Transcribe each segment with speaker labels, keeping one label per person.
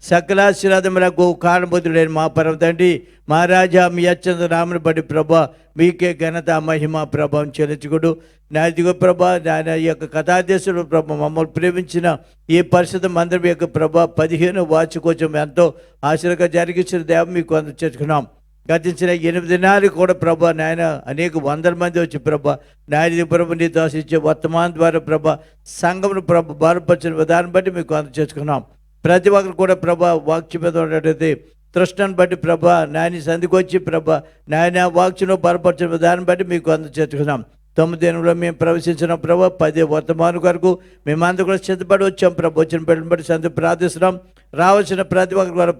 Speaker 1: సకలాశీర్వాదములకు కారణభూతుడైన మా పరమ తండ్రి, మా రాజా, మీ అత్యంత నామను బట్టి ప్రభా మీకే ఘనత మహిమ ప్రభావం చెల్లించుకుడు. నా ఇదిగో ప్రభా, నా యొక్క కథాదేశంలో ప్రభా మమ్మల్ని ప్రేమించిన ఈ పరిశుద్ధ మందిరం యొక్క ప్రభా 15వ వార్షికోత్సవం ఎంతో ఆశీర్వాదంగా జరిగించిన దేవ మీకు అందచేసుకున్నాం. గతించిన 8 దినాలు కూడా ప్రభా నాయన అనేక వందల మంది వచ్చి ప్రభా నాయన ప్రభు నీ దోషించే వర్తమానం ద్వారా ప్రభా సంఘమును ప్రభ బలపరిచిన విధానం బట్టి మీకు అందచేసుకున్నాం. ప్రతి ఒక్కరు కూడా ప్రభా వాక్యం మీద ఉన్నట్టయితే తృష్ణను బట్టి ప్రభా నాయన సంధికి వచ్చి ప్రభా నాయన వాక్యను బలపరిచిన విధానం బట్టి మీకు అందచేసుకున్నాం. 9 దినంలో మేము ప్రవేశించిన ప్రభా 10 వర్తమానం వరకు మేమందరూ కూడా సిద్ధపడి వచ్చాం ప్రభా. వచ్చిన బిడ్డను బట్టి సంధి ప్రార్థిస్తున్నాం. రావాల్సిన ప్రతి ఒక్కరి వారు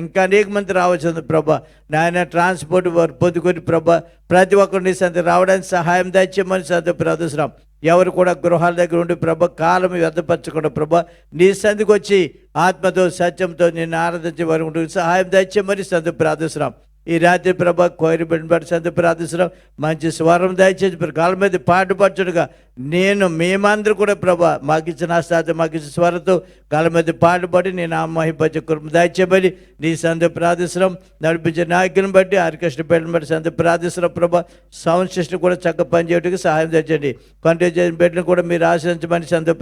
Speaker 1: ఇంకా అనేక మంది రావాల్సింది ప్రభా నాయన ట్రాన్స్పోర్ట్ వారు పొందుకొని ప్రభా ప్రతి ఒక్కరిని సంధి రావడానికి సహాయం దయచేయమని సంధి ప్రార్థిస్తున్నాం. ఎవరు కూడా గృహాల దగ్గర ఉండి ప్రభా కాలం వ్యర్థపరచకుండా ప్రభా నీ సంధికి వచ్చి ఆత్మతో సత్యంతో నిన్ను ఆరాధించే వారు ఉంటూ సహాయం దయచేయమని సంధి ప్రార్థిస్తున్నాం. ఈ రాత్రి ప్రభా కోరి బిడ్డబడి సంధి ప్రార్థిస్తున్నాం. మంచి స్వరం దయచేసి కాలం మీద పాటుపరచుడుగా మేమందరూ కూడా ప్రభా మాకు ఇచ్చిన ఆస్థాత మాకు ఇచ్చిన స్వరంతో కాలం మీద పాటుపడి నేను ఆ మహిపచ్చ కుటుంబం దయచేయబడి నీ సంధి ప్రార్థిస్తున్నాం. నడిపించే నాయకులను బట్టి ఆర్కెస్ట్రా బిడ్డను బట్టి సంధి ప్రార్థిస్తున్నాం ప్రభా. సౌండ్ సిస్టమ్ కూడా చక్కగా పనిచేయడానికి సహాయం తెచ్చండి. కంటెంట్ చేసిన బిడ్డను కూడా మీరు ఆశ్రయించమని సంధి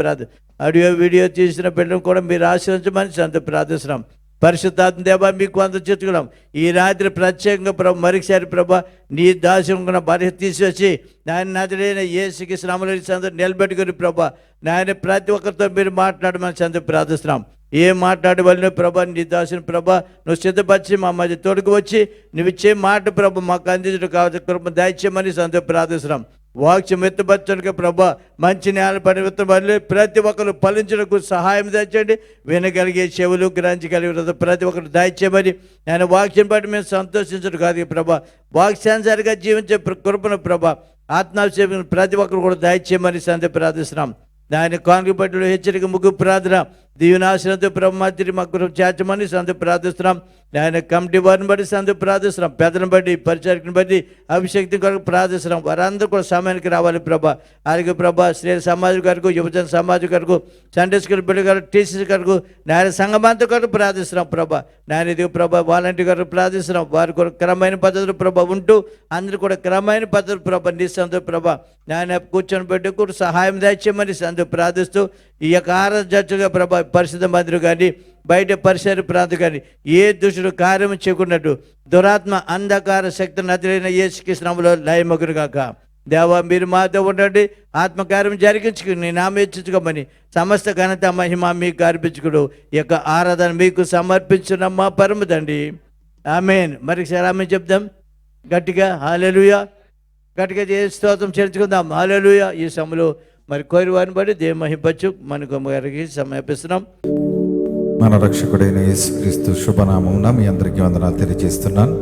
Speaker 1: ఆడియో వీడియో తీసిన బిడ్డను కూడా మీరు ఆశ్రయించమని సంధి ప్రార్థిస్తున్నాం. పరిశుద్ధాత్మ దేవా మీకు అందచేస్తున్నాం. ఈ రాత్రి ప్రత్యేకంగా ప్రభు మరొకసారి ప్రభా నీ దాసుకున్న బరి తీసివచ్చి నాయన నజరైన యేసుకి శ్రమలు సందరూ నిలబెట్టుకుని ప్రభా నాయన ప్రతి ఒక్కరితో మీరు మాట్లాడమని సందరూ ప్రార్థిస్తున్నాం. ఏం మాట్లాడవలన ప్రభా నీ దాసుని ప్రభా నువ్వు సిద్ధపరిచి మా మధ్య తోడుకు వచ్చి నువ్వు ఇచ్చే మాట ప్రభు మాకు అందించడం కావచ్చు కృప దయచేయమని సందరూ ప్రార్థిస్తున్నాం. వాక్యం ఎత్తుపరచడానికి ప్రభా మంచి నేల పని ప్రతి ఒక్కరు ఫలించడానికి సహాయం తెచ్చండి. వినగలిగే చెవులు గ్రహించగలిగే ప్రతి ఒక్కరు దయచేయమని నేను వాక్యం బట్టి మేము సంతోషించడం కాదు ప్రభా వాక్యానుసారిగా జీవించే కృపను ప్రభా ఆత్మాభిషేకం ప్రతి ఒక్కరు కూడా దయచేయమని సందే ప్రార్థిస్తున్నాం. దాని కానుక బట్టి హెచ్చరిక ముగ్గు ప్రార్థన దీవెనాశనంతో బ్రహ్మతిరి మాకు చేర్చమని సందు ప్రార్థిస్తున్నాం. ఆయన కమిటీ వారిని బట్టి సందు ప్రార్థిస్తున్నాం. పెద్దలను బట్టి పరిచారకుని బట్టి అభిషేక్తి కొరకు ప్రార్థిస్తున్నాం. వారందరూ కూడా సమయానికి రావాలి ప్రభా. అలాగే ప్రభా స్త్రీల సమాజం కొరకు యువజన సమాజం కొరకు సండే స్కూల్ బిడ్డ కొరకు టీసీ కొరకు నాయన సంఘమంతా కొరకు ప్రార్థిస్తున్నాం ప్రభా. నాయన ఇది ప్రభా వాలంటీర్ కొరకు ప్రార్థిస్తున్నాం. వారి కొరకు క్రమమైన పద్ధతులు ప్రభా ఉంటూ అందరూ కూడా క్రమమైన పద్ధతులు ప్రభా నీ సందు ప్రభా నాయన కూర్చొని బిడ్డ కూడా సహాయం దయచేయమని సందు ప్రార్థిస్తూ ఈ యొక్క ఆరాధనగా ప్రభా పరిశుద్ధ మందిరం కానీ బయట పరిసర ప్రాంతం కానీ ఏ దుష్టుడు కార్యం చేయకున్నట్టు దురాత్మ అంధకార శక్తి నదులైన యేసుకి శ్రమలో లయమగురుగాక. దేవా మీరు మాతో ఉండండి. ఆత్మకార్యం జరిగించుకుని నామెచ్చుకోమని సమస్త ఘనత మహిమ మీకు అర్పించుకుడు ఈ యొక్క ఆరాధన మీకు సమర్పించిన మా పరమ తండ్రి ఆమేన్. మరొకసారి ఆమేన్ చెప్దాం గట్టిగా. హల్లెలూయా. గట్టిగా చేసి స్తోత్రం చేర్చుకుందాం. హల్లెలూయా. ఈ సమయంలో మరి కోరి వారిని బట్టి దేవ మహింపచ్చు మనకు గారికి సమర్పిస్తున్నాం.
Speaker 2: మన రక్షకుడైన యేసుక్రీస్తు శుభనామమున మీ అందరికీ వందనాలు తెలియజేస్తున్నాను.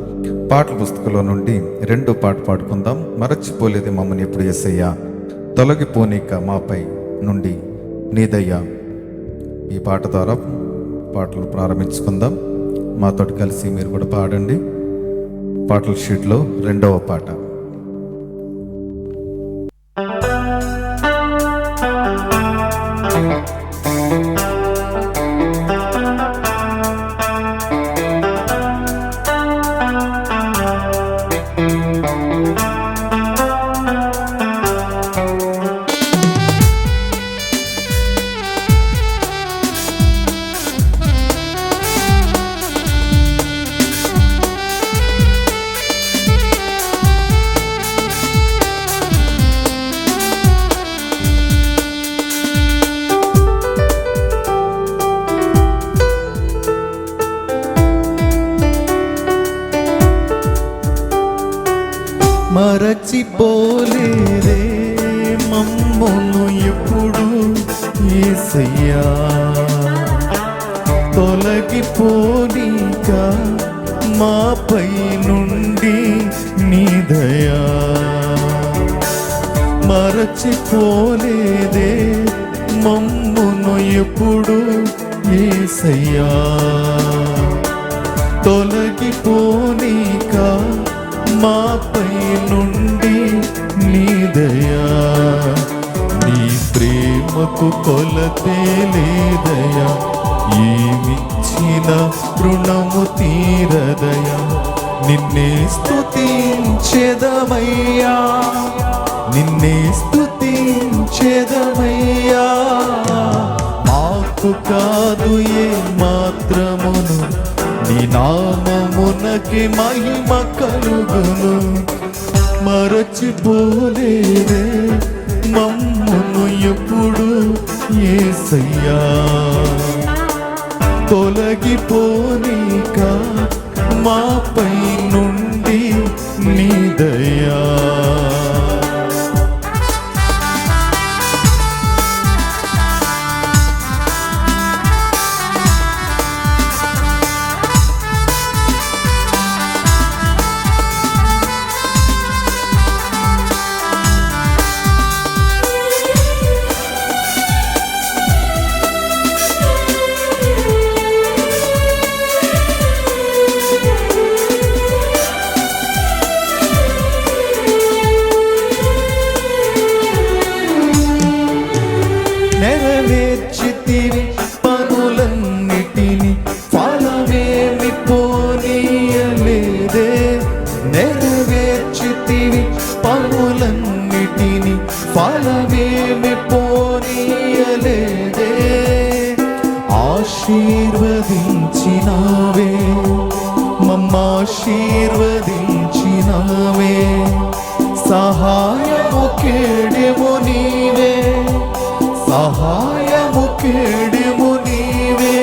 Speaker 2: పాటల పుస్తకంలో నుండి 2 పాట పాడుకుందాం. మరచిపోలేదు మమ్మల్ని ఎప్పుడు యేసయ్యా, తొలగిపోనీక మాపై నుండి నీదయ్యా. ఈ పాట ద్వారా పాటలు ప్రారంభించుకుందాం. మాతోటి కలిసి మీరు కూడా పాడండి. పాటల షీట్లో 2వ పాట. మరచిపోలేదే మమ్మును ఎప్పుడు యేసయ్యా, తొలగిపోనీక మాపై నుండి నీ దయా. మరచిపోలేదే మమ్మును ఎప్పుడు యేసయ్యా, తొలగిపోనీక మాపై నుండి నీ దయా. నీ ప్రేమకు కొలతే లేదయా, ఏమిచ్చిన రుణము తీరదయా, నిన్నే స్తుతించెదమయ్యా, నిన్నే స్తుతించెదమయ్యా. మాకు కాదు ఏ మాత్రమును, నీ నామమునకి మహిమ కలుగును. మరచిపోలేదే మమ్మును ఎప్పుడు యేసయ్యా, తొలగిపోనీక మాపై నుండి నీ దయా. నెరవేర్చితివి పనులన్నిటిని, ఫలమేమి పోనీయలేదే. నెరవేర్చితివి పనులన్నిటిని, ఫలమేమి పోనీయలేదే. ఆశీర్వదించినావే మమ్మాశీర్వదించినావే, సహాయము కేడెము నీవే, సహాయము కేడెము నీవే.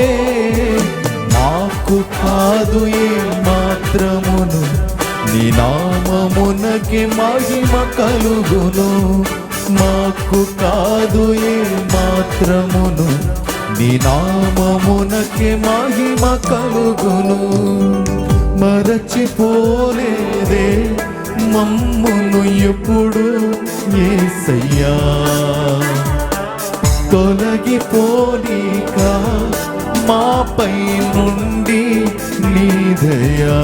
Speaker 2: మాకు కాదు ఏ మాత్రమును, నీ నామమునకి మహిమ కలుగును. మాకు కాదు ఏ మాత్రమును, నీ నామమునకి మహిమ కలుగును. మరచిపోలేదే మమ్మును ఎప్పుడు యేసయ్యా, తొలగిపోనీక మాపై నుండి నీ దయా.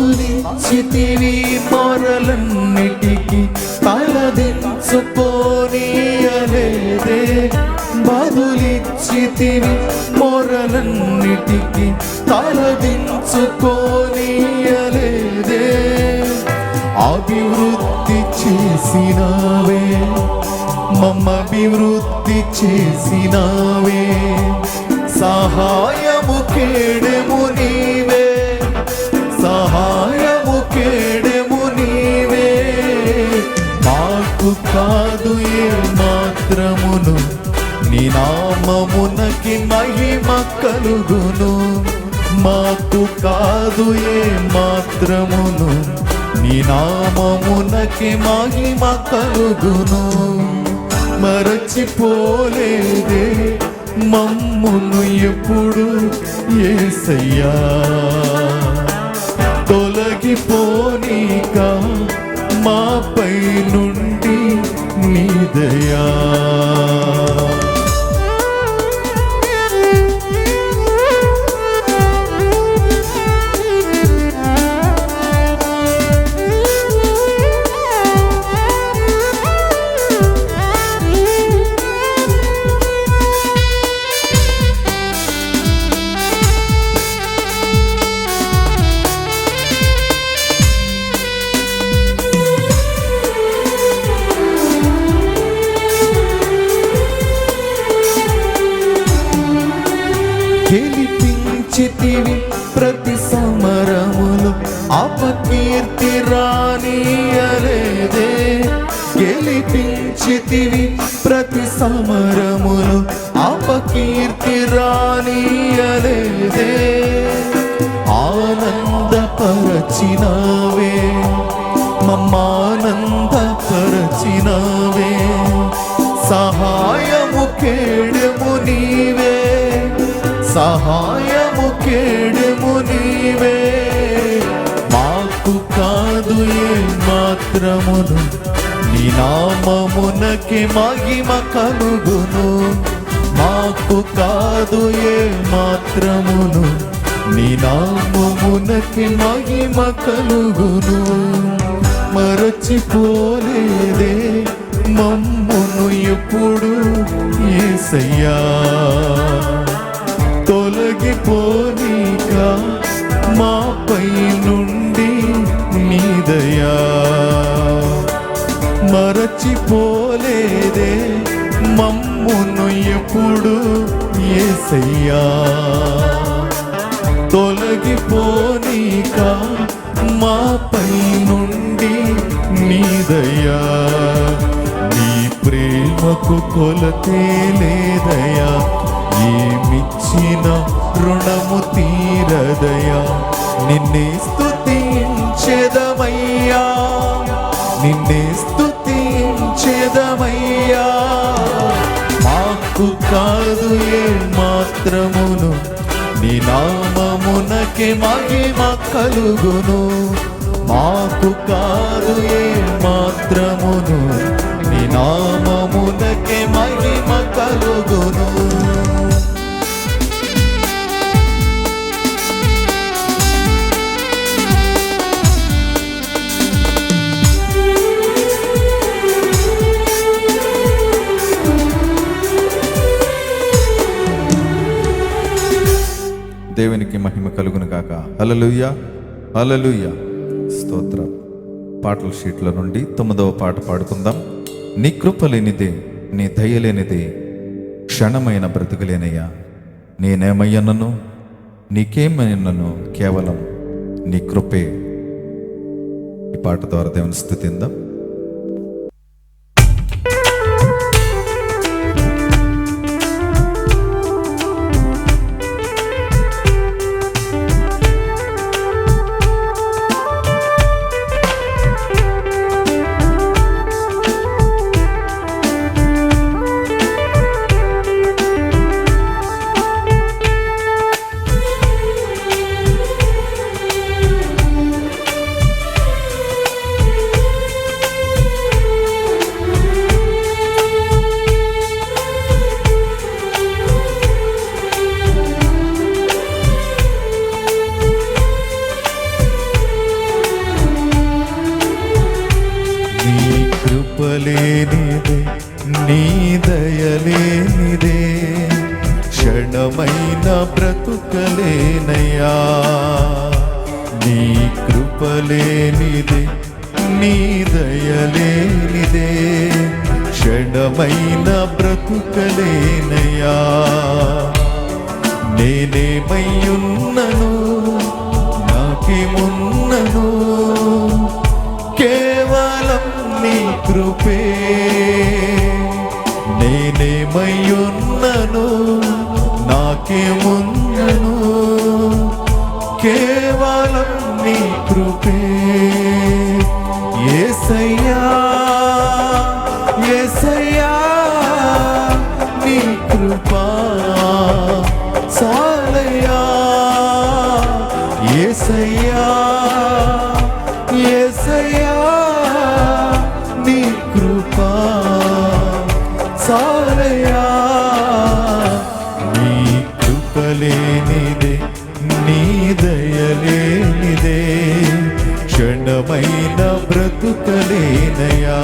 Speaker 2: బదులిచ్చితివి మొరలన్నిటికి, తలదించుకోనీయలేదే. బదులిచ్చితివి మొరలన్నిటికి, తలదించుకోనీయలేదే. అభివృద్ధి చేసినావే మమ్మభివృద్ధి చేసినావే, సహాయము కేడెము నీవే, సహాయము కేడెము నీవే. మాకు కాదు ఏ మాత్రమును, నీ నామమునకి మహిమ కలుగును. మాకు కాదు ఏ మాత్రమును, నీ నామమునకి మహిమ కలుగును. మరచిపోలేదే మమ్మును ఎప్పుడు యేసయ్యా, తొలగిపోనీక మాపై నుండి నీ దయా. గెలిపించితివి ప్రతి సమరములు, అపకీర్తి రానీయలేదే. గెలిపించితివి ప్రతి సమరములు, అపకీర్తి రానీయలేదే. ఆనందపరచినావే మమ్మానందపరచినావే, కేడెము నీవే, మాకు కాదు ఏ మాత్రమును, నీ నామమునకి మహిమ కలుగును. మాకు కాదు ఏ మాత్రమును, నీ నామమునకి మహిమ కలుగును. మరచిపోలేదే మమ్మును ఎప్పుడు యేసయ్యా, తొలగిపోనీక మాపై నుండి నీ దయా. మరచిపోలేదే మమ్మును ఎప్పుడు యేసయ్యా, తొలగిపోనీక మాపై నుండి నీ దయా. నీ ప్రేమకు కొలతే లేదయా, ఏమిచ్చిన రుణము తీరదయా. నిన్నే స్తుతించెదమయ్యా, నిన్నే స్తుతించెదమయ్యా. మాకు కాదు ఏ మాత్రమును, నీ నామమునకి మహిమ కలుగును. మాకు కాదు ఏ మాత్రమును, నీ నామమునకి మహిమ కలుగును. దేవునికి మహిమ కలుగును గాక. హల్లెలూయా, హల్లెలూయా, స్తోత్రం. పాటల షీట్ల నుండి 9వ పాట పాడుకుందాం. నీ కృప లేనిదే, నీ దయ లేనిదే క్షణమైన బ్రతుకులేనయ్యా. నేనేమయ్యన్నను, నీకేమయ్యన్నను, కేవలం నీ కృపే. ఈ పాట ద్వారా దేవుని స్తుతిందాం. లేనిదే, నీ దయలేనిదే క్షణమైన బ్రతుకలేనయ్యా. నీ కృపలేనిదే, నీ దయలేనిదే క్షణమైన బ్రతుకలేనయ్యా. నేనేమయ్యున్నను, నాకేమున్నను, కేవలం నీ కృపే. నేనేమయ్యున్నను, నాకేమున్నను, కేవలం నీ కృపే. యేసయ్యా, యేసయ్యా, నీ కృపా చాలయ్యా. యేసయ్యా, యేసయ్యా, నీ కృపా చాలయ్యా. నీ కృపలేనిదే, నీ దయలేనిదే క్షణమైన బ్రతుకలేనయ్యా.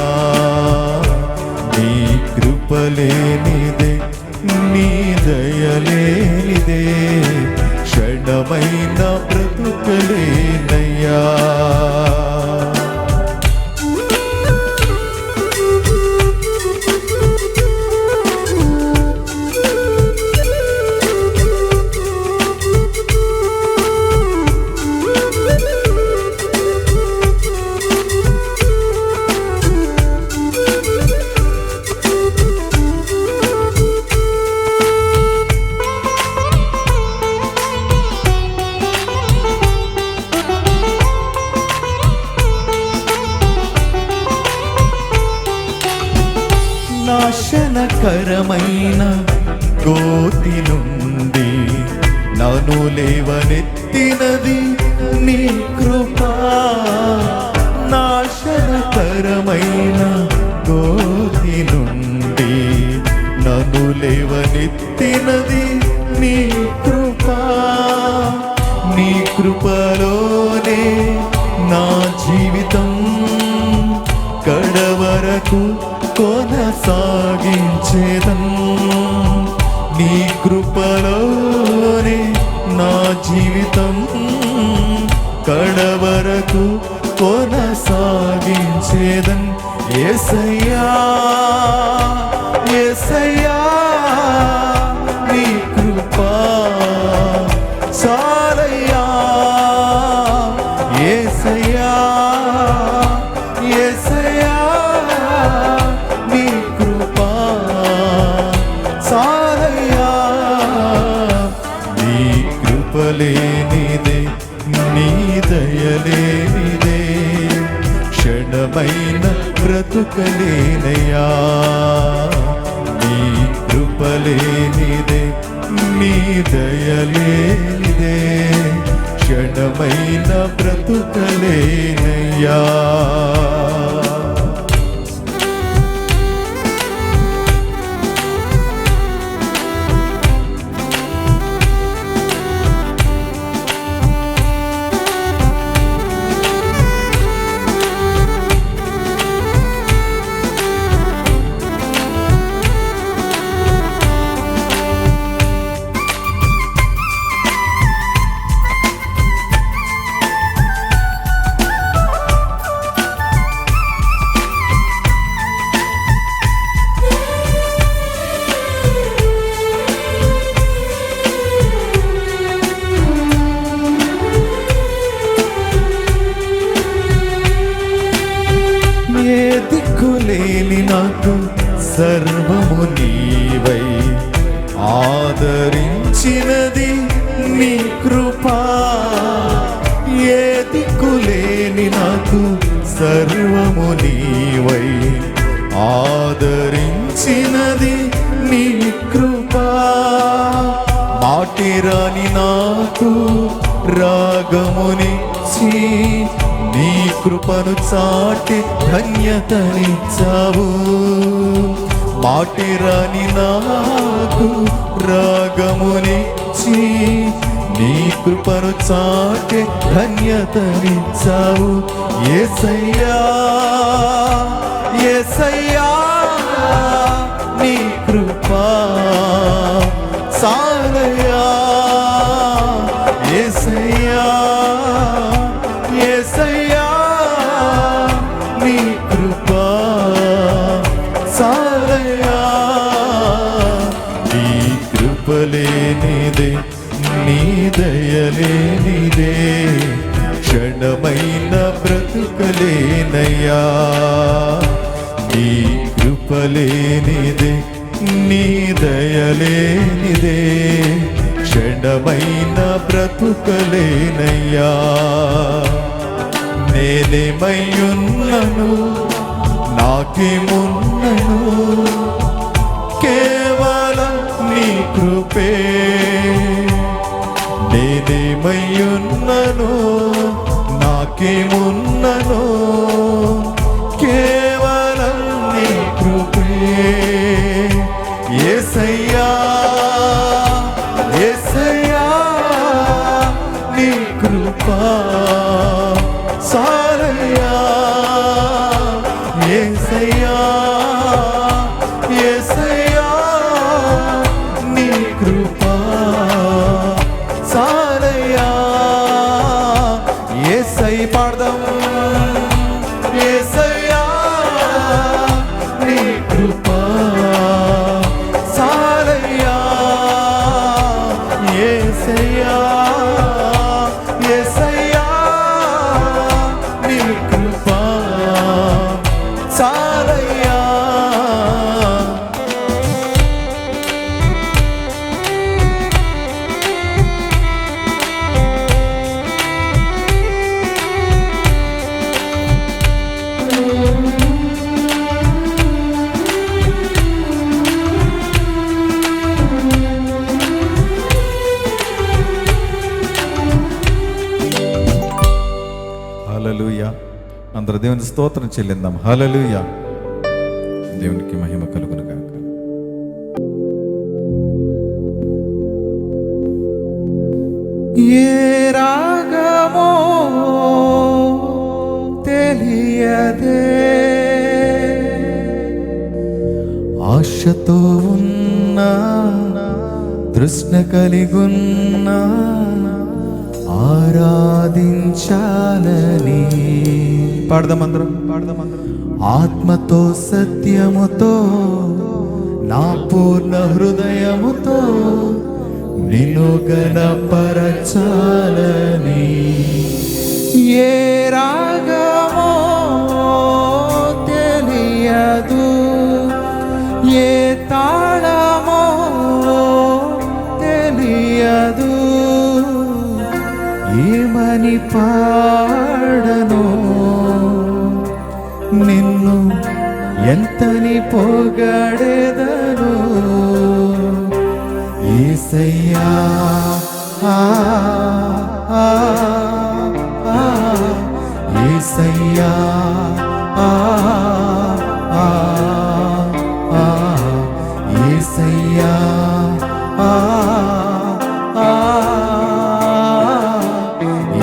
Speaker 2: నీ కృపలేనిదే, నీ దయలేనిదే క్షణమైన బ్రతుకలేనయ్యా. నాశనకరమైన గోతి నుండి నన్ను లేవనెత్తినది నీ కృపా, నాశనకరమైన గోతి నుండి నన్ను లేవనెత్తినది నీ కృపా. నీ కృపలోనే నా జీవితం కడవరకు కొనసాగించేదం. నీ కృపలోనే నా జీవితం కడవరకు కొనసాగించేదం. యేసయ్యా యేసయ్యా నీ కృపా చాలయ్యా. యేసయ్యా యేసయ్యా నీ కృపా చాలయ్యా. నీ కృపలేనిదే నీ దయలేనిదే క్షణమైన బ్రతుకలేనయ్యా. నీ కృపలేనిదే నీ దయలేనిదే క్షణమైన బ్రతుకలేనయ్యా. ఏ దిక్కులేని నాకు సర్వము నీవై ఆదరించినది నీ కృపా. ఏ దిక్కులేని నాకు సర్వము నీవై ఆదరించినది నీ కృపా. మాటిరాని నాకు రాగమునిచ్చి నీ కృపను చాటి ధన్యతనిచ్చావు. మాటిరాని నాకు రాగమునిచ్చి నీ కృపను చాటి ధన్యతనిచ్చావు. యేసయ్యా యేసయ్యా నీ కృపా చాలయ్యా. యేసయ్యా యేసయ్యా నీ కృపా చాలయ్యా. నీ కృపలేనిదే నీ దయలేనిదే క్షణమైన బ్రతుకలేనయ్యా. నీ కృపలేనిదే నీ దయలేనిదే క్షణమైన బ్రతుకలేనయ్యా. నేనేమయ్యున్నను నాకేమున్నను కేవలం నీ కృపే. నేనేమయ్యున్నను నాకేమున్నను కేవలం నీ కృపే. యేసయ్యా యేసయ్యా నీ కృపా చాలయ్యా. యేసయ్యా యేసయ్యా నీ కృపా చాలయ్యా. యేసయ్య పాడదాం. యేసయ్యా నీ కృపా చాలయ్యా. యేసయ్యా యేసయ్యా హల్లెలూయా. అందరూ దేవుని స్తోత్రం చెల్లిందాం. హల్లెలూయా. దేవునికి మహిమ కలుగును గాక.
Speaker 3: ఏ రాగమో తెలియదే, ఆశతో ఉన్నా తృష్ణ కలిగున్నా ఆరాధించాలని
Speaker 2: పాడదామందరం.
Speaker 3: ఆత్మతో సత్యముతో నా పూర్ణ హృదయముతో నిన్ను గణపరచాలని. ఏ రాగమో తెలియదు, ఏ తాళమో తెలియదు, ఏమని పాడను నిన్ను ఎంతని పొగడెదను. యేసయ్యా యేసయ్యా యేసయ్యా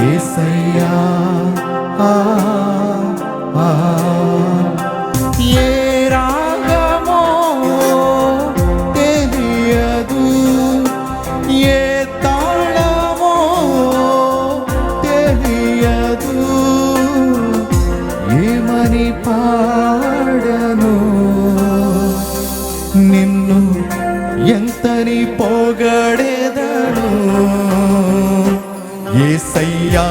Speaker 3: యేసయ్యా ఏ రాగమో తెలియదు, ఏ తాళమో తెలియదు, ఏమని పాడను నిన్ను ఎంతని పొగడెదను. యేసయ్యా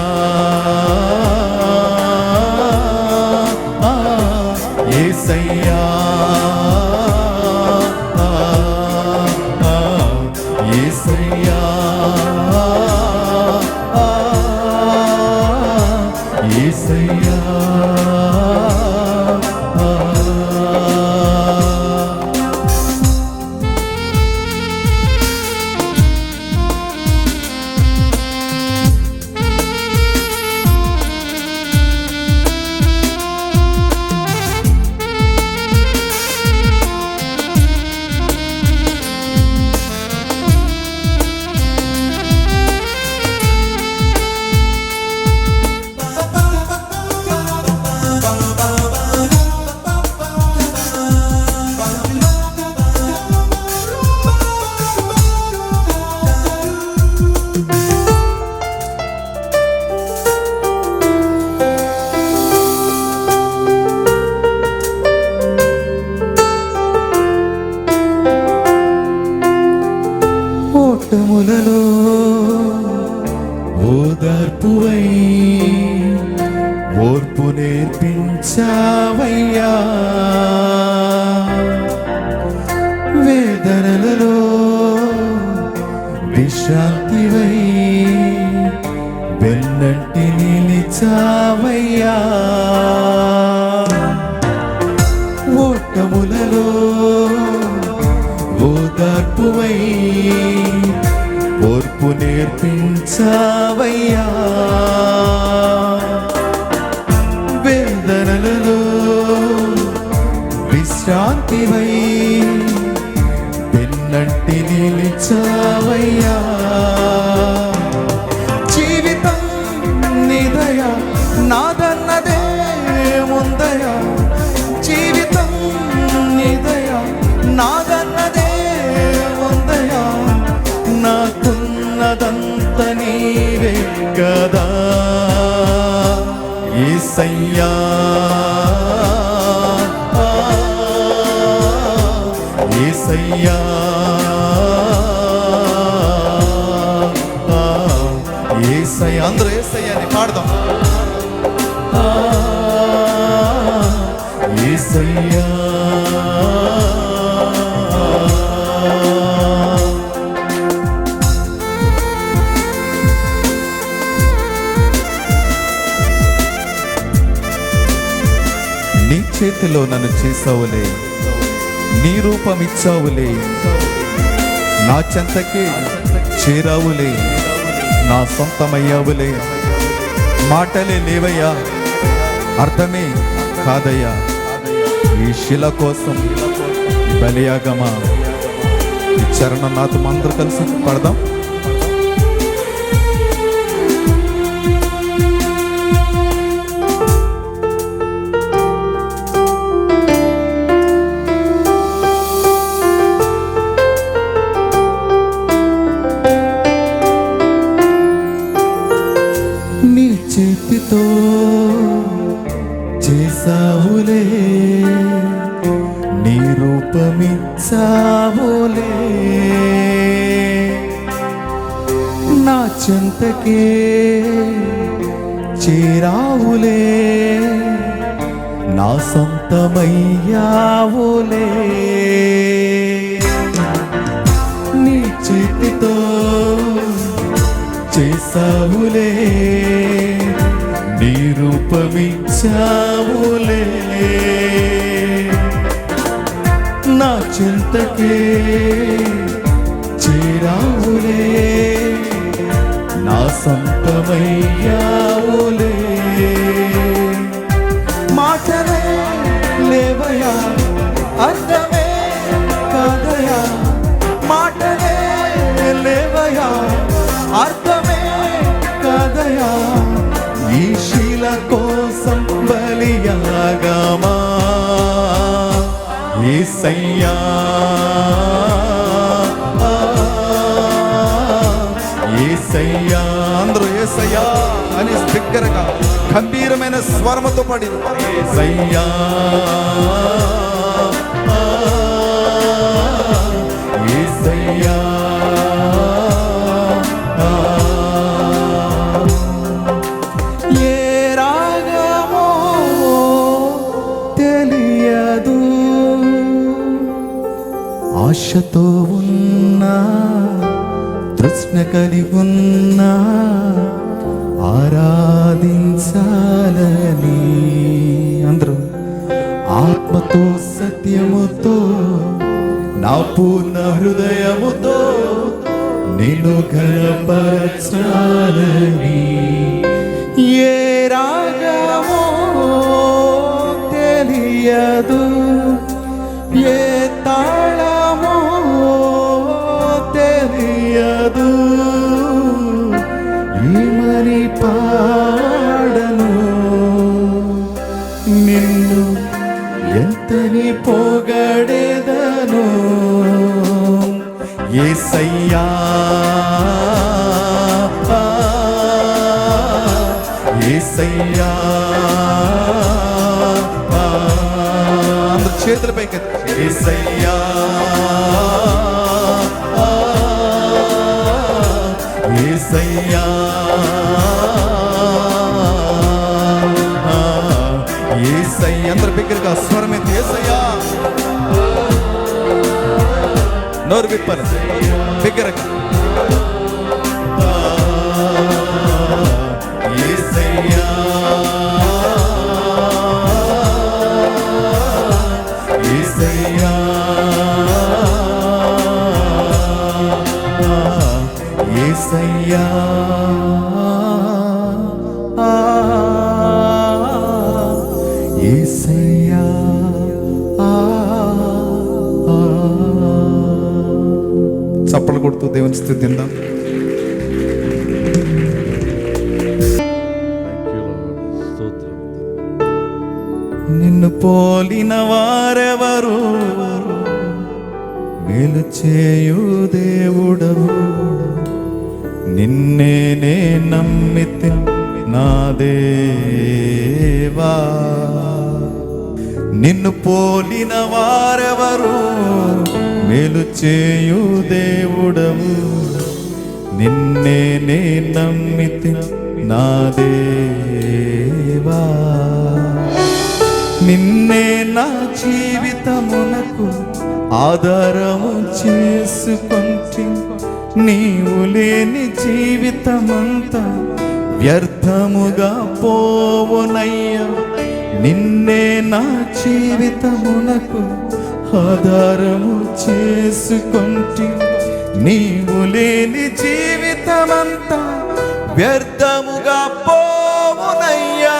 Speaker 3: యేసయ్యా యేసయ్యా యేసయ్యా ఓటములలో ఓదార్పువై ఓర్పు నేర్పించావయ్యా, వేదనలలో విశ్రాంతివై వెన్నంటి నిలిచావయ్యా. ఓటములలో ఓదార్పువై ఓర్పు నేర్పించావయ్యా, వేదనలలో విశ్రాంతివై వెన్నంటి నిలిచావయ్యా. జీవితం నిదయ నాదన్నదే ముందయా, జీవితం నిదయ నాదన్నదే ముందయా, నాకున్నదంత నీవే కదా. యేసయ్యా యేసయ్యా యేసయ్యా. అందరూ యేసయ్యా అని పాడదాం. యేసయ్యా నీ చేతిలో నన్ను చేసావులే, నీ రూపమిచ్చావులే, నా చెంతకే చేరావులే, నా సొంతమయ్యావులే. మాటలే లేవయ్యా అర్థమే కాదయ్యా ఈ శిల కోసం బలియాగమా. ఈ చరణం నాతో అందరూ కలిసి పడదాం. నీ చేతితో చేసావులే, నీ రూపమిచ్చావులే, నా చెంతకే చేరావులే, నా సొంతమయ్యావులే. నీ చేతితో చేసావులే, నీ రూపమిచ్చావులే, నా చింతకే చేరావులే, నా సొంతమయ్యావులే. మాటలే లేవయా, అర్థమే కాదయా, మాటలే లేవయా, అర్థమే కాదయా, ఈ శిల కోసం బలియాగమా. యేసయ్యా యేసయ్యా, అందరూ యేసయ్యా అని బిగ్గరగా గంభీరమైన స్వరముతో పడి యేసయ్యా యేసయ్యా. ఏ రాగమో తెలియదు, ఆశతో ఉన్నా, తృష్ణ కలిగి ఉన్నా, ఆరాధించాలని అందరూ ఆత్మతో సత్యముతో నా పూర్ణ హృదయముతో నిన్ను ఘనపరచాలని. ఏ రాగమో తెలియదు, ఏ తాళమో తెలియదు, ఏమని పాడను నిన్ను ఎంతని పొగడెదను. యేసయ్యా యేసయ్యా, అందరూ చేతులపైకి యేసయ్యా యేసయ్యా యేసయ్యా, అందరూ బిగ్గరగా స్వరమైతే యేసయ్యా. నోరు విప్పరు బిగ్గరగా యేసయ్యా యేసయ్యా యేసయ్యా. యేసయ్యా చప్పలు కొడుతూ దేవుని స్తుతిద్దాం. నిన్ను పోలిన వారెవరు, మేలు చేయు దేవుడవు, నిన్నే నే నమ్మితి నా దేవా. నిన్ను పోలిన వారెవరు, మేలు చేయు దేవుడవు, నిన్నే నే నమ్మితి నా దేవా. నిన్నే నా జీవితమునకు ఆధారము చేసుకొంటి, నీవు లేని జీవితమంతా వ్యర్థముగా పోవునయ్యా. నిన్నే నా జీవితమునకు ఆధారము చేసుకొంటి, నీవు లేని జీవితమంతా వ్యర్థముగా పోవునయ్యా.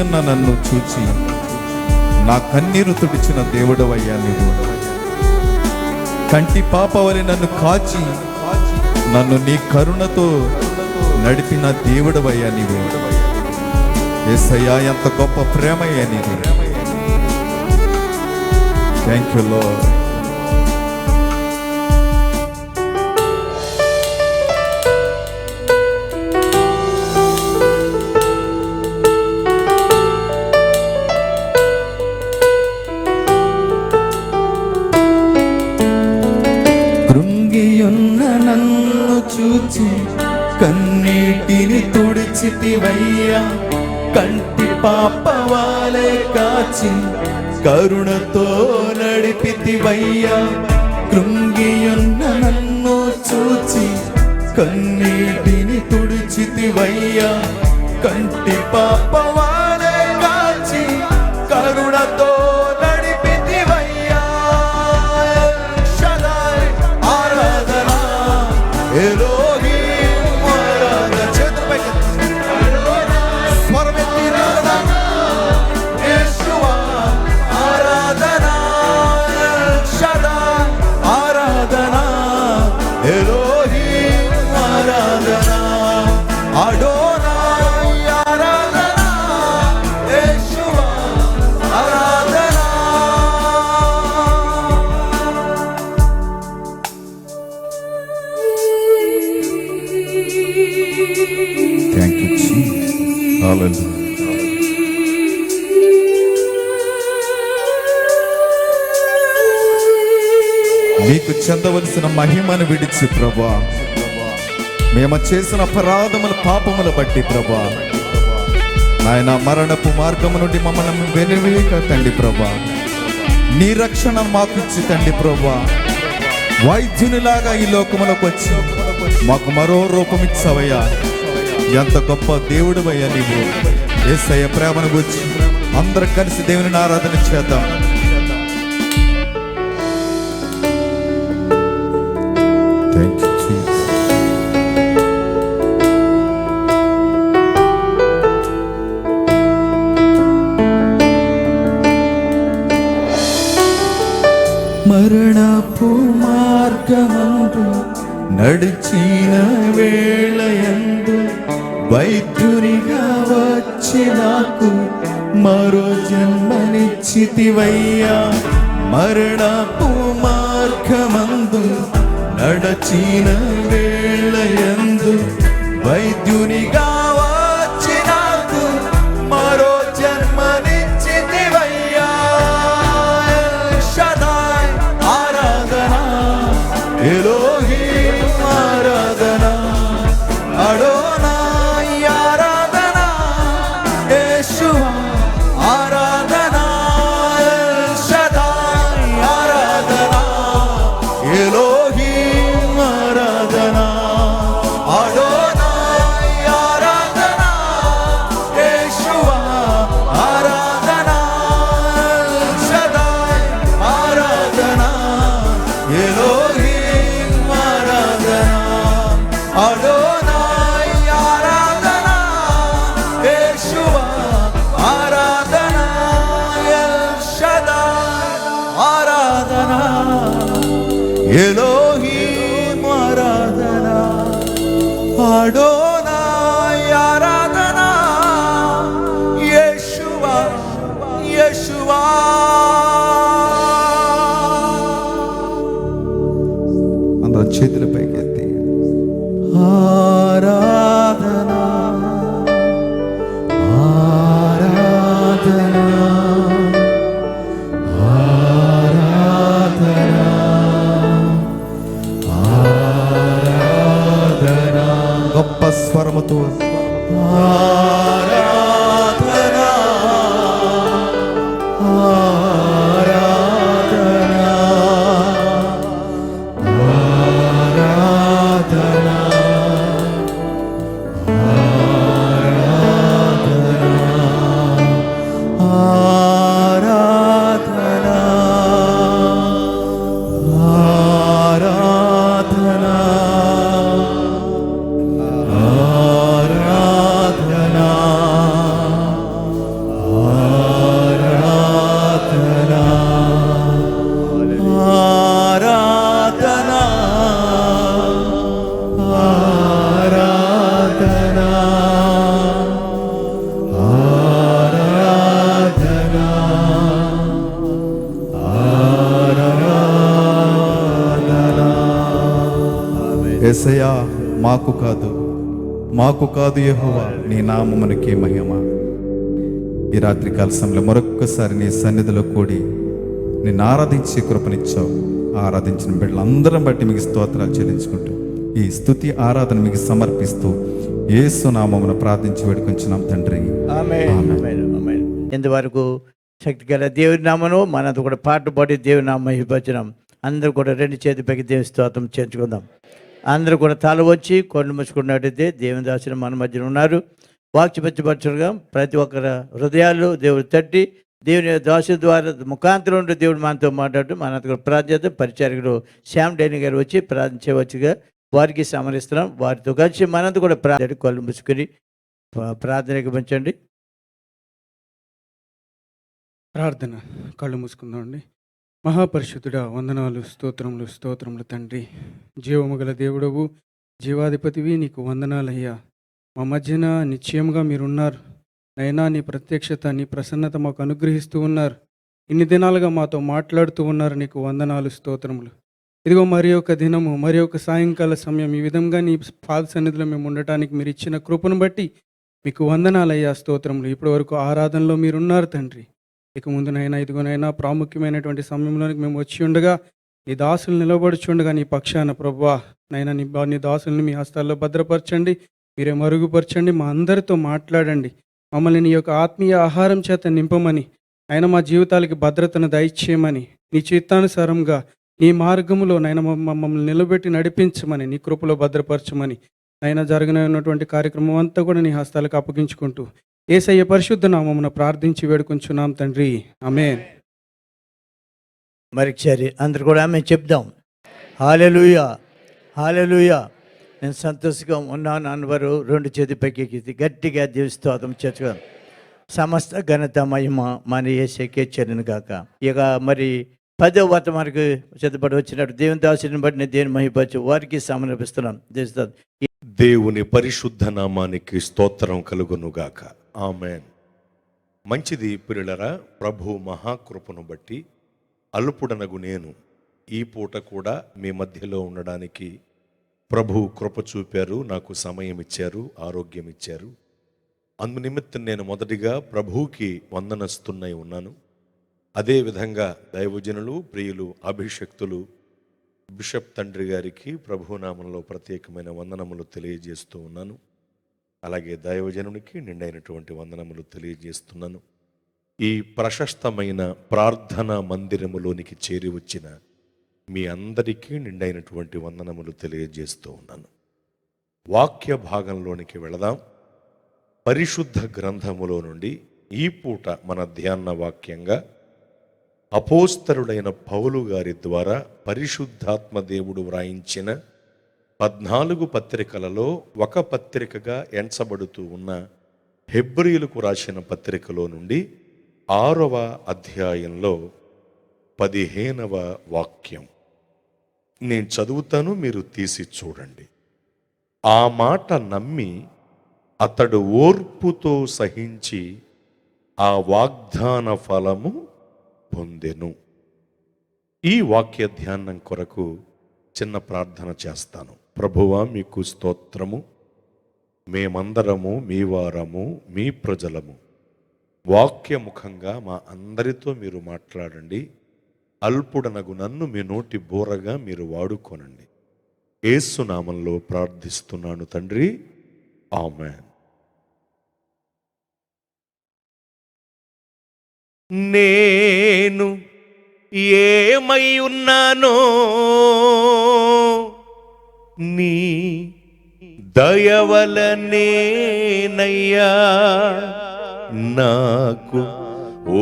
Speaker 2: ఉన్న నన్ను చూచి నా కన్నీరు తుడిచిన దేవుడవయ్యా నీవు. కంటి పాప వలె నన్ను కాచి నన్ను నీ కరుణతో నడిపిన దేవుడవయ్యా నీవు. యేసయ్యా, ఎంత గొప్ప ప్రేమయ్యా నీది. Thank you lord.
Speaker 3: కృంగియున్న నన్ను చూచి కన్నీటిని తుడిచితివయ్యా, కంటి పాప వాలే కాచి కరుణతో నడిపితివయ్యా. కృంగియున్న నన్ను చూచి కన్నీటిని తుడిచితివయ్యా, కంటి పాప వాలే కాచి కరుణతో నడిపితివయ్యా. షదాయ్ ఆరాధనా, ఎలోహీం ఆరాధన. చేతులపైకి స్వరమెత్తి ఆరాధన, యేషువా ఆరాధన. షదాయ్ ఆరాధన, ఎలోహీం ఆరాధన. అడోనాయ్ ఆరాధన, యేషువా ఆరాధన.
Speaker 2: Thank you Jesus. హల్లెలూయా. నీకు చెందవలసిన మహిమను విడిచి ప్రభా, మేము చేసిన అపరాధముల పాపముల బట్టి ప్రభా, ఆయన మరణపు మార్గము నుండి మమ్మల్ని వెనువేక తండ్రి ప్రభా, నీ రక్షణ మాకు ఇచ్చి తండ్రి ప్రభా, వైద్యునిలాగా ఈ లోకములకు వచ్చి మాకు మరో రూపం ఇచ్చావయ్యా. ఎంత గొప్ప దేవుడివయ్యా నీవు. యేసయ్య ప్రేమను గురించి అందరం కలిసి దేవుని ఆరాధన చేద్దాం. Thank you Jesus.
Speaker 3: మరణపు మార్గమందు నడిచిన వేళయందు వైద్యునిగా వచ్చి నాకు మరో జన్మనిచ్చితివయ్యా. మరణపు మార్గమందు నడచిన వేళయందు వైద్యునిగా వచ్చి నాకు మరో జన్మనిచ్చితివయ్యా. షదాయ్ ఆరాధన, ఎలోహీం ఆరాధన. అడోనాయ్ ఆరాధన, యేషువా ఆరాధన. షదాయ్ ఆరాధన, ఎలోహీం ఆరాధన. అడోనాయ్ ఆరాధన, యేషువా ఆరాధన. షదాయ్ ఆరాధన, ఎలోహీం ఆరాధన. అడోనాయ్ ఆరాధన, యేషువా ఆరాధన. షదాయ్ ఆరాధన, ఎలోహీం ఆరాధన. అడోనాయ్ ఆరాధన, యేషువా యేషువా.
Speaker 2: అందరూ చేతుల పైకి ఎత్తి
Speaker 3: ఆరాధన ఆరాధన ఆరాధన ఆరాధన.
Speaker 2: గొప్ప స్వరముతో
Speaker 3: ఆరాధన ఆరాధన ఆరాధన యేసయ్యా, మాకు కాదు యెహోవా, నీ నామమునకే మహిమ. ఈ రాత్రి కాల సమయంలో మరొక్కసారి నీ సన్నిధిలో కూడి నిన్ను ఆరాధించే కృపనిచ్చావు. ఆరాధించిన బిడ్డలందరం బట్టి మీకు స్తోత్రాలు చెల్లించుకుంటూ ఈ స్తుతి ఆరాధన మీకు సమర్పిస్తూ యేసు నామమున ప్రార్థించి వేడుకొంచున్నాం తండ్రి.
Speaker 1: ఇంతవరకు శక్తి గల దేవుని నామను మనంతా కూడా పాట పాడి దేవుని నామ మహిమపరచుదాం. అందరూ కూడా రెండు చేతి పైకి దేవుని స్తోత్రం చేర్చుకుందాం. అందరూ కూడా తల వచ్చి కొండ ముచ్చుకున్నట్టయితే దేవుని దాసులు మన మధ్యన ఉన్నారు. వాక్యపరచబరచుగా ప్రతి ఒక్కరి హృదయాలు దేవుడు తట్టి దేవుని దాసు ద్వారా ముఖాంతరం ఉంటే దేవుడు మనతో మాట్లాడుతూ మనంతా ప్రార్థన పరిచారకుడు శ్యామ్ డైని గారు వచ్చి ప్రార్థించవచ్చుగా వారికి సమరిస్తున్నాం. వారితో కలిసి మనంతా కూడా ప్రార్థన కళ్ళు ముసుకుని ప్రార్థనకి పంచండి.
Speaker 4: ప్రార్థన కళ్ళు మూసుకుందామండి. మహాపరిశుద్ధుడా, వందనాలు, స్తోత్రములు తండ్రి. జీవము గల దేవుడవు, జీవాధిపతివి, నీకు వందనాలయ్యా. మా మధ్యన నిశ్చయముగా మీరున్నారు నైనా. నీ ప్రత్యక్షత, నీ ప్రసన్నత మాకు అనుగ్రహిస్తూ ఉన్నారు. ఇన్ని దినాలుగా మాతో మాట్లాడుతూ ఉన్నారు. నీకు వందనాలు, స్తోత్రములు. ఇదిగో మరి ఒక దినము, మరి ఒక సాయంకాల సమయం ఈ విధంగా నీ పాద సన్నిధిలో మేము ఉండటానికి మీరు ఇచ్చిన కృపను బట్టి మీకు వందనాలయ్యా, స్తోత్రములు. ఇప్పటి వరకు ఆరాధనలో మీరున్నారు తండ్రి. ఇక ముందునైనా ఇదిగోనైనా ప్రాముఖ్యమైనటువంటి సమయంలోనికి మేము వచ్చి ఉండగా నీ దాసులు నిలబడుచుండగా నీ పక్షాన ప్రభువా నైనా నీ దాసుల్ని మీ హస్తాల్లో భద్రపరచండి. మీరే మరుగుపరచండి. మా అందరితో మాట్లాడండి. మమ్మల్ని నీ యొక్క ఆత్మీయ ఆహారం చేత నింపమని, అయినా మా జీవితాలకి భద్రతను దయచేయమని, నీ చిత్తానుసారంగా నీ మార్గములో నైనా మమ్మల్ని నిలబెట్టి నడిపించమని, నీ కృపలో భద్రపరచమని, అయినా జరగనున్నటువంటి కార్యక్రమం అంతా కూడా నీ హస్తాలకు అప్పగించుకుంటూ యేసయ్య పరిశుద్ధ నామమున ప్రార్థించి వేడుకొంచున్నాం తండ్రి. ఆమేన్.
Speaker 1: మరొకసారి అందరు కూడా ఆమె చెప్దాం. హల్లెలూయా, హల్లెలూయా. నేను సంతోషంగా ఉన్నాను అన్నవారు రెండు చేతి పైకి గట్టిగా దేవుని స్తోత్రం చేర్చుకోదాం. సమస్త ఘనత మహిమ మన యేసుకే చెల్లును గాక. ఇక మరి 10వ వర్తమానికి సిద్ధపడి వచ్చినట్టు దేవుని దాసుని బట్టి నేను దేవుని మహిమపరచు వారికి సమర్పిస్తున్నాను.
Speaker 5: దేవుని పరిశుద్ధ నామానికి స్తోత్రం కలుగునుగాక. ఆమేన్. మంచిది ప్రియులరా, ప్రభు మహాకృపను బట్టి అల్పుడనగు నేను ఈ పూట కూడా మీ మధ్యలో ఉండడానికి ప్రభు కృప చూపారు. నాకు సమయం ఇచ్చారు, ఆరోగ్యం ఇచ్చారు. అందు నిమిత్తం నేను మొదటిగా ప్రభువుకి వందనస్తున్నై ఉన్నాను. అదేవిధంగా దైవజనులు, ప్రియులు, అభిషక్తులు బిషప్ తండ్రి గారికి ప్రభునామంలో ప్రత్యేకమైన వందనములు తెలియజేస్తూ ఉన్నాను. అలాగే దైవజనునికి నిండైనటువంటి వందనములు తెలియజేస్తున్నాను. ఈ ప్రశస్తమైన ప్రార్థనా మందిరములోనికి చేరి వచ్చిన మీ అందరికీ నిండైనటువంటి వందనములు తెలియజేస్తూ ఉన్నాను. వాక్య భాగంలోనికి వెళదాం. పరిశుద్ధ గ్రంథములో నుండి ఈ పూట మన ధ్యాన వాక్యంగా అపోస్తలుడైన పౌలు గారి ద్వారా పరిశుద్ధాత్మ దేవుడు వ్రాయించిన 14 పత్రికలలో ఒక పత్రికగా ఎంచబడుతూ ఉన్న హెబ్రీయులకు రాసిన పత్రికలో నుండి 6వ అధ్యాయంలో 15వ వాక్యం నేను చదువుతాను, మీరు తీసి చూడండి. ఆ మాట నమ్మి అతడు ఓర్పుతో సహించి ఆ వాగ్దాన ఫలము పొందెను. ఈ వాక్య ధ్యానం కొరకు చిన్న ప్రార్థన చేస్తాను. ప్రభువా, మీకు స్తోత్రము. మేమందరము మీ వారము, మీ ప్రజలము. వాక్యముఖంగా మా అందరితో మీరు మాట్లాడండి. అల్పుడనగు నన్ను మీ నోటి బోరగా మీరు వాడుకోనండి. యేసు నామంలో ప్రార్థిస్తున్నాను తండ్రి. ఆమేన్. నేను ఏమై ఉన్నానో నీ దయవలనేనయ్యా, నాకు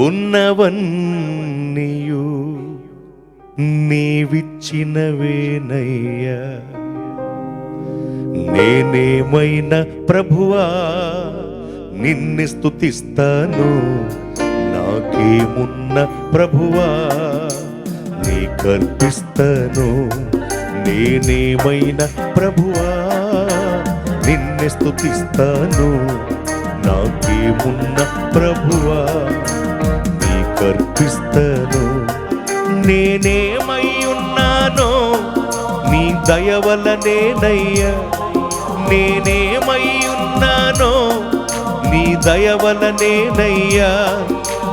Speaker 5: ఉన్నవన్నీయు నీవిచ్చినవేనయ్యా. నేనేమైనా ప్రభువా నిన్ను స్తుతిస్తాను. నాకేమున్న ప్రభువా నీకర్పిస్తాను. నేనేమైనా ప్రభువా నిన్ను స్తుతిస్తాను. నాకేమున్న ప్రభువా నీకర్పిస్తాను. నేనేమై ఉన్నానో నీ దయ వలనేనయ్యా నేనేమై ఉన్నానో, నీ దయ వలనేనయ్యా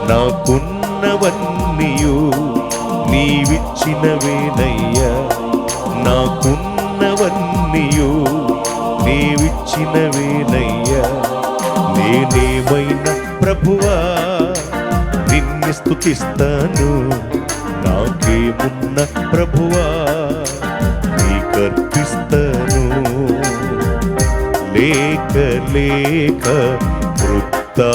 Speaker 5: నాకున్నవన్నీయు నీవిచ్చినవేనయ్యా, నాకున్నవన్నీయు నీవిచ్చినవేనయ్యా. నేనేమైనా ప్రభువా నిన్ను స్తుతిస్తాను, నాకేమున్న ప్రభువా నీకర్పిస్తాను. లేక లేక వృద్ధాప్యమందు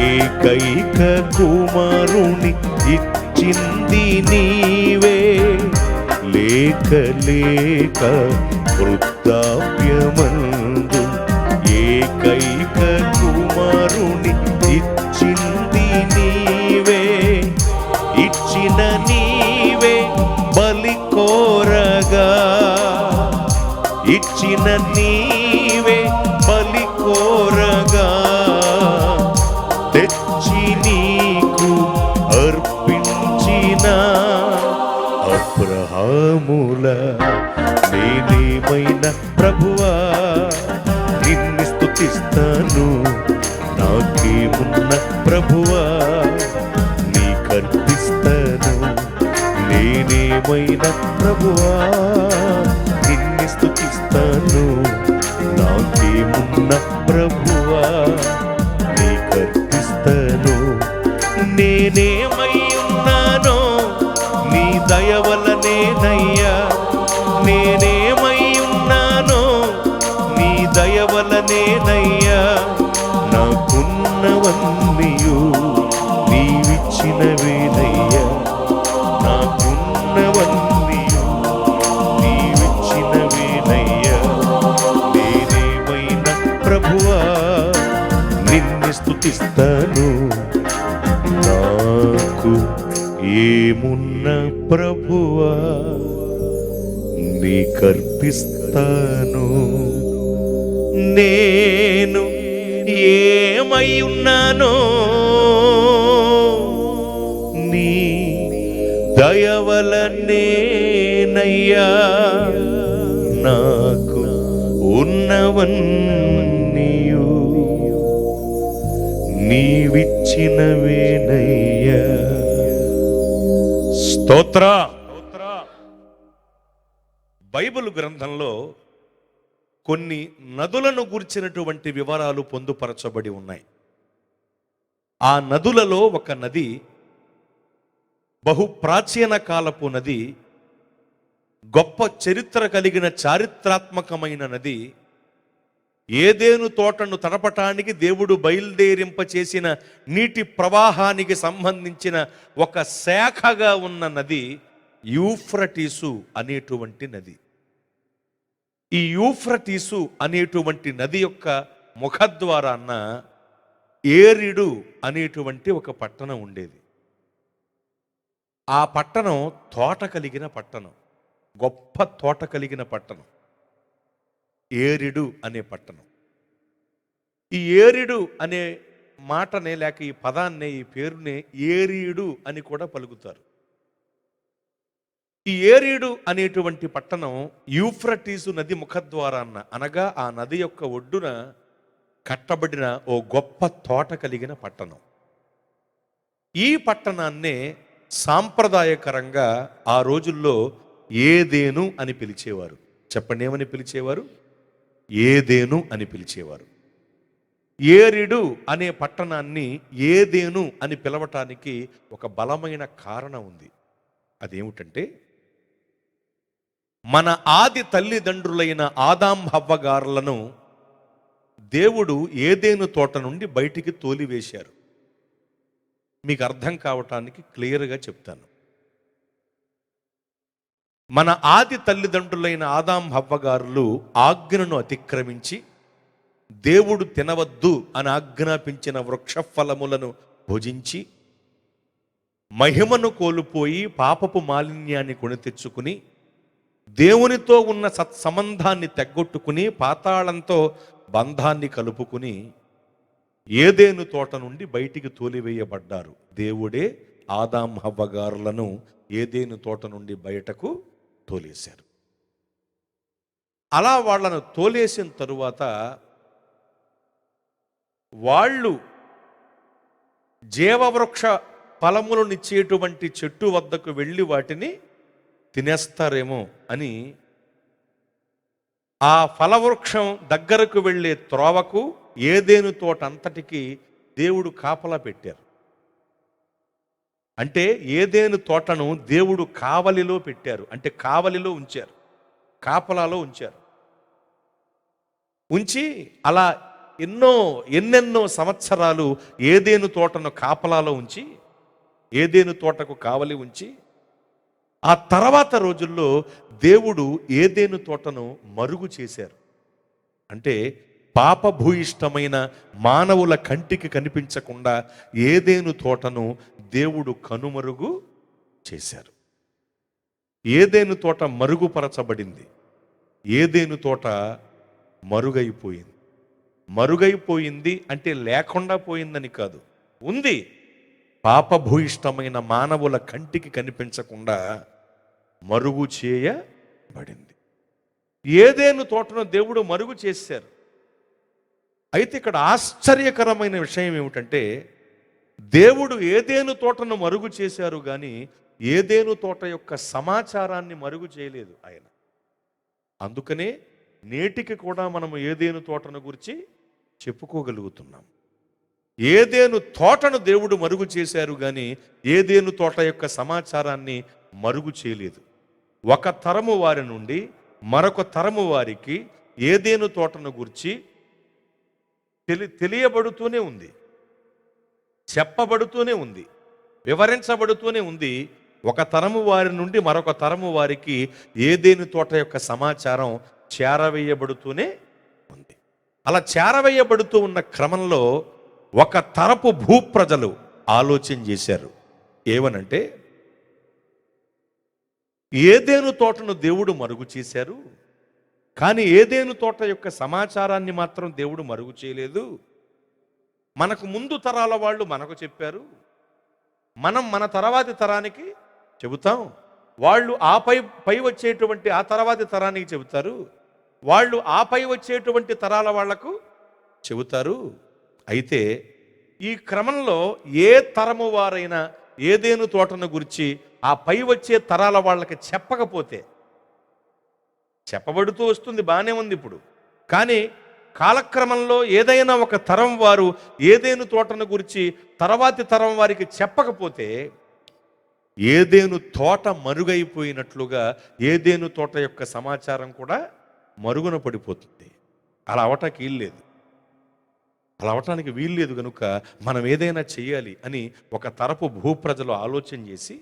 Speaker 5: ఏకైక కుమారుని ఇచ్చింది నీవే. లేక లేక వృద్ధాప్యమందు ఏకైక కుమారుని ఇచ్చింది నీవే. ఇచ్చిన నీవే బలి కోరగా, ఇచ్చిన నీవే బలి కోరగా, తెచ్చి నీకు అర్పించిన అబ్రహాముల నేనేమైనా ప్రభువా నిన్ను స్తుతిస్తాను, నాకేమున్న ప్రభువా నీకర్పిస్తాను. నేనేమైనా ప్రభువా నిన్ను స్తుతిస్తాను, నాకేమున్న ప్రభువా నీకర్పిస్తాను. నేనేమై ఉన్నానో నీ దయ వలనేనయ్యా, నేనేమై ఉన్నానో నీ దయ వలనేనయ్యా, నాకున్నవన్నీయు నీవిచ్చినవేనయ్యా, నాకున్నవన్నీయు నీవిచ్చినవేనయ్యా. నేనేమైనా ప్రభువా నిన్ను స్తుతిస్తాను, నాకు ఏమున్న ప్రభువా నీకర్పిస్తాను. నేను ఏమై ఉన్నానో నీ దయ వలనేనయ్యా, నాకు ఉన్నవన్నీయు నీవిచ్చినవేనయ్యా. స్తోత్ర. బైబిల్ గ్రంథంలో కొన్ని నదులను గూర్చినటువంటి వివరాలు పొందుపరచబడి ఉన్నాయి. ఆ నదులలో ఒక నది బహు ప్రాచీన కాలపు నది, గొప్ప చరిత్ర కలిగిన చారిత్రాత్మకమైన నది. ఏదేను తోటను తడపటానికి దేవుడు బయలుదేరింపచేసిన నీటి ప్రవాహానికి సంబంధించిన ఒక శాఖగా ఉన్న నది యూఫ్రటీసు అనేటువంటి నది. ఈ యూఫ్రటీసు అనేటువంటి నది యొక్క ముఖద్వారాన ఏరిడు అనేటువంటి ఒక పట్టణం ఉండేది. ఆ పట్టణం తోట కలిగిన పట్టణం, గొప్ప తోట కలిగిన పట్టణం ఏరిడు అనే పట్టణం. ఈ ఏరిడు అనే మాటనే లేక ఈ పదాన్నే, ఈ పేరునే ఏరీడు అని కూడా పలుకుతారు. ఈ ఏరీడు అనేటువంటి పట్టణం యూఫ్రటీసు నది ముఖద్వారాన్న, అనగా ఆ నది యొక్క ఒడ్డున కట్టబడిన ఓ గొప్ప తోట కలిగిన పట్టణం. ఈ పట్టణాన్నే సాంప్రదాయకరంగా ఆ రోజుల్లో ఏదేను అని పిలిచేవారు. చెప్పండి, ఏమని పిలిచేవారు? ఏదేను అని పిలిచేవారు. ఏరిడు అనే పట్టణాన్ని ఏదేను అని పిలవటానికి ఒక బలమైన కారణం ఉంది. అదేమిటంటే, మన ఆది తల్లిదండ్రులైన ఆదాం హవ్వగారులను దేవుడు ఏదేను తోట నుండి బయటికి తోలివేశారు. మీకు అర్థం కావటానికి క్లియర్గా చెప్తాను. మన ఆది తల్లిదండ్రులైన ఆదాం హవ్వగారులు ఆజ్ఞను అతిక్రమించి దేవుడు తినవద్దు అని ఆజ్ఞాపించిన వృక్ష ఫలములను భుజించి మహిమను కోల్పోయి పాపపు మాలిన్యాన్ని కొని తెచ్చుకుని దేవునితో ఉన్న సత్సంబంధాన్ని తెగ్గొట్టుకుని పాతాళంతో బంధాన్ని కలుపుకుని ఏదేను తోట నుండి బయటికి తోలివేయబడ్డారు. దేవుడే ఆదాం హవ్వగారులను ఏదేను తోట నుండి బయటకు తోలేశారు. అలా వాళ్ళను తోలేసిన తరువాత వాళ్ళు జీవవృక్ష ఫలములనిచ్చేటువంటి చెట్టు వద్దకు వెళ్ళి వాటిని తినేస్తారేమో అని ఆ ఫలవృక్షం దగ్గరకు వెళ్ళే త్రోవకు ఏదేను తోట అంతటికి దేవుడు కాపలా పెట్టారు. అంటే ఏదేను తోటను దేవుడు కావలిలో పెట్టారు, అంటే కావలిలో ఉంచారు, కాపలాలో ఉంచారు. ఉంచి అలా ఎన్నెన్నో సంవత్సరాలు ఏదేను తోటను కాపలాలో ఉంచి, ఏదేను తోటకు కావలి ఉంచి, ఆ తర్వాత రోజుల్లో దేవుడు ఏదేను తోటను మరుగు చేశారు. అంటే పాపభూయిష్టమైన మానవుల కంటికి కనిపించకుండా ఏదేను తోటను దేవుడు కనుమరుగు చేశారు. ఏదేను తోట మరుగుపరచబడింది. ఏదేను తోట మరుగైపోయింది. మరుగైపోయింది అంటే లేకుండా పోయిందని కాదు, ఉంది. పాపభూయిష్టమైన మానవుల కంటికి కనిపించకుండా మరుగు చేయబడింది. ఏదేను తోటను దేవుడు మరుగు చేశారు. అయితే ఇక్కడ ఆశ్చర్యకరమైన విషయం ఏమిటంటే, దేవుడు ఏదేను తోటను మరుగు చేశారు కానీ ఏదేను తోట యొక్క సమాచారాన్ని మరుగు చేయలేదు ఆయన. అందుకనే నేటికి కూడా మనము ఏదేను తోటను గురించి చెప్పుకోగలుగుతున్నాం. ఏదేను తోటను దేవుడు మరుగు చేశారు కానీ ఏదేను తోట యొక్క సమాచారాన్ని మరుగు చేయలేదు. ఒక తరము వారి నుండి మరొక తరము వారికి ఏదేను తోటను గురించి తెలియబడుతూనే ఉంది, చెప్పబడుతూనే ఉంది, వివరించబడుతూనే ఉంది. ఒక తరము వారి నుండి మరొక తరము వారికి ఏదేను తోట యొక్క సమాచారం చేరవేయబడుతూనే ఉంది. అలా చేరవేయబడుతూ ఉన్న క్రమంలో ఒక తరపు భూప్రజలు ఆలోచన చేశారు. ఏమనంటే, ఏదేను తోటను దేవుడు మరుగు చేశారు కానీ ఏదేను తోట యొక్క సమాచారాన్ని మాత్రం దేవుడు మరుగు చేయలేదు. మనకు ముందు తరాల వాళ్ళు మనకు చెప్పారు, మనం మన తర్వాతి తరానికి చెబుతాం, వాళ్ళు పై వచ్చేటువంటి ఆ తర్వాతి తరానికి చెబుతారు, వాళ్ళు పై వచ్చేటువంటి తరాల వాళ్లకు చెబుతారు. అయితే ఈ క్రమంలో ఏ తరము వారైనా ఏదేను తోటను గురించి ఆ పై వచ్చే తరాల వాళ్ళకి చెప్పకపోతే, చెప్పబడుతూ వస్తుంది, బాగానే ఉంది ఇప్పుడు, కానీ కాలక్రమంలో ఏదైనా ఒక తరం వారు ఏదేను తోటను గురించి తర్వాతి తరం వారికి చెప్పకపోతే ఏదేను తోట మరుగైపోయినట్లుగా ఏదేను తోట యొక్క సమాచారం కూడా మరుగున పడిపోతుంది. అలా అవటానికి వీల్లేదు. అలా అవటానికి వీల్లేదు కనుక మనం ఏదైనా చెయ్యాలి అని ఒక తరపు భూప్రజలు ఆలోచన చేసి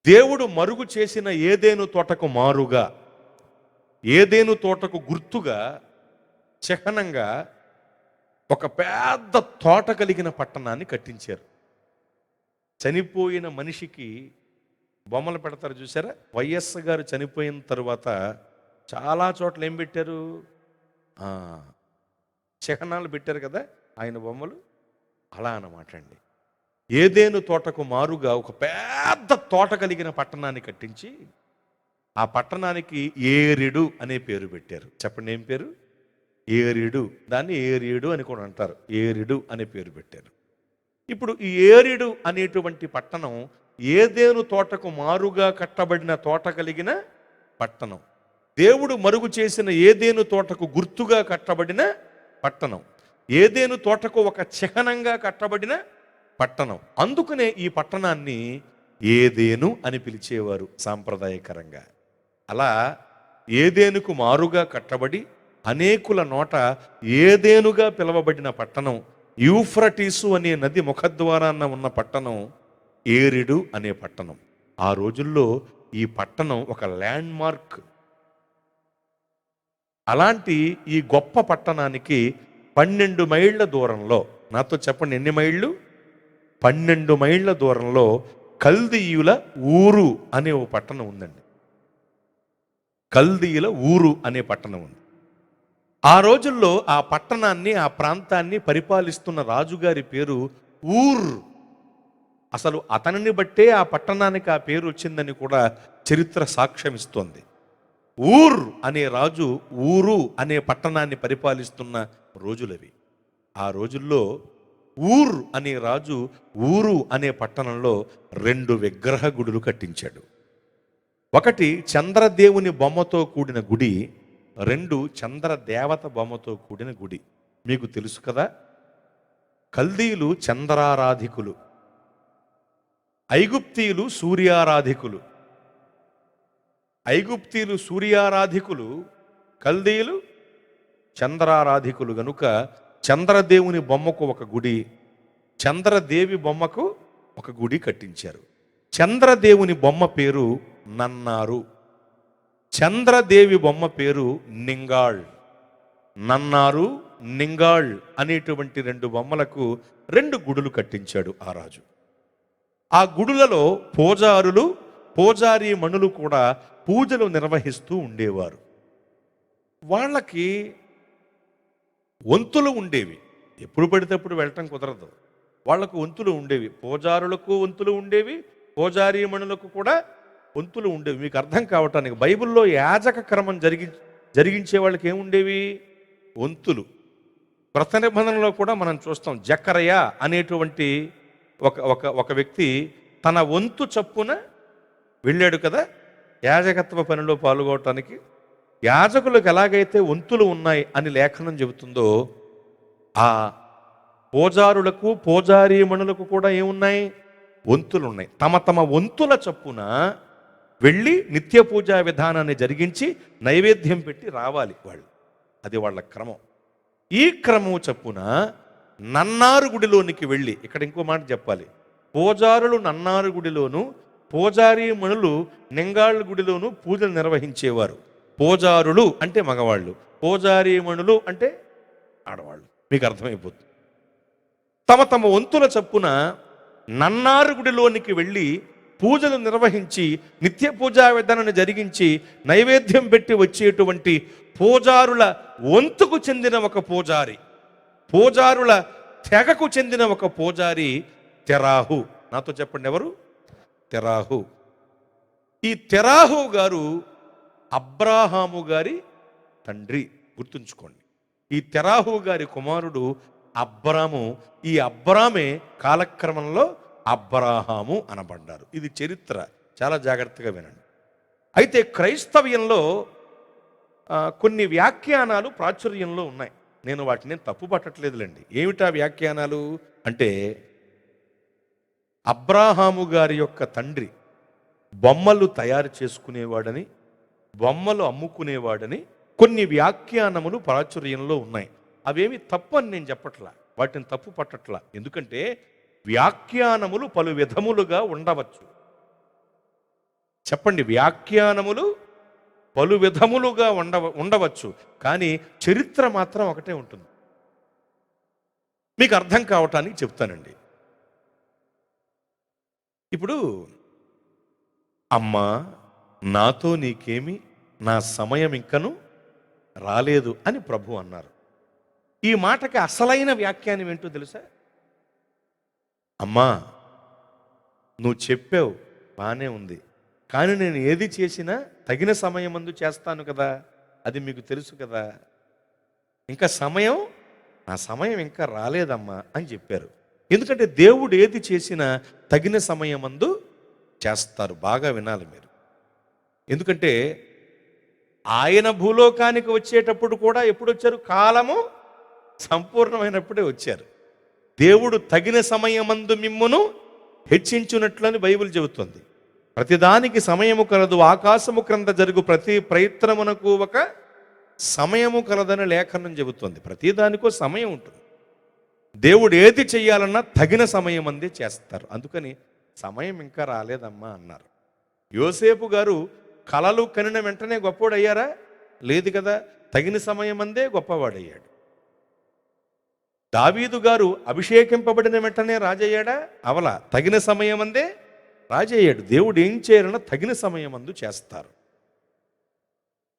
Speaker 5: దేవుడు మరుగు చేసిన ఏదేను తోటకు మారుగా, ఏదేను తోటకు గుర్తుగా, చిహ్నంగా ఒక పెద్ద తోట కలిగిన పట్టణాన్ని కట్టించారు. చనిపోయిన మనిషికి బొమ్మలు పెడతారు చూసారా? వైఎస్ గారు చనిపోయిన తరువాత చాలా చోట్ల ఏం పెట్టారు? చిహ్నాలు పెట్టారు కదా ఆయన బొమ్మలు. అలా అన్నమాట అండి. ఏదేను తోటకు మారుగా ఒక పెద్ద తోట కలిగిన పట్టణాన్ని కట్టించి ఆ పట్టణానికి ఏరిడు అనే పేరు పెట్టారు. చెప్పండి, ఏం పేరు? ఏరిడు. దాన్ని ఏరిడు అని కూడా అంటారు. ఏరిడు అనే పేరు పెట్టారు. ఇప్పుడు ఈ ఏరిడు అనేటువంటి పట్టణం ఏదేను తోటకు మారుగా కట్టబడిన తోట కలిగిన పట్టణం. దేవుడు మరుగు చేసిన ఏదేను తోటకు గుర్తుగా కట్టబడిన పట్టణం. ఏదేను తోటకు ఒక చిహ్నంగా కట్టబడిన పట్టణం. అందుకనే ఈ పట్టణాన్ని ఏదేను అని పిలిచేవారు సాంప్రదాయకరంగా. అలా ఏదేనుకు మారుగా కట్టబడి అనేకుల నోట ఏదేనుగా పిలవబడిన పట్టణం, యూఫ్రటీసు అనే నది ముఖద్వారాన ఉన్న పట్టణం ఏరిడు అనే పట్టణం. ఆ రోజుల్లో ఈ పట్టణం ఒక ల్యాండ్ మార్క్. అలాంటి ఈ గొప్ప పట్టణానికి 12 మైళ్ళ దూరంలో, నాతో చెప్పండి ఎన్ని మైళ్ళు? 12 మైళ్ళ దూరంలో కల్దీయుల ఊరు అనే ఓ పట్టణం ఉందండి. కల్దీయుల ఊరు అనే పట్టణం ఉంది. ఆ రోజుల్లో ఆ పట్టణాన్ని, ఆ ప్రాంతాన్ని పరిపాలిస్తున్న రాజుగారి పేరు ఊర్. అసలు అతనిని బట్టే ఆ పట్టణానికి ఆ పేరు వచ్చిందని కూడా చరిత్ర సాక్ష్యమిస్తోంది. ఊర్ అనే రాజు ఊరు అనే పట్టణాన్ని పరిపాలిస్తున్న రోజులవి. ఆ రోజుల్లో ఊర్ అనే రాజు ఊరు అనే పట్టణంలో 2 విగ్రహ గుడులు కట్టించాడు. ఒకటి చంద్రదేవుని బొమ్మతో కూడిన గుడి, 2 చంద్రదేవత బొమ్మతో కూడిన గుడి. మీకు తెలుసు కదా, కల్దీయులు చంద్రారాధికులు, ఐగుప్తీయులు సూర్యారాధికులు. ఐగుప్తీయులు సూర్యారాధికులు, కల్దీయులు చంద్రారాధికులు గనుక చంద్రదేవుని బొమ్మకు ఒక గుడి, చంద్రదేవి బొమ్మకు ఒక గుడి కట్టించారు. చంద్రదేవుని బొమ్మ పేరు నన్నారు, చంద్రదేవి బొమ్మ పేరు నింగాళ్. నన్నారు, నింగాళ్ అనేటువంటి 2 బొమ్మలకు 2 గుడులు కట్టించాడు ఆ రాజు. ఆ గుడులలో పూజారులు, పూజారి మణులు కూడా పూజలు నిర్వహిస్తూ ఉండేవారు. వాళ్ళకి వంతులు ఉండేవి. ఎప్పుడు పడితే అప్పుడు వెళ్ళటం కుదరదు. వాళ్లకు వంతులు ఉండేవి. పూజారులకు వంతులు ఉండేవి, పూజారి మణులకు కూడా వంతులు ఉండేవి. మీకు అర్థం కావటానికి బైబిల్లో యాజక క్రమం జరిగించే వాళ్ళకి ఏముండేవి? వంతులు. క్రొత్త నిబంధనలో కూడా మనం చూస్తాం. జకరయ అనేటువంటి ఒక వ్యక్తి తన వంతు చప్పున వెళ్ళాడు కదా యాజకత్వ పనిలో పాల్గొనటానికి. యాజకులకు ఎలాగైతే వంతులు ఉన్నాయి అని లేఖనం చెబుతుందో, ఆ పూజారులకు, పూజారీమణులకు కూడా ఏమున్నాయి? వంతులు ఉన్నాయి. తమ తమ వంతుల చప్పున వెళ్ళి నిత్య పూజా విధానాన్ని జరిగించి నైవేద్యం పెట్టి రావాలి వాళ్ళు. అది వాళ్ళ క్రమం. ఈ క్రమం చప్పున నన్నారు గుడిలోనికి వెళ్ళి, ఇక్కడ ఇంకో మాట చెప్పాలి, పూజారులు నన్నారు గుడిలోను, పూజారి మణులు నింగాళ్ళ గుడిలోను పూజలు నిర్వహించేవారు. పూజారులు అంటే మగవాళ్ళు, పూజారి మణులు అంటే ఆడవాళ్ళు. మీకు అర్థమైపోతుంది. తమ తమ వంతుల చప్పున నన్నారు గుడిలోనికి వెళ్ళి పూజలు నిర్వహించి నిత్య పూజా విధానాన్ని జరిగించి నైవేద్యం పెట్టి వచ్చేటువంటి పూజారుల వంతుకు చెందిన ఒక పూజారి, పూజారుల తెగకు చెందిన ఒక పూజారి తెరాహు. నాతో చెప్పండి, ఎవరు? తెరాహు. ఈ తెరాహు గారు అబ్రాహాము గారి తండ్రి. గుర్తుంచుకోండి, ఈ తెరాహు గారి కుమారుడు అబ్రాము. ఈ అబ్రామే కాలక్రమంలో అబ్రాహాము అనబడ్డారు. ఇది చరిత్ర, చాలా జాగ్రత్తగా వినండి. అయితే క్రైస్తవ్యంలో కొన్ని వ్యాఖ్యానాలు ప్రాచుర్యంలో ఉన్నాయి. నేను వాటిని తప్పు పట్టట్లేదులేండి. ఏమిటా వ్యాఖ్యానాలు అంటే, అబ్రాహాము గారి యొక్క తండ్రి బొమ్మలు తయారు చేసుకునేవాడని, బొమ్మలు అమ్ముకునేవాడని కొన్ని వ్యాఖ్యానములు ప్రాచుర్యంలో ఉన్నాయి. అవేమి తప్పు అని నేను చెప్పట్లా, వాటిని తప్పు పట్టట్లా. ఎందుకంటే వ్యాఖ్యానములు పలు విధములుగా ఉండవచ్చు. చెప్పండి, వ్యాఖ్యానములు పలు విధములుగా ఉండవచ్చు, కానీ చరిత్ర మాత్రం ఒకటే ఉంటుంది. మీకు అర్థం కావటానికి చెప్తానండి. ఇప్పుడు అమ్మా నాతో నీకేమి, నా సమయం ఇంకను రాలేదు అని ప్రభు అన్నారు. ఈ మాటకి అసలైన వ్యాఖ్యానం ఏంటో తెలుసా? అమ్మా నువ్వు చెప్పావు బాగానే ఉంది, కానీ నేను ఏది చేసినా తగిన సమయం అందు చేస్తాను కదా, అది మీకు తెలుసు కదా. ఇంకా నా సమయం ఇంకా రాలేదమ్మా అని చెప్పారు. ఎందుకంటే దేవుడు ఏది చేసినా తగిన సమయమందు చేస్తారు. బాగా వినాలి మీరు. ఎందుకంటే ఆయన భూలోకానికి వచ్చేటప్పుడు కూడా ఎప్పుడు వచ్చారు? కాలము సంపూర్ణమైనప్పుడే వచ్చారు. దేవుడు తగిన సమయమందు మిమ్మును హెచ్చించున్నట్లని బైబిల్ చెబుతుంది. ప్రతిదానికి సమయము కలదు, ఆకాశము క్రింద జరుగు ప్రతి ప్రయత్నమునకు ఒక సమయము కలదని లేఖనం చెబుతుంది. ప్రతిదానికో సమయం ఉంటుంది. దేవుడు ఏది చెయ్యాలన్నా తగిన సమయం అందే చేస్తారు. అందుకని సమయం ఇంకా రాలేదమ్మా అన్నారు. యోసేపు గారు కలలు కనిన వెంటనే గొప్పవాడయ్యారా? లేదు కదా, తగిన సమయం అందే గొప్పవాడయ్యాడు. దావీదు గారు అభిషేకింపబడిన వెంటనే రాజయ్యాడా? అవల, తగిన సమయం అందే రాజయ్యాడు. దేవుడు ఏం చేయాలన్నా తగిన సమయం అందు చేస్తారు.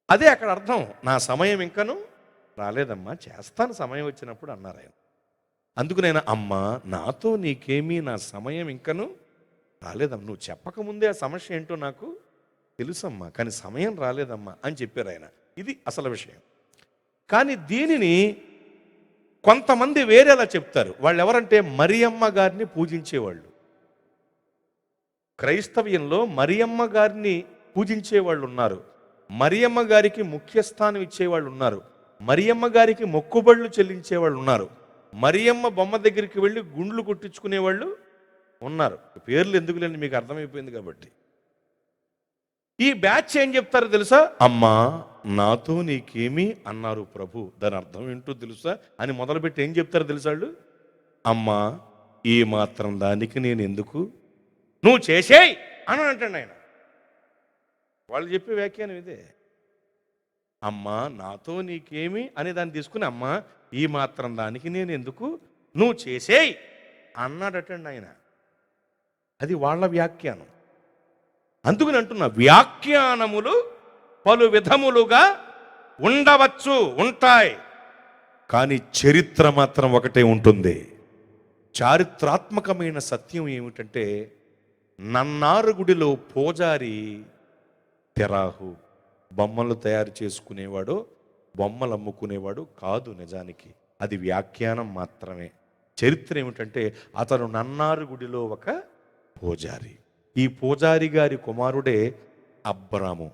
Speaker 5: అదే అక్కడ అర్థం. నా సమయం ఇంకను రాలేదమ్మా, చేస్తాను సమయం వచ్చినప్పుడు అన్నారు ఆయన. అందుకు నేను, అమ్మా నాతో నీకేమీ, నా సమయం ఇంకను రాలేదమ్మా, నువ్వు చెప్పకముందే ఆ సమస్య ఏంటో నాకు తెలుసమ్మా, కానీ సమయం రాలేదమ్మా అని చెప్పారు ఆయన. ఇది అసలు విషయం. కానీ దీనిని కొంతమంది వేరేలా చెప్తారు. వాళ్ళు ఎవరంటే మరియమ్మ గారిని పూజించేవాళ్ళు. క్రైస్తవ్యంలో మరియమ్మ గారిని పూజించేవాళ్ళు ఉన్నారు, మరియమ్మ గారికి ముఖ్య స్థానం ఇచ్చేవాళ్ళు ఉన్నారు, మరియమ్మ గారికి మొక్కుబళ్ళు చెల్లించేవాళ్ళు ఉన్నారు, మరియమ్మ బొమ్మ దగ్గరికి వెళ్ళి గుండ్లు కొట్టించుకునేవాళ్ళు ఉన్నారు. పేర్లు ఎందుకులేండి, మీకు అర్థమైపోయింది కాబట్టి. ఈ బ్యాచ్ ఏం చెప్తారో తెలుసా? అమ్మా నాతో నీకేమి అన్నారు ప్రభు, దాని అర్థం ఏంటో తెలుసా అని మొదలుపెట్టి ఏం చెప్తారో తెలుసా వాళ్ళు? అమ్మా ఈ మాత్రం దానికి నేను ఎందుకు, నువ్వు చేసేయ్ అని అంటాడు ఆయన. వాళ్ళు చెప్పే వ్యాఖ్యానం ఇదే. అమ్మా నాతో నీకేమి అనే దాన్ని తీసుకుని అమ్మా ఈ మాత్రం దానికి నేను ఎందుకు, నువ్వు చేసేయ్ అన్నాడటండి ఆయన. అది వాళ్ళ వ్యాఖ్యానం. అందుకని అంటున్నా, వ్యాఖ్యానములు పలు విధములుగా ఉండవచ్చు, ఉంటాయి, కానీ చరిత్ర మాత్రం ఒకటే ఉంటుంది. చారిత్రాత్మకమైన సత్యం ఏమిటంటే, నన్నారు గుడిలో పూజారి తెరాహు, బొమ్మలు తయారు చేసుకునేవాడు, బొమ్మలు అమ్ముకునేవాడు కాదు. నిజానికి అది వ్యాఖ్యానం మాత్రమే. చరిత్ర ఏమిటంటే, అతను నన్నారు గుడిలో ఒక పూజారి. ఈ పూజారి గారి కుమారుడే అబ్రాము.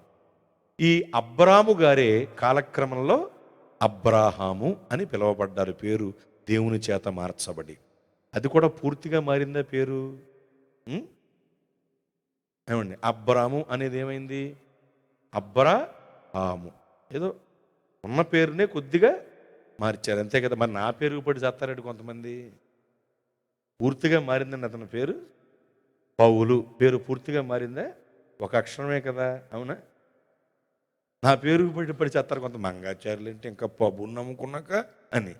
Speaker 5: ఈ అబ్రాము గారే కాలక్రమంలో అబ్రాహాము అని పిలువబడ్డారు, పేరు దేవుని చేత మార్చబడి. అది కూడా పూర్తిగా మారిందా పేరు? ఏమండి, అబ్రాము అనేది ఏమైంది? అబ్రాహాము. ఏదో ఉన్న పేరునే కొద్దిగా మార్చారు అంతే కదా. మరి నా పేరు పడి చేస్తారండి కొంతమంది. పూర్తిగా మారిందండి అతని పేరు పౌలు. పేరు పూర్తిగా మారిందా? ఒక అక్షరమే కదా, అవునా? నా పేరు పడి చేస్తారు కొంత. మంగాచార్యులు అంటే ఇంకా పబ్బు నమ్ముకున్నాక అని.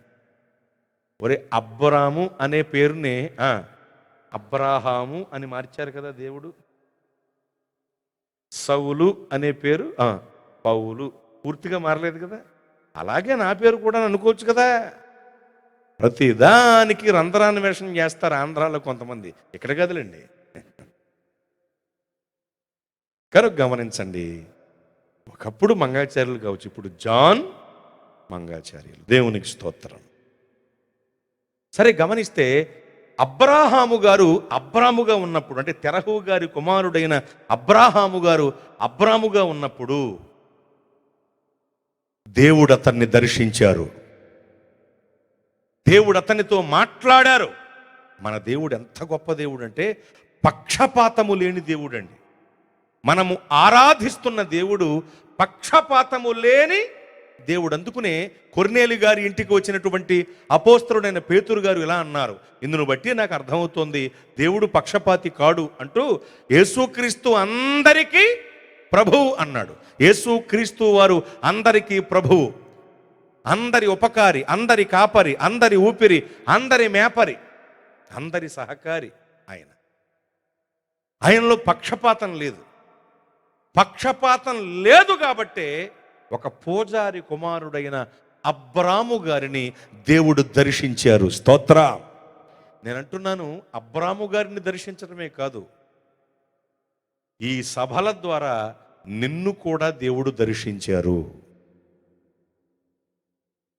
Speaker 5: ఒరే అబ్రాము అనే పేరునే అబ్రాహాము అని మార్చారు కదా దేవుడు. సౌలు అనే పేరు పౌలు, పూర్తిగా మారలేదు కదా. అలాగే నా పేరు కూడా అనుకోవచ్చు కదా. ప్రతిదానికి రంధ్రాన్వేషణ చేస్తారు ఆంధ్రాలో కొంతమంది, ఇక్కడ కదలండి. కనుక గమనించండి, ఒకప్పుడు మంగాచార్యులు కావచ్చు, ఇప్పుడు జాన్ మంగాచార్యులు. దేవునికి స్తోత్రం. సరే గమనిస్తే, అబ్రాహాము గారు అబ్రాముగా ఉన్నప్పుడు, అంటే తెరహు గారి కుమారుడైన అబ్రాహాము గారు అబ్రాముగా ఉన్నప్పుడు దేవుడు అతన్ని దర్శించారు, దేవుడు అతనితో మాట్లాడారు. మన దేవుడు ఎంత గొప్ప దేవుడు అంటే పక్షపాతము లేని దేవుడు అండి. మనము ఆరాధిస్తున్న దేవుడు పక్షపాతము లేని దేవుడు. అందుకునే కొర్నేలి గారి ఇంటికి వచ్చినటువంటి అపోస్తలుడైన పేతురు గారు ఇలా అన్నారు, ఇందును బట్టి నాకు అర్థమవుతోంది దేవుడు పక్షపాతి కాడు అంటూ, యేసుక్రీస్తు అందరికీ ప్రభువు అన్నాడు. యేసుక్రీస్తు వారు అందరికీ ప్రభువు, అందరి ఉపకారి, అందరి కాపరి, అందరి ఊపిరి, అందరి మేపరి, అందరి సహకారి ఆయన. ఆయనలో పక్షపాతం లేదు. పక్షపాతం లేదు కాబట్టే ఒక పూజారి కుమారుడైన అబ్రాము గారిని దేవుడు దర్శించారు. స్తోత్రం. నేను అంటున్నాను, అబ్రాము గారిని దర్శించడమే కాదు, ఈ సభల ద్వారా నిన్ను కూడా దేవుడు దర్శించారు.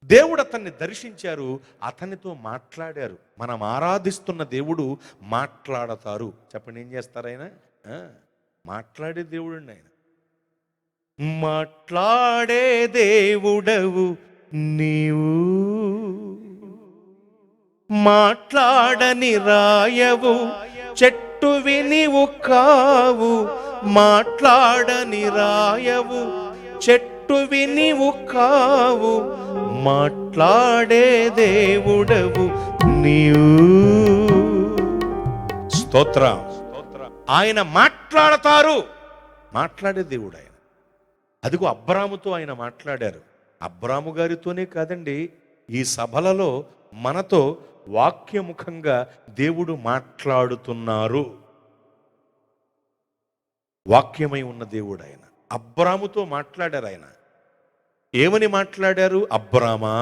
Speaker 5: దేవుడు అతన్ని దర్శించారు, అతనితో మాట్లాడారు. మనం ఆరాధిస్తున్న దేవుడు మాట్లాడతారు. చెప్పండి, ఏం చేస్తారు ఆయన? మాట్లాడే దేవుడు అండి ఆయన. మాట్లాడే దేవుడవు నీవు, మాట్లాడని రాయవు చెట్టువి నీవు కావు, మాట్లాడని రాయవు చెట్టువి నీవు కావు, మాట్లాడే దేవుడవు నీవు. స్తోత్రం. ఆయన మాట్లాడతారు, మాట్లాడే దేవుడు ఆయన. అదిగో అబ్రాముతో ఆయన మాట్లాడారు. అబ్రాము గారితోనే కాదండి, ఈ సభలలో మనతో వాక్యముఖంగా దేవుడు మాట్లాడుతున్నారు. వాక్యమై ఉన్న దేవుడు ఆయన. అబ్రాముతో మాట్లాడారు ఆయన. ఏమని మాట్లాడారు? అబ్రామా,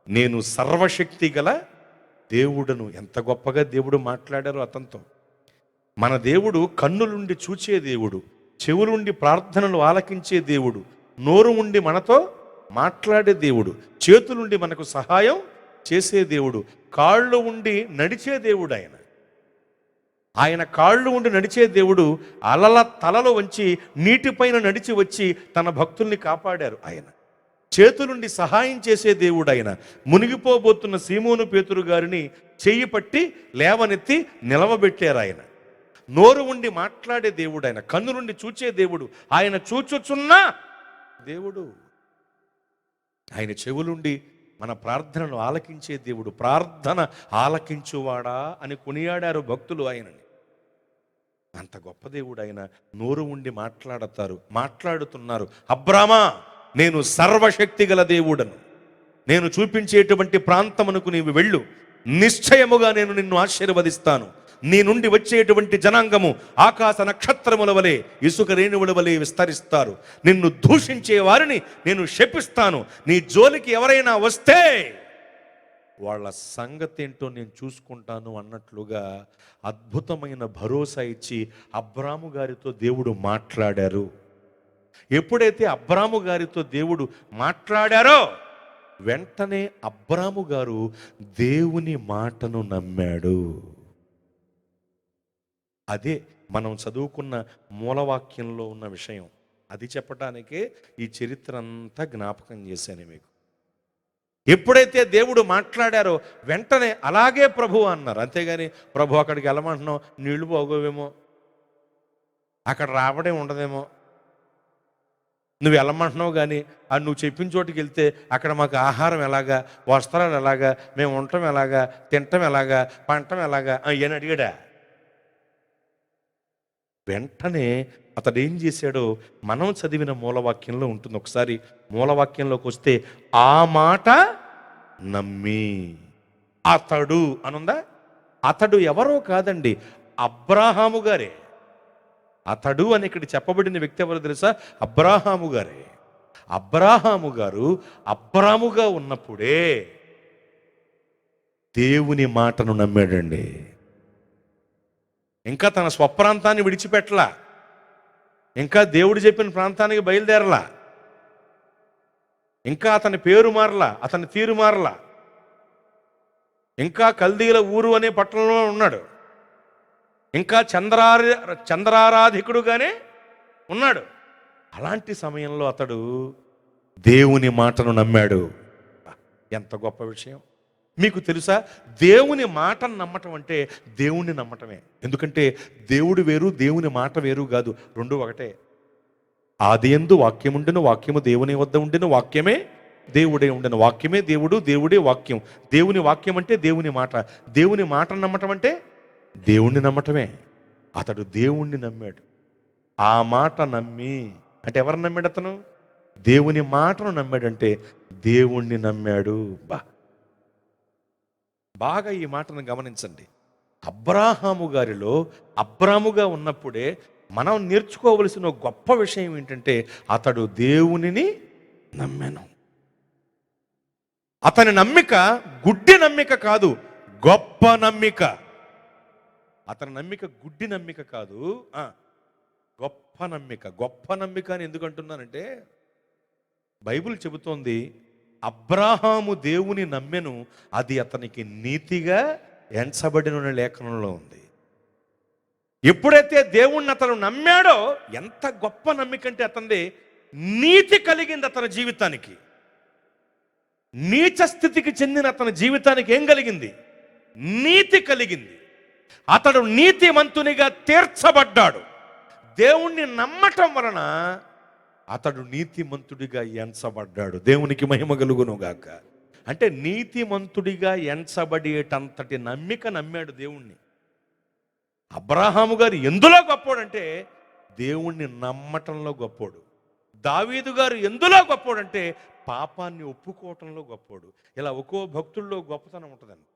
Speaker 5: నేను సర్వశక్తి గల దేవుడను. ఎంత గొప్పగా దేవుడు మాట్లాడారు అతనితో. మన దేవుడు కన్నులుండి చూచే దేవుడు, చెవులుండి ప్రార్థనలు ఆలకించే దేవుడు, నోరు ఉండి మనతో మాట్లాడే దేవుడు, చేతులుండి మనకు సహాయం చేసే దేవుడు, కాళ్ళు ఉండి నడిచే దేవుడు ఆయన. ఆయన కాళ్ళు ఉండి నడిచే దేవుడు అలల తలలో వంచి నీటిపైన నడిచి వచ్చి తన భక్తుల్ని కాపాడారు ఆయన. చేతులుండి సహాయం చేసే దేవుడు ఆయన. మునిగిపోబోతున్న సీమోను పేతురు గారిని చెయ్యి పట్టి లేవనెత్తి నిలవబెట్టారు ఆయన. నోరు ఉండి మాట్లాడే దేవుడు ఆయన. కన్ను నుండి చూచే దేవుడు ఆయన. చూచుచున్న దేవుడు ఆయన. చెవులుండి మన ప్రార్థనను ఆలకించే దేవుడు. ప్రార్థన ఆలకించువాడా అని కొనియాడారు భక్తులు ఆయనని. అంత గొప్ప దేవుడు ఆయన. నోరు ఉండి మాట్లాడుతున్నారు. అబ్రామా, నేను సర్వశక్తి గల దేవుడను, నేను చూపించేటువంటి ప్రాంతమునకు నీవు వెళ్ళు, నిశ్చయముగా నేను నిన్ను ఆశీర్వదిస్తాను. నీ నుండి వచ్చేటువంటి జనాంగము ఆకాశ నక్షత్రముల వలె, ఇసుక రేణువుల వలె విస్తరిస్తారు. నిన్ను దూషించే వారిని నేను శపిస్తాను. నీ జోలికి ఎవరైనా వస్తే వాళ్ళ సంగతి ఏంటో నేను చూసుకుంటాను అన్నట్లుగా అద్భుతమైన భరోసా ఇచ్చి అబ్రాము గారితో దేవుడు మాట్లాడారు. ఎప్పుడైతే అబ్రాము గారితో దేవుడు మాట్లాడారో వెంటనే అబ్రాము గారు దేవుని మాటను నమ్మాడు. అదే మనం చదువుకున్న మూలవాక్యంలో ఉన్న విషయం. అది చెప్పడానికే ఈ చరిత్ర అంతా జ్ఞాపకం చేశాను మీకు. ఎప్పుడైతే దేవుడు మాట్లాడారో వెంటనే అలాగే ప్రభు అన్నారు. అంతేగాని ప్రభు అక్కడికి వెళ్ళమంటున్నావు, నీళ్లు పోగోవేమో, అక్కడ రావడే ఉండదేమో, నువ్వు వెళ్ళమంటున్నావు కానీ నువ్వు చెప్పిన చోటుకి వెళ్తే అక్కడ మాకు ఆహారం ఎలాగా, వస్త్రాలు ఎలాగా, మేము ఉండటం ఎలాగా, తినటం ఎలాగా, పంటం ఎలాగా అని అడిగాడా? వెంటనే అతడు ఏం చేశాడో మనం చదివిన మూలవాక్యంలో ఉంటుంది. ఒకసారి మూలవాక్యంలోకి వస్తే, ఆ మాట నమ్మి అతడు అనుందా? అతడు ఎవరో కాదండి, అబ్రాహాము గారే. అతడు అని ఇక్కడ చెప్పబడిన వ్యక్తి ఎవరో తెలుసా? అబ్రాహాము గారే. అబ్రాహాము గారు అబ్రాముగా ఉన్నప్పుడే దేవుని మాటను నమ్మాడండి. ఇంకా తన స్వప్రాంతాన్ని విడిచిపెట్టలా, ఇంకా దేవుడు చెప్పిన ప్రాంతానికి బయలుదేరలా, ఇంకా అతని పేరు మారలా, అతని తీరు మారలా, ఇంకా కల్దీల ఊరు అనే పట్టణంలో ఉన్నాడు, ఇంకా చంద్రారాధికుడుగానే ఉన్నాడు. అలాంటి సమయంలో అతడు దేవుని మాటను నమ్మాడు. ఎంత గొప్ప విషయం! మీకు తెలుసా, దేవుని మాటను నమ్మటం అంటే దేవుణ్ణి నమ్మటమే. ఎందుకంటే దేవుడు వేరు, దేవుని మాట వేరు కాదు, రెండు ఒకటే. ఆదియందు వాక్యముండెను, వాక్యము దేవుని వద్ద ఉండెను, వాక్యమే దేవుడే ఉండెను. వాక్యమే దేవుడు, దేవుడే వాక్యం. దేవుని వాక్యం అంటే దేవుని మాట. దేవుని మాటను నమ్మటం అంటే దేవుణ్ణి నమ్మటమే. అతడు దేవుణ్ణి నమ్మాడు. ఆ మాట నమ్మి అంటే ఎవరు నమ్మాడు? అతను దేవుని మాటను నమ్మాడంటే దేవుణ్ణి నమ్మాడు. బాగా ఈ మాటను గమనించండి. అబ్రాహాము గారిలో అబ్రాముగా ఉన్నప్పుడే మనం నేర్చుకోవలసిన గొప్ప విషయం ఏంటంటే, అతడు దేవునిని నమ్మాను. అతని నమ్మిక గుడ్డి నమ్మిక కాదు, గొప్ప నమ్మిక. అతని నమ్మిక గుడ్డి నమ్మిక కాదు, గొప్ప నమ్మిక. గొప్ప నమ్మిక అని ఎందుకు అంటున్నానంటే, బైబిల్ చెబుతోంది అబ్రాహాము దేవుని నమ్మెను, అది అతనికి నీతిగా ఎంచబడిన లేఖనంలో ఉంది. ఎప్పుడైతే దేవుణ్ణి అతను నమ్మాడో, ఎంత గొప్ప నమ్మిక అంటే అతనిది నీతి కలిగింది. అతని జీవితానికి, నీచ స్థితికి చెందిన అతని జీవితానికి ఏం కలిగింది? నీతి కలిగింది. అతడు నీతిమంతునిగా తీర్చబడ్డాడు. దేవుణ్ణి నమ్మటం వలన అతడు నీతిమంతుడిగా ఎంచబడ్డాడు. దేవునికి మహిమ కలుగును గాక. అంటే నీతిమంతుడిగా ఎంచబడేటంతటి నమ్మిక నమ్మాడు దేవుణ్ణి. అబ్రాహాము గారు ఎందులో గొప్పోడంటే దేవుణ్ణి నమ్మటంలో గొప్పోడు. దావీదు గారు ఎందులో గొప్పోడంటే పాపాన్ని ఒప్పుకోవటంలో గొప్పోడు. ఇలా ఒక్కో భక్తుల్లో గొప్పతనం ఉంటుందండి.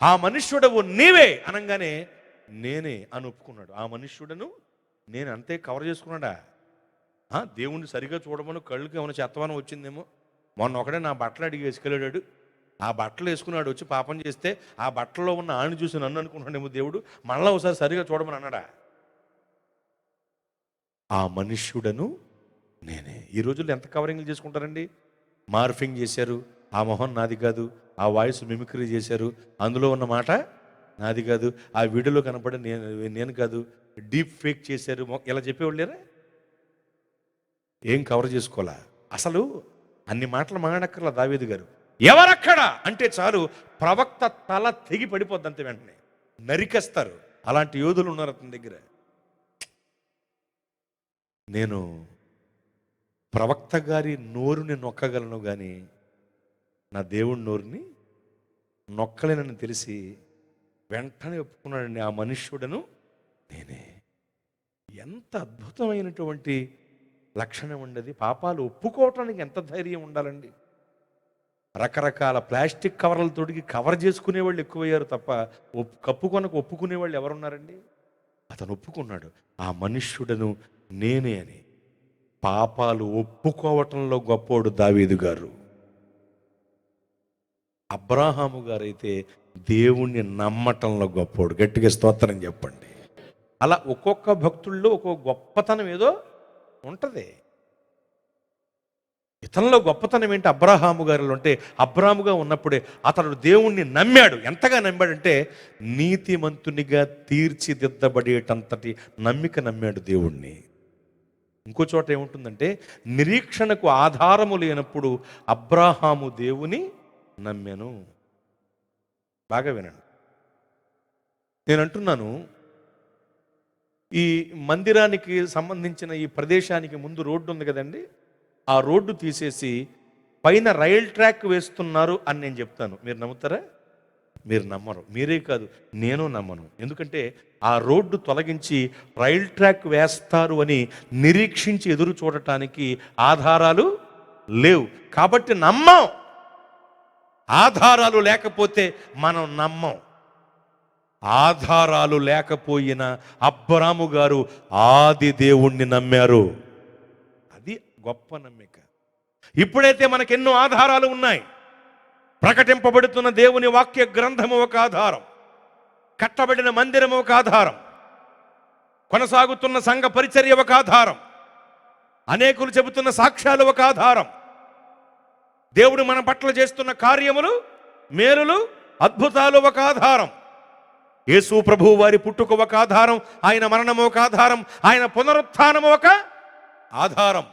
Speaker 5: ఆ మనుష్యుడవు నీవే అనగానే నేనే అని ఒప్పుకున్నాడు. ఆ మనుష్యుడను నేను అంతే కవర్ చేసుకున్నాడా? దేవుణ్ణి సరిగా చూడమని కళ్ళుకి ఏమైనా చెత్తవనం వచ్చిందేమో. మొన్న ఒకడే నా బట్టలు అడిగి వేసుకెళ్ళాడు. ఆ బట్టలు వేసుకున్నాడు వచ్చి పాపం చేస్తే ఆ బట్టల్లో ఉన్న ఆణి చూసి నన్ను అనుకున్నాడేమో దేవుడు, మళ్ళా ఒకసారి సరిగా చూడమని అన్నాడా? ఆ మనుష్యుడను నేనే. ఈ రోజుల్లో ఎంత కవరింగ్లు చేసుకుంటారండి? మార్ఫింగ్ చేశారు, ఆ మొహం నాది కాదు, ఆ వాయిస్ మిమిక్రీ చేశారు, అందులో ఉన్న మాట నాది కాదు, ఆ వీడియోలో కనపడే నేను కాదు, డీప్ ఫేక్ చేశారు, ఇలా చెప్పేవాళ్ళు లేరా? ఏం కవర్ చేసుకోవాలా? అసలు అన్ని మాటలు మాట్లాడక్కర్లా దావీదు గారు. ఎవరక్కడ అంటే చాలు ప్రవక్త తల తెగి పడిపోద్ది అంతే, వెంటనే నరికేస్తారు. అలాంటి యోధులు ఉన్నారు అతని దగ్గర. నేను ప్రవక్త గారి నోరుని నొక్కగలను కానీ నా దేవుడి నోరుని నొక్కలేనని తెలిసి వెంటనే ఒప్పుకున్నాడండి. ఆ మనుష్యుడను నేనే. ఎంత అద్భుతమైనటువంటి లక్షణం ఉండదు. పాపాలు ఒప్పుకోవటానికి ఎంత ధైర్యం ఉండాలండి. రకరకాల ప్లాస్టిక్ కవర్ల తోడికి కవర్ చేసుకునే వాళ్ళు ఎక్కువయ్యారు తప్ప ఒప్పుకునే వాళ్ళు ఎవరున్నారండి? అతను ఒప్పుకున్నాడు, ఆ మనుష్యుడను నేనే అని. పాపాలు ఒప్పుకోవటంలో గొప్పోడు దావీదు గారు. అబ్రాహాము గారైతే దేవుణ్ణి నమ్మటంలో గొప్పోడు. గట్టిగా స్తోత్రం చెప్పండి. అలా ఒక్కొక్క భక్తుల్లో ఒక్కొక్క గొప్పతనం ఏదో ఉంటుంది. ఇతనిలో గొప్పతనం ఏంటి? అబ్రాహాము గారిలో అంటే, అబ్రాహాముగా ఉన్నప్పుడే అతడు దేవుణ్ణి నమ్మాడు. ఎంతగా నమ్మాడంటే నీతిమంతునిగా తీర్చిదిద్దబడేటంతటి నమ్మాడు దేవుణ్ణి. ఇంకో చోట ఏముంటుందంటే, నిరీక్షణకు ఆధారము లేనప్పుడు అబ్రాహాము దేవుని నమ్మాను. బాగా వినండి, నేను అంటున్నాను, ఈ మందిరానికి సంబంధించిన ఈ ప్రదేశానికి ముందు రోడ్డు ఉంది కదండి, ఆ రోడ్డు తీసేసి పైన రైల్ ట్రాక్ వేస్తున్నారు అని నేను చెప్తాను. మీరు నమ్ముతారా? మీరు నమ్మరు. మీరే కాదు, నేను నమ్మను. ఎందుకంటే ఆ రోడ్డు తొలగించి రైల్ ట్రాక్ వేస్తారు అని నిరీక్షించి ఎదురు చూడటానికి ఆధారాలు లేవు కాబట్టి నమ్మం. ఆధారాలు లేకపోతే మనం నమ్మం. ఆధారాలు లేకపోయినా అబ్రాము గారు ఆది దేవుణ్ణి నమ్మారు. అది గొప్ప నమ్మిక. ఇప్పుడైతే మనకెన్నో ఆధారాలు ఉన్నాయి. ప్రకటింపబడుతున్న దేవుని వాక్య గ్రంథము ఒక ఆధారం, కట్టబడిన మందిరము ఒక ఆధారం, కొనసాగుతున్న సంఘ పరిచర్య ఒక ఆధారం, అనేకులు చెబుతున్న సాక్ష్యాలు ఒక ఆధారం, దేవుడు మన పట్ల చేస్తున్న కార్యములు, మేలులు, అద్భుతాలు ఒక ఆధారం, యేసు ప్రభువు వారి పుట్టుక ఒక ఆధారం, ఆయన మరణము ఒక ఆధారం, ఆయన పునరుత్థానము ఒక ఆధారం.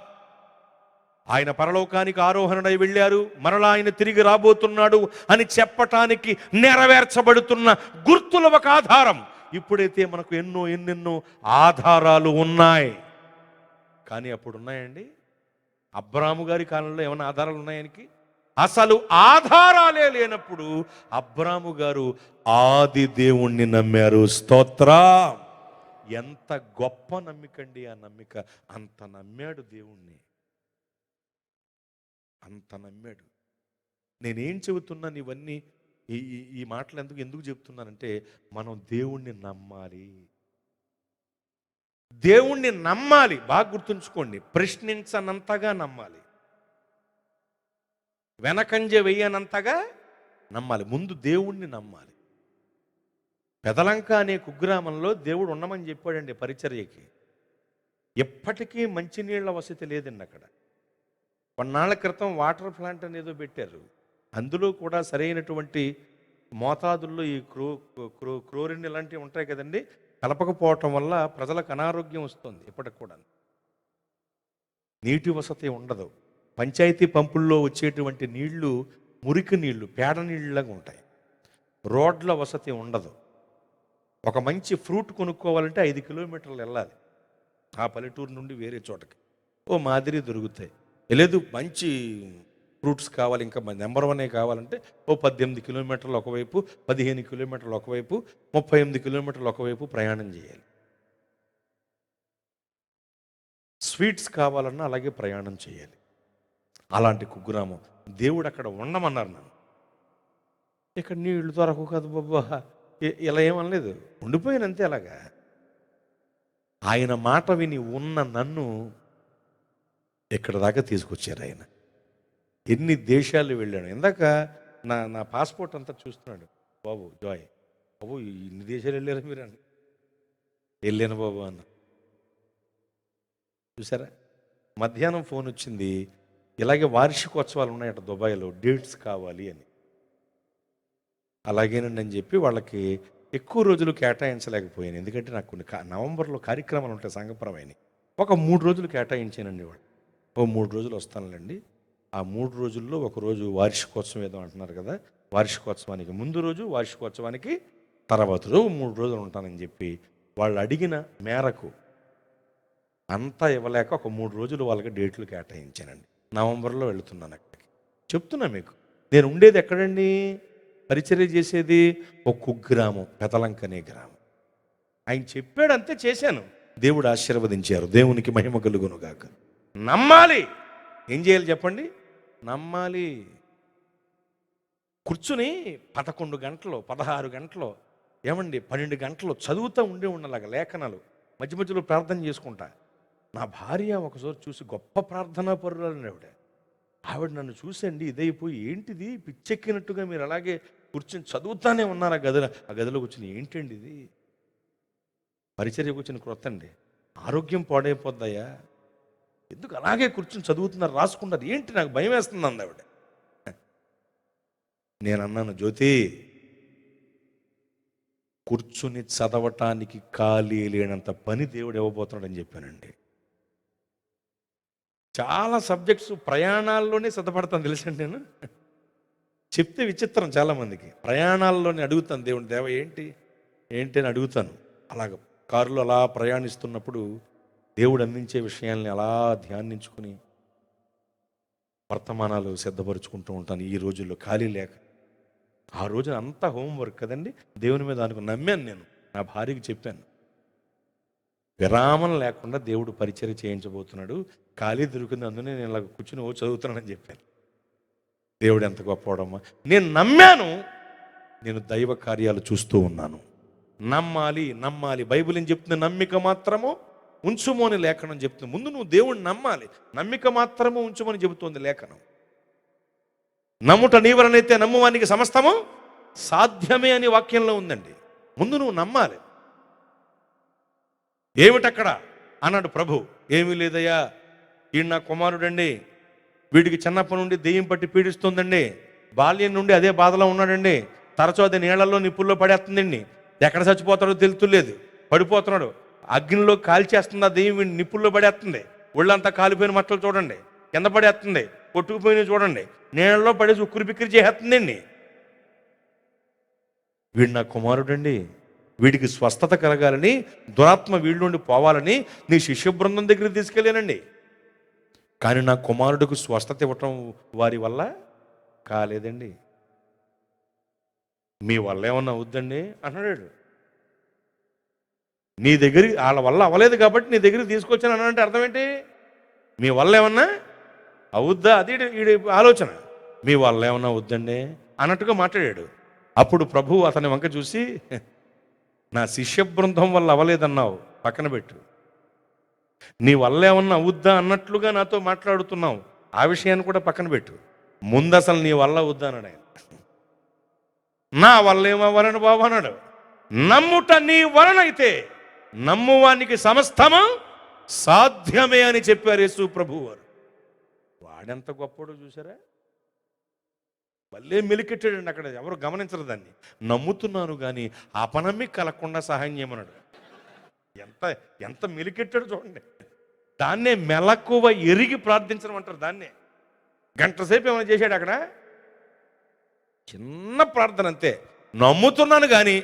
Speaker 5: ఆయన పరలోకానికి ఆరోహణుడై వెళ్ళారు, మరలా ఆయన తిరిగి రాబోతున్నాడు అని చెప్పటానికి నెరవేర్చబడుతున్న గుర్తుల ఒక ఆధారం. ఇప్పుడైతే మనకు ఎన్నెన్నో ఆధారాలు ఉన్నాయి. కానీ అప్పుడు ఉన్నాయండి? అబ్రాము గారి కాలంలో ఏమైనా ఆధారాలు ఉన్నాయనికి? అసలు ఆధారాలే లేనప్పుడు అబ్రాము గారు ఆది దేవుణ్ణి నమ్మారు. స్తోత్రం! ఎంత గొప్ప నమ్మికండి ఆ నమ్మిక. అంత నమ్మాడు దేవుణ్ణి, అంత నమ్మాడు. నేనేం చెబుతున్నాను ఇవన్నీ, ఈ మాటలు ఎందుకు చెబుతున్నానంటే, మనం దేవుణ్ణి నమ్మాలి. దేవుణ్ణి నమ్మాలి. బాగా గుర్తుంచుకోండి, ప్రశ్నించనంతగా నమ్మాలి, వెనకంజ వెయ్యనంతగా నమ్మాలి. ముందు దేవుణ్ణి నమ్మాలి. పెదలంక అనే కుగ్రామంలో దేవుడు ఉండమని చెప్పాడండి పరిచర్యకి. ఎప్పటికీ మంచినీళ్ల వసతి లేదండి అక్కడ. కొన్నాళ్ల క్రితం వాటర్ ప్లాంట్ అనేదో పెట్టారు. అందులో కూడా సరైనటువంటి మోతాదుల్లో ఈ క్లోరిన్ ఇలాంటివి ఉంటాయి కదండి, కలపకపోవటం వల్ల ప్రజలకు అనారోగ్యం వస్తుంది. ఇప్పటికి కూడా నీటి వసతి ఉండదు. పంచాయతీ పంపుల్లో వచ్చేటువంటి నీళ్లు మురికి నీళ్లు, పేడ నీళ్ళలాగా ఉంటాయి. రోడ్ల వసతి ఉండదు. ఒక మంచి ఫ్రూట్ కొనుక్కోవాలంటే 5 కిలోమీటర్లు వెళ్ళాలి ఆ పల్లెటూరు నుండి వేరే చోటకి. ఓ మాదిరి దొరుకుతాయి. లేదు మంచి ఫ్రూట్స్ కావాలి, ఇంకా నెంబర్ 1 కావాలంటే ఓ 18 కిలోమీటర్లు ఒకవైపు, 15 కిలోమీటర్లు ఒకవైపు, 38 కిలోమీటర్లు ఒకవైపు ప్రయాణం చేయాలి. స్వీట్స్ కావాలన్నా అలాగే ప్రయాణం చేయాలి. అలాంటి కుగ్రామం. దేవుడు అక్కడ ఉండమన్నారు నన్ను. ఇక్కడ నీళ్లు దొరకు కదా బాబా, ఇలా ఏమనలేదు, ఉండిపోయినంతే. అలాగా ఆయన మాట విని ఉన్న నన్ను ఇక్కడ దాకా తీసుకొచ్చారు ఆయన. ఎన్ని దేశాలు వెళ్ళాను. ఇందాక నా పాస్పోర్ట్ అంతా చూస్తున్నాడు. బాబు జాయ్, బాబు ఇన్ని దేశాలు వెళ్ళారు మీరు అని. వెళ్ళాను బాబు అన్న. చూసారా, మధ్యాహ్నం ఫోన్ వచ్చింది, ఇలాగే వార్షికోత్సవాలు ఉన్నాయట దుబాయ్లో, డేట్స్ కావాలి అని. అలాగేనండి అని చెప్పి వాళ్ళకి ఎక్కువ రోజులు కేటాయించలేకపోయాను, ఎందుకంటే నాకు కొన్ని నవంబర్లో కార్యక్రమాలు ఉంటాయి సంఘపరమైన. ఒక 3 రోజులు కేటాయించానండి వాళ్ళు. 3 రోజులు వస్తానులేండి. ఆ 3 రోజుల్లో ఒక రోజు వార్షికోత్సవం ఏదో అంటున్నారు కదా, వార్షికోత్సవానికి ముందు రోజు, వార్షికోత్సవానికి తర్వాత రోజు 3 రోజులు ఉంటానని చెప్పి వాళ్ళు అడిగిన మేరకు అంతా ఇవ్వలేక ఒక 3 రోజులు వాళ్ళకి డేట్లు కేటాయించానండి. నవంబర్లో వెళుతున్నాను అక్కడికి. చెప్తున్నా మీకు, నేను ఉండేది ఎక్కడండి, పరిచర్య చేసేది ఒక కుగ్రామం, పెదలంక అనే గ్రామం. ఆయన చెప్పాడంతే చేశాను. దేవుడు ఆశీర్వదించారు. దేవునికి మహిమ కలుగును గాక. నమ్మాలి. ఏం చేయాలి చెప్పండి? నమ్మాలి. కూర్చుని 11 గంటలు 16 గంటలు ఏమండి 12 గంటలు చదువుతూ ఉండేలాగా లేఖనాలు మధ్య మధ్యలో ప్రార్థన చేసుకుంటా. నా భార్య ఒకసారి చూసి గొప్ప ప్రార్థనా పరురాలని ఆవిడ నన్ను చూసండి ఇదైపోయి, ఏంటిది పిచ్చెక్కినట్టుగా మీరు అలాగే కూర్చొని చదువుతానే ఉన్నారు ఆ గదిలో కూర్చుని, ఏంటండి ఇది, పరిచర్య కూర్చుని క్రొత్త అండి, ఆరోగ్యం పాడైపోద్దయ్యా, ఎందుకు అలాగే కూర్చొని చదువుతున్నారు, రాసుకున్నారు, ఏంటి నాకు భయం వేస్తుంది అంది ఆవిడ. నేను అన్నాను, జ్యోతి, కూర్చుని చదవటానికి ఖాళీ లేనంత పని దేవుడు ఇవ్వబోతున్నాడని చెప్పానండి. చాలా సబ్జెక్ట్స్ ప్రయాణాల్లోనే సిద్ధపడతాను తెలుసండి. నేను చెప్తే విచిత్రం చాలామందికి, ప్రయాణాల్లోనే అడుగుతాను దేవుని, దేవ ఏంటి ఏంటి అని అడుగుతాను. అలాగ కారులో అలా ప్రయాణిస్తున్నప్పుడు దేవుడు అందించే విషయాల్ని అలా ధ్యానించుకుని వర్తమానాలు సిద్ధపరుచుకుంటూ ఉంటాను ఈ రోజుల్లో ఖాళీ లేక. ఆ రోజున అంతా హోంవర్క్ కదండి, దేవుని మీద అనుకుని నమ్మాను. నేను నా భార్యకి చెప్పాను, విరామం లేకుండా దేవుడు పరిచర్య చేయించబోతున్నాడు, ఖాళీ దొరికింది, అందునే నేను ఇలా కూర్చుని చదువుతున్నానని చెప్పాను. దేవుడు ఎంత గొప్పవాడమ్మా. నేను నమ్మాను, నేను దైవ కార్యాలు చూస్తూ ఉన్నాను. నమ్మాలి నమ్మాలి. బైబిల్ ఏం చెప్తుంది? నమ్మిక మాత్రము ఉంచుము అని లేఖనం చెప్తుంది. ముందు నువ్వు దేవుణ్ణి నమ్మాలి, నమ్మిక మాత్రము ఉంచుమని చెబుతోంది లేఖనం. నమ్ముట నీవరనైతే నమ్మువానికి సమస్తము సాధ్యమే అని వాక్యంలో ఉందండి. ముందు నువ్వు నమ్మాలి. ఏమిటక్కడ అన్నాడు ప్రభు. ఏమీ లేదయ్యా, ఈయన నా కుమారుడండి, వీడికి చిన్నప్పటి నుండి దెయ్యం పట్టి పీడిస్తుందండి, బాల్యం నుండి అదే బాధలో ఉన్నాడండి, తరచూ అదే నీళ్లలో నిప్పుల్లో పడేస్తుందండి, ఎక్కడ చచ్చిపోతాడో తెలుతులేదు, పడిపోతున్నాడు, అగ్నిలో కాల్చేస్తుంది ఆ దెయ్యం, వీడిని నిప్పుల్లో పడేస్తుంది, ఒళ్ళంతా కాలిపోయిన మట్టలు చూడండి, కింద పడేస్తుంది, కొట్టుకుపోయినవి చూడండి, నీళ్ళలో పడేసి ఉక్కిరి బిక్కిరి చేసేస్తుందండి. వీడు నా కుమారుడండి, వీడికి స్వస్థత కలగాలని, దురాత్మ వీడి నుండి పోవాలని నీ శిష్య బృందం దగ్గరికి తీసుకెళ్ళానండి. కానీ నా కుమారుడికి స్వస్థత ఇవ్వటం వారి వల్ల కాలేదండి. మీ వల్ల ఏమన్నా అవుద్దండి అన్నాడు. నీ దగ్గర వాళ్ళ వల్ల అవ్వలేదు కాబట్టి నీ దగ్గరికి తీసుకొచ్చాను అన్నాడంటే అర్థం ఏంటి? మీ వల్ల ఏమన్నా అవుద్దా, అది వీడి ఆలోచన. మీ వల్ల ఏమన్నా అవుద్దండి అన్నట్టుగా మాట్లాడాడు. అప్పుడు ప్రభు అతని వంక చూసి, నా శిష్య బృందం వల్ల అవ్వలేదన్నావు, పక్కన పెట్టు, నీ వల్ల ఏమన్నా అవుద్దా అన్నట్లుగా నాతో మాట్లాడుతున్నావు, ఆ విషయాన్ని కూడా పక్కన పెట్టు, ముందు అసలు నీ వల్ల అవుద్దా అన్నాడు ఆయన. నా వల్ల ఏమవ్వాలని బాబు అన్నాడు. నమ్ముట నీ వలనైతే నమ్మువానికి సమస్తము సాధ్యమే అని చెప్పారు యేసు ప్రభు వారు. వాడెంత గొప్పడో చూసారా, మళ్ళీ మెలికెట్టాడండి. అక్కడ ఎవరు గమనించరు దాన్ని. నమ్ముతున్నాను కానీ అపనమ్మి కలగకుండా సహాయం చేయమన్నాడు. ఎంత ఎంత మెలికెట్టాడు చూడండి. దాన్నే మెలకువ ఎరిగి ప్రార్థించడం అంటారు. దాన్నే గంట సేపు ఏమైనా చేశాడు అక్కడ, చిన్న ప్రార్థన అంతే. నమ్ముతున్నాను కానీ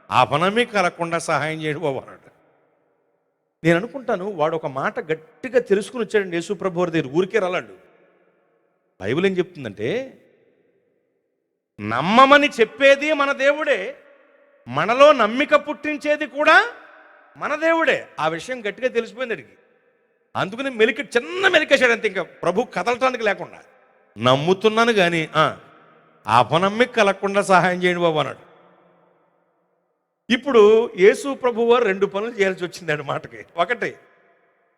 Speaker 5: అపనమ్మి కలగకుండా సహాయం చేయడు బాబు అన్నాడు. నేను అనుకుంటాను వాడు ఒక మాట గట్టిగా తెలుసుకుని వచ్చాడండి యేసు ప్రభు వారి దగ్గర. ఊరికే రాలాడు. బైబిల్ ఏం చెప్తుందంటే, నమ్మమని చెప్పేది మన దేవుడే, మనలో నమ్మిక పుట్టించేది కూడా మన దేవుడే. ఆ విషయం గట్టిగా తెలిసిపోయింది అడిగి. అందుకని చిన్న మెలికేశాడు అంతే, ఇంకా ప్రభు కదలటానికి లేకుండా. నమ్ముతున్నాను కానీ అపనమ్మిక కలగకుండా సహాయం చేయండి బాబు అన్నాడు. ఇప్పుడు యేసు ప్రభు వారు 2 పనులు చేయాల్సి వచ్చింది మాటకి. ఒకటి,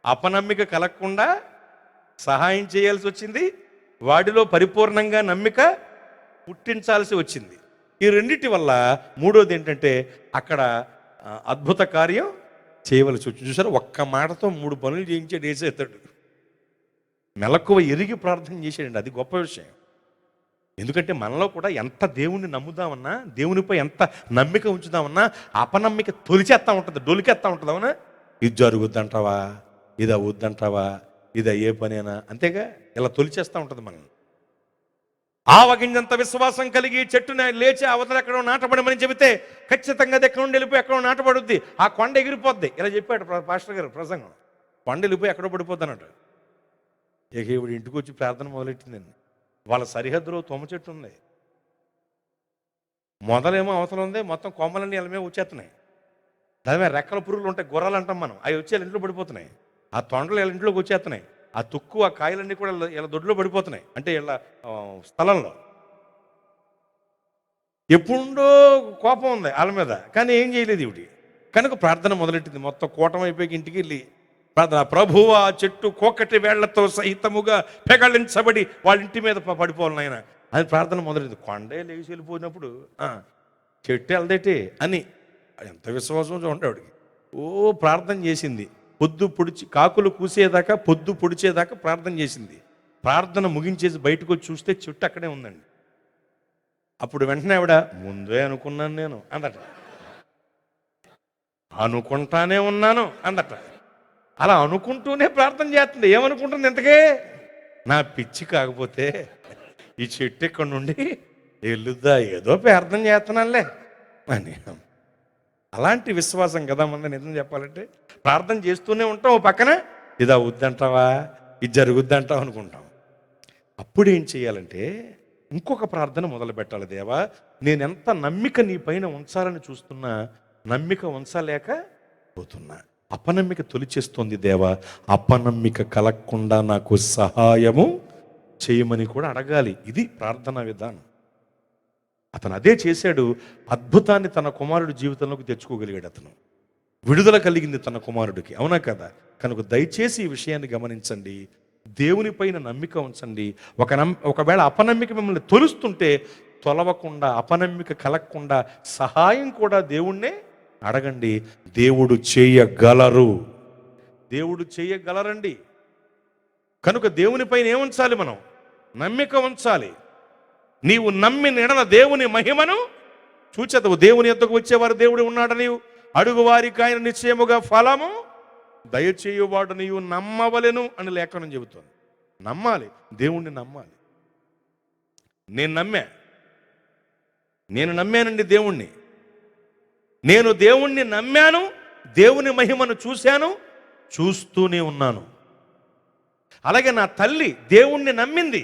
Speaker 5: అపనమ్మిక కలగకుండా సహాయం చేయాల్సి వచ్చింది, వాడిలో పరిపూర్ణంగా నమ్మిక పుట్టించాల్సి వచ్చింది. ఈ రెండింటి వల్ల మూడోది ఏంటంటే అక్కడ అద్భుత కార్యం చేయవలసి వచ్చింది. చూసారు, ఒక్క మాటతో 3 పనులు చేయించాడు యేసేతాడు. మెలకువ ఎరిగి ప్రార్థన చేశాడండి, అది గొప్ప విషయం. ఎందుకంటే మనలో కూడా ఎంత దేవుణ్ణి నమ్ముదామన్నా, దేవునిపై ఎంత నమ్మిక ఉంచుదామన్నా అపనమ్మిక తొలిచేస్తూ ఉంటుంది, డొలికేస్తూ ఉంటుంది. అవునా, ఇది జరుగుద్దంటావా, ఇది అవుద్దంటావా, ఇది అయ్యే పనేనా, అంతేగా, ఇలా తొలిచేస్తూ ఉంటుంది మనల్ని. ఆవగింజంత విశ్వాసం కలిగి చెట్టున లేచి అవతల ఎక్కడో నాటబడమని చెబితే ఖచ్చితంగా అది ఎక్కడ నుండి వెళ్ళిపోయి ఎక్కడో నాటబడుద్ది, ఆ కొండ ఎగిరిపోద్ది. ఇలా చెప్పాడు పాస్టర్ గారు ప్రసంగం. కొండ వెళ్ళిపోయి ఎక్కడో పడిపోద్ది అన్నట్టు. ఇక ఇప్పుడు ఇంటికి వచ్చి ప్రార్థన మొదలెట్టిందండి. వాళ్ళ సరిహద్దులో తుమ్మ చెట్టు ఉంది, మొదలేమో అవతల ఉంది, మొత్తం కొమ్మలన్నీ ఇలా మీద వచ్చేస్తున్నాయి. దాని మీద రెక్కల పురుగులు ఉంటాయి, గుర్రాలు అంటాం మనం, అవి వచ్చి ఇంట్లో పడిపోతున్నాయి. ఆ తొండలు ఇలా ఇంట్లోకి వచ్చేస్తున్నాయి. ఆ తుక్కు, ఆ కాయలన్నీ కూడా ఇలా దొడ్లో పడిపోతున్నాయి, అంటే ఇలా స్థలంలో. ఎప్పుడో కోపం ఉంది వాళ్ళ మీద, కానీ ఏం చేయలేదు ఇవిడి. కనుక ప్రార్థన మొదలెట్టింది. మొత్తం కూటమి అయిపోయి ఇంటికి వెళ్ళి ప్రార్థన, ప్రభువు ఆ చెట్టు కోకటి వేళ్లతో సహితముగా పెగళించబడి వాళ్ళ ఇంటి మీద పడిపోవాలి నాయన అని ప్రార్థన మొదలైంది. కొండే లేచి వెళ్ళిపోయినప్పుడు చెట్టు వెళ్దేటి అని ఎంత విశ్వాసం చూడండి. ఓ ప్రార్థన చేసింది, పొద్దు పొడిచి కాకులు కూసేదాకా, పొద్దు పొడిచేదాకా ప్రార్థన చేసింది. ప్రార్థన ముగించేసి బయటకు వచ్చి చూస్తే చెట్టు అక్కడే ఉందండి. అప్పుడు వెంటనే ఆవిడ, ముందే అనుకున్నాను నేను అందట, అనుకుంటానే ఉన్నాను అందట. అలా అనుకుంటూనే ప్రార్థన చేస్తుంది. ఏమనుకుంటుంది ఇంతకే, నా పిచ్చి కాకపోతే ఈ చెట్టు ఇక్కడ నుండి వెళ్ళుద్దా, ఏదో ప్రార్థన చేస్తున్నానులే అని. అలాంటి విశ్వాసం కదా మన, నిజం చెప్పాలంటే. ప్రార్థన చేస్తూనే ఉంటాం, ఓ పక్కన ఇది అవుద్దంటావా, ఇది జరుగుద్దంటావా అనుకుంటాం. అప్పుడు ఏం చేయాలంటే ఇంకొక ప్రార్థన మొదలు పెట్టాలి. దేవా, నేనెంత నమ్మిక నీ పైన ఉంచాలని చూస్తున్నా, నమ్మిక ఉంచలేకపోతున్నా, అపనమ్మిక తొలిచేస్తోంది. దేవా, అపనమ్మిక కలగకుండా నాకు సహాయము చేయమని కూడా అడగాలి. ఇది ప్రార్థనా విధానం. అతను అదే చేశాడు. అద్భుతాన్ని తన కుమారుడి జీవితంలోకి తెచ్చుకోగలిగాడు. అతను విడుదల కలిగింది తన కుమారుడికి, అవునా కదా. కనుక దయచేసి ఈ విషయాన్ని గమనించండి, దేవుని పైన నమ్మిక ఉంచండి. ఒకవేళ అపనమ్మిక మిమ్మల్ని తొలుస్తుంటే తొలవకుండా, అపనమ్మిక కలగకుండా సహాయం కూడా దేవుణ్ణే అడగండి. దేవుడు చేయగలరు, దేవుడు చేయగలరండి. కనుక దేవుని పైన ఏముంచాలి, మనం నమ్మిక ఉంచాలి. నీవు నమ్మి ఎడల దేవుని మహిమను చూచెదవు. దేవుని యొద్దకు వచ్చేవారు దేవుడు ఉన్నాడు, నీవు అడుగు వారికి ఆయన నిశ్చయముగా ఫలము దయచేయువాడు నీవు నమ్మవలెను అని లేఖనం చెబుతుంది. నమ్మాలి, దేవుణ్ణి నమ్మాలి. నేను నమ్మానండి దేవుణ్ణి. నేను దేవుణ్ణి నమ్మాను, దేవుని మహిమను చూశాను, చూస్తూనే ఉన్నాను. అలాగే నా తల్లి దేవుణ్ణి నమ్మింది,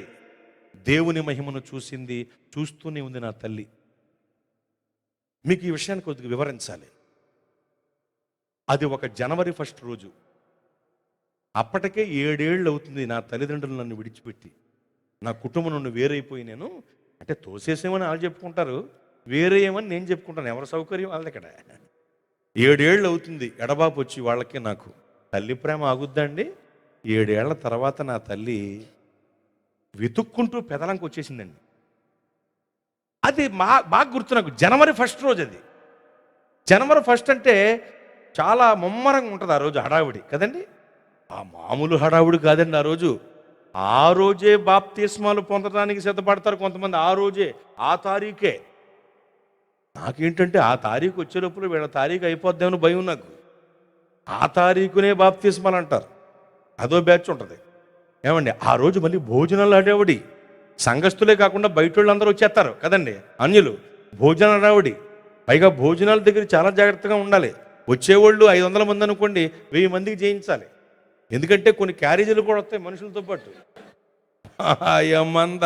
Speaker 5: దేవుని మహిమను చూసింది, చూస్తూనే ఉంది నా తల్లి. మీకు ఈ విషయాన్ని కొద్దిగా వివరించాలి. అది ఒక జనవరి 1 రోజు. అప్పటికే 7 ఏళ్ళు అవుతుంది నా తల్లిదండ్రులు నన్ను విడిచిపెట్టి, నా కుటుంబం నుండి వేరైపోయి. నేను అంటే తోసేసేమని వాళ్ళు చెప్పుకుంటారు, వేరేయమని నేను చెప్పుకుంటాను. ఎవరి సౌకర్యం వాళ్ళది. ఇక్కడ 7 ఏళ్ళు అవుతుంది ఎడబాపు వచ్చి వాళ్ళకి నాకు. తల్లి ప్రేమ ఆగుద్దండి. 7 ఏళ్ల తర్వాత నా తల్లి వెతుక్కుంటూ పెదలంకి వచ్చేసిందండి. అది బాగా గుర్తు నాకు. జనవరి 1 రోజు అది. జనవరి 1 అంటే చాలా ముమ్మరంగా ఉంటుంది ఆ రోజు, హడావుడి కదండి. ఆ మామూలు హడావుడి కాదండి ఆ రోజు. ఆ రోజే బాప్తిస్మాలు పొందడానికి సిద్ధపడతారు కొంతమంది. ఆ రోజే, ఆ తారీఖే. నాకేంటంటే ఆ తారీఖు వచ్చేటప్పుడు వీళ్ళ తారీఖు అయిపోద్దామని భయం నాకు. ఆ తారీఖునే బాప్తిస్మాలు అంటారు, అదో బ్యాచ్ ఉంటుంది. ఏమండి, ఆ రోజు మళ్ళీ భోజనాలు హడావుడి. సంఘస్థులే కాకుండా బయట వాళ్ళందరూ వచ్చేస్తారు కదండి, అన్యులు. భోజనాలు హడావుడి. పైగా భోజనాల దగ్గర చాలా జాగ్రత్తగా ఉండాలి. వచ్చేవాళ్ళు 500 మంది అనుకోండి, 1000 మందికి చేయించాలి. ఎందుకంటే కొన్ని క్యారేజీలు కూడా వస్తాయి మనుషులతో పాటు. అయ్యమ్మంద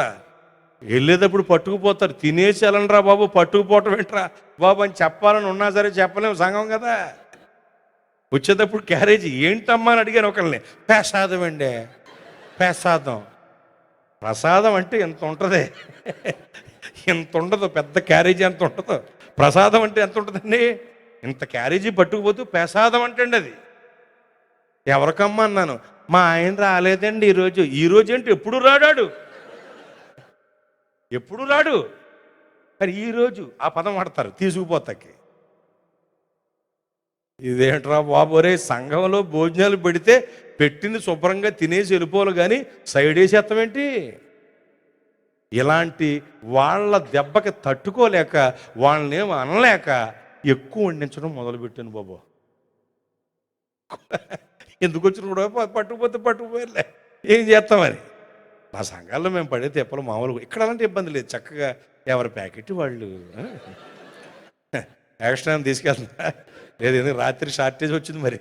Speaker 5: వెళ్ళేటప్పుడు పట్టుకుపోతారు. తినేసి వెళ్ళండిరా బాబు, పట్టుకుపోవటం ఏంట్రా బాబు అని చెప్పాలని ఉన్నా సరే చెప్పలేము, సంఘం కదా. వచ్చేటప్పుడు క్యారేజీ ఏంటమ్మా అని అడిగాను ఒకరిని. ప్రసాదం అండి. ప్రసాదం. ప్రసాదం అంటే ఎంత ఉంటుంది, ఎంత ఉండదు. పెద్ద క్యారేజీ ఎంత ఉంటుందో. ప్రసాదం అంటే ఎంత ఉంటుందండి, ఇంత క్యారేజీ పట్టుకుపోతూ ప్రసాదం అంటే అండి అది. ఎవరికమ్మా అన్నాను. మా ఆయన రాలేదండి ఈరోజు. ఈరోజు ఏంటి, ఎప్పుడు రాడాడు, ఎప్పుడు రాడు. కానీ ఈరోజు ఆ పదం వాడతారు తీసుకుపోతాకి. ఇదేంట్రా బాబు, రే సంఘంలో భోజనాలు పెడితే పెట్టింది శుభ్రంగా తినేసి వెళ్ళిపోవాలి కానీ సైడ్ వేసేస్తామేంటి? ఇలాంటి వాళ్ళ దెబ్బకి తట్టుకోలేక వాళ్ళనేం అనలేక ఎక్కువ వండించడం మొదలుపెట్టాను బాబు. ఎందుకు వచ్చిన కూడా పట్టుకుపోతే ఏం చేస్తామని. మా సంఘాల్లో మేము పడే తెప్పలు మామూలుగా ఇక్కడ అలాంటి ఇబ్బంది లేదు. చక్కగా ఎవరి ప్యాకెట్ వాళ్ళు ఎక్స్ట్రా తీసుకెళ్తున్నా లేదు, ఎందుకు రాత్రి షార్టేజ్ వచ్చింది మరి.